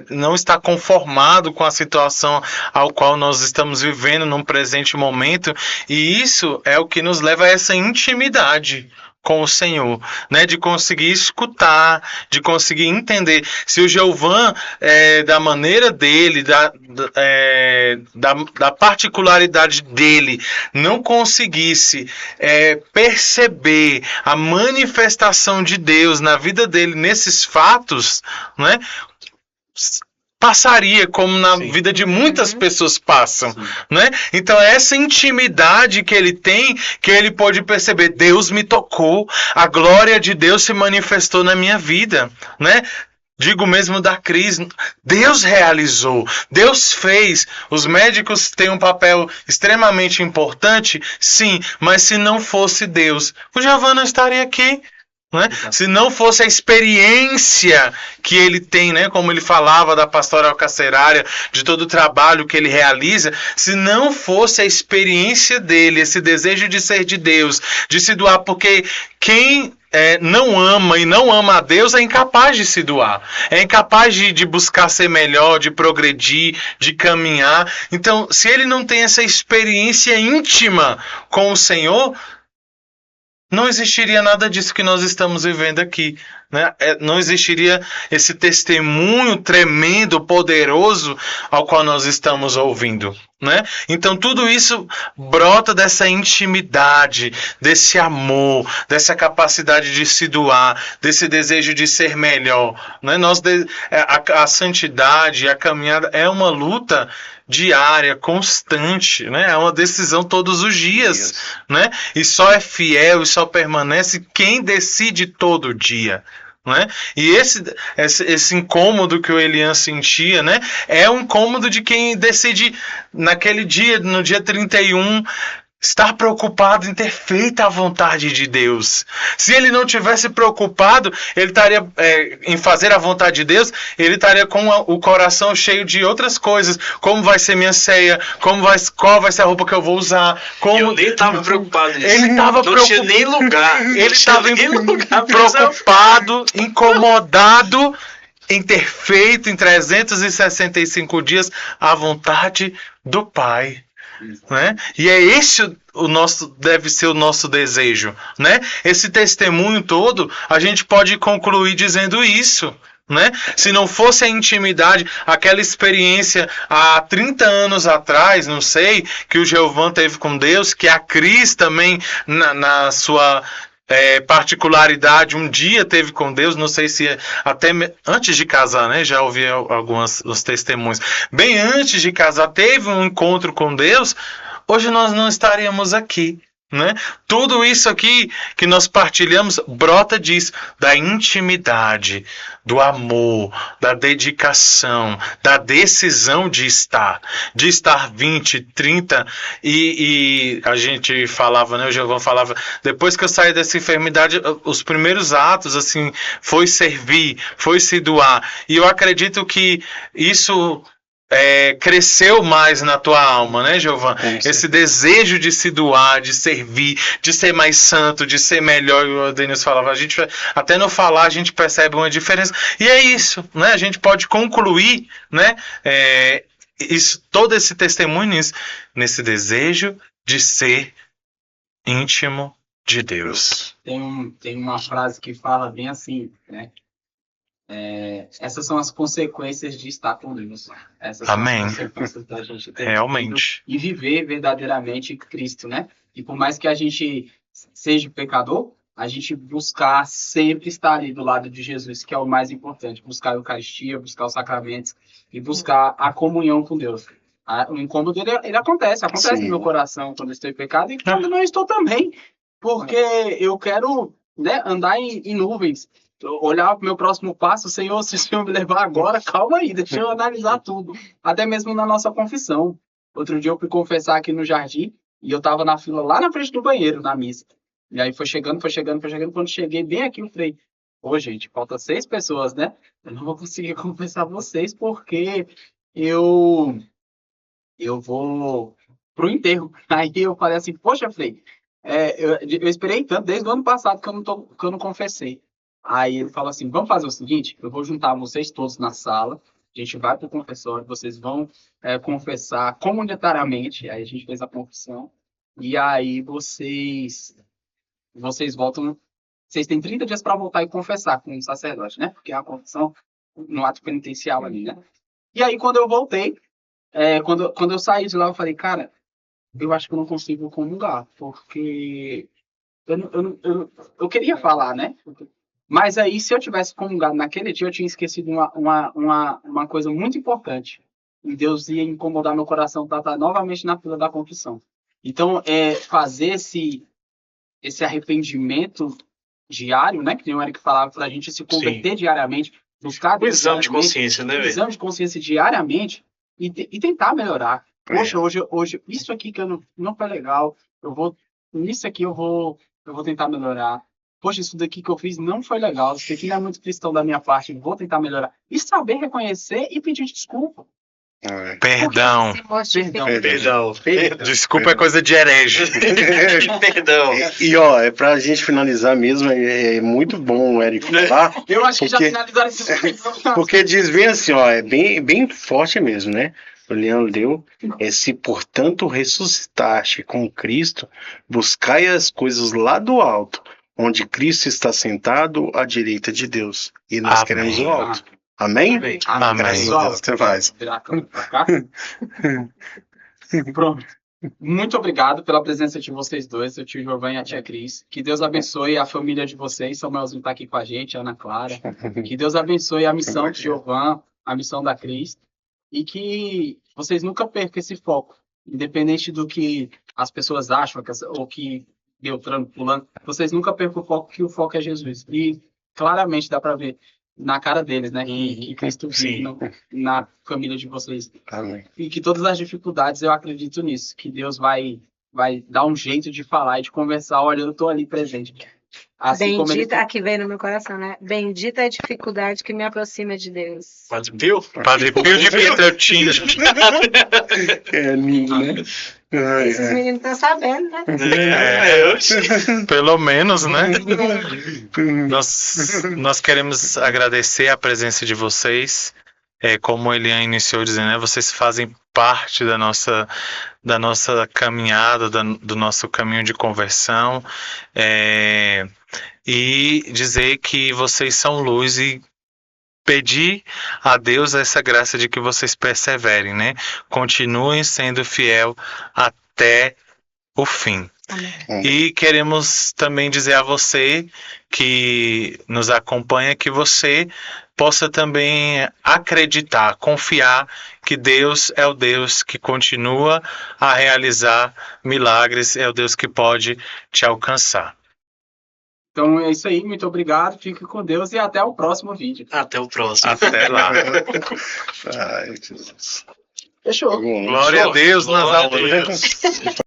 não estar conformado com a situação ao qual nós estamos vivendo num presente momento, e isso é o que nos leva a essa intimidade com o Senhor, né? De conseguir escutar, de conseguir entender. Se o Jeovã, da maneira dele, da particularidade dele, não conseguisse perceber a manifestação de Deus na vida dele nesses fatos, né? passaria, como na Sim. vida de muitas pessoas passam, Sim. né? Então essa intimidade que ele tem, que ele pode perceber, Deus me tocou, a glória de Deus se manifestou na minha vida, né? Digo mesmo da crise, Deus realizou, Deus fez. Os médicos têm um papel extremamente importante, sim, mas se não fosse Deus, o Javan não estaria aqui. Né? Se não fosse a experiência que ele tem, né? Como ele falava da pastoral carcerária, de todo o trabalho que ele realiza, se não fosse a experiência dele, esse desejo de ser de Deus, de se doar, porque quem não ama e não ama a Deus é incapaz de se doar, é incapaz de buscar ser melhor, de progredir, de caminhar. Então, se ele não tem essa experiência íntima com o Senhor, não existiria nada disso que nós estamos vivendo aqui, né? Não existiria esse testemunho tremendo, poderoso ao qual nós estamos ouvindo, né? Então tudo isso brota dessa intimidade, desse amor, dessa capacidade de se doar, desse desejo de ser melhor, né? A santidade, a caminhada é uma luta diária, constante, né? É uma decisão todos os dias, né? E só é fiel e só permanece quem decide todo dia, né? E esse incômodo que o Elian sentia, né? É um incômodo de quem decide naquele dia, no dia 31, estar preocupado em ter feito a vontade de Deus. Se ele não tivesse preocupado, ele estaria em fazer a vontade de Deus, ele estaria com o coração cheio de outras coisas. Como vai ser minha ceia? Qual vai ser a roupa que eu vou usar? Eu nem estava preocupado nisso. Ele estava Não tinha nem lugar. Ele estava preocupado, incomodado em ter feito em 365 dias a vontade do Pai. Né? E é esse deve ser o nosso desejo, né? Esse testemunho todo a gente pode concluir dizendo isso, né? Se não fosse a intimidade, aquela experiência há 30 anos atrás, não sei, que o Jeovã teve com Deus, que a Cris também na sua particularidade um dia teve com Deus, não sei se até antes de casar, né? Já ouvi os testemunhos. Bem antes de casar, teve um encontro com Deus. Hoje nós não estaríamos aqui, né? Tudo isso aqui que nós partilhamos brota disso, da intimidade, do amor, da dedicação, da decisão de estar 20, 30 e a gente falava, né, o Giovanni falava, depois que eu saí dessa enfermidade, os primeiros atos assim foi servir, foi se doar, e eu acredito que isso cresceu mais na tua alma, né, Giovanni? Esse desejo de se doar, de servir, de ser mais santo, de ser melhor. E o Denis falava, a gente até no falar a gente percebe uma diferença. E é isso, né? A gente pode concluir, né? Todo esse testemunho nesse desejo de ser íntimo de Deus. Tem uma frase que fala bem assim, né? Essas são as consequências de estar com Deus. Essas Amém. São as consequências da gente ter Realmente. e viver verdadeiramente Cristo, né? E por mais que a gente seja pecador, a gente buscar sempre estar ali do lado de Jesus, que é o mais importante. Buscar a Eucaristia, buscar os sacramentos e buscar a comunhão com Deus. O incômodo, ele acontece Sim. no meu coração quando eu estou em pecado e quando não estou também. Porque eu quero, né, andar em nuvens. Olhar para o meu próximo passo, Senhor, se o Senhor me levar agora, calma aí, deixa eu analisar tudo. Até mesmo na nossa confissão. Outro dia eu fui confessar aqui no jardim e eu estava na fila lá na frente do banheiro, na missa. E aí foi chegando. Quando cheguei bem aqui, eu falei, gente, falta 6 pessoas, né? Eu não vou conseguir confessar vocês porque eu vou pro enterro. Aí eu falei assim, poxa, Frei, eu esperei tanto desde o ano passado que eu não confessei. Aí ele falou assim, vamos fazer o seguinte, eu vou juntar vocês todos na sala, a gente vai pro confessório, vocês vão confessar comunitariamente, aí a gente fez a confissão, e aí vocês voltam, vocês têm 30 dias para voltar e confessar com o sacerdote, né? Porque é a confissão no ato penitencial ali, né? E aí quando eu voltei, quando eu saí de lá, eu falei, cara, eu acho que eu não consigo comungar, porque eu queria falar, né? Mas aí, se eu tivesse comungado naquele dia, eu tinha esquecido uma coisa muito importante. E Deus ia incomodar meu coração para estar novamente na fila da confissão. Então, fazer esse arrependimento diário, né? Que tem o Eric falava para a gente se converter diariamente, buscar O exame de diariamente, consciência, né, velho? exame de consciência diariamente e tentar melhorar. Poxa, hoje isso aqui que eu não foi legal, nisso aqui eu vou tentar melhorar. Poxa, isso daqui que eu fiz não foi legal, isso aqui não é muito cristão da minha parte, vou tentar melhorar. E saber reconhecer e pedir desculpa. Perdão. Se mortificar. Perdão. Desculpa é coisa de herege. Perdão. E ó, pra gente finalizar mesmo, é muito bom o Eric falar, Eu acho que já Porque- finalizaram esse porque diz bem assim, ó, é bem forte mesmo, né? O Leandro deu, se portanto ressuscitaste com Cristo, buscai as coisas lá do alto, onde Cristo está sentado à direita de Deus. E nós Amém. queremos o alto. Amém? Bem, Amém. Graças a Deus, até mais. Virar a câmera pra cá. Pronto. Muito obrigado pela presença de vocês dois, o tio Giovanni e a tia Cris. Que Deus abençoe a família de vocês. Samuelzinho está aqui com a gente, a Ana Clara. Que Deus abençoe a missão de Giovanni, a missão da Cris. E que vocês nunca percam esse foco. Independente do que as pessoas acham, ou que Beltrano, fulano, vocês nunca percam o foco, que o foco é Jesus. E claramente dá para ver na cara deles, né? Que Cristo vive na família de vocês. Amém. E que todas as dificuldades, eu acredito nisso, que Deus vai dar um jeito de falar e de conversar. Olha, eu tô ali presente. Assim como ele... Bendita, aqui veio no meu coração, né? Bendita é a dificuldade que me aproxima de Deus. Padre Pio? Padre Pio de Pietreutinho. É lindo, né? Esses meninos estão sabendo, né? Pelo menos, né? Nós queremos agradecer a presença de vocês. Como ele iniciou dizendo, né? Vocês fazem parte da nossa caminhada, do nosso caminho de conversão. E dizer que vocês são luz e pedir a Deus essa graça de que vocês perseverem, né? Continuem sendo fiel até o fim. Amém. E queremos também dizer a você que nos acompanha que você possa também acreditar, confiar que Deus é o Deus que continua a realizar milagres, é o Deus que pode te alcançar. Então é isso aí, muito obrigado, fique com Deus e até o próximo vídeo. Até o próximo. Até lá. Ai, Jesus. Fechou. Bom, Glória a Deus nas Glória a alturas. Deus.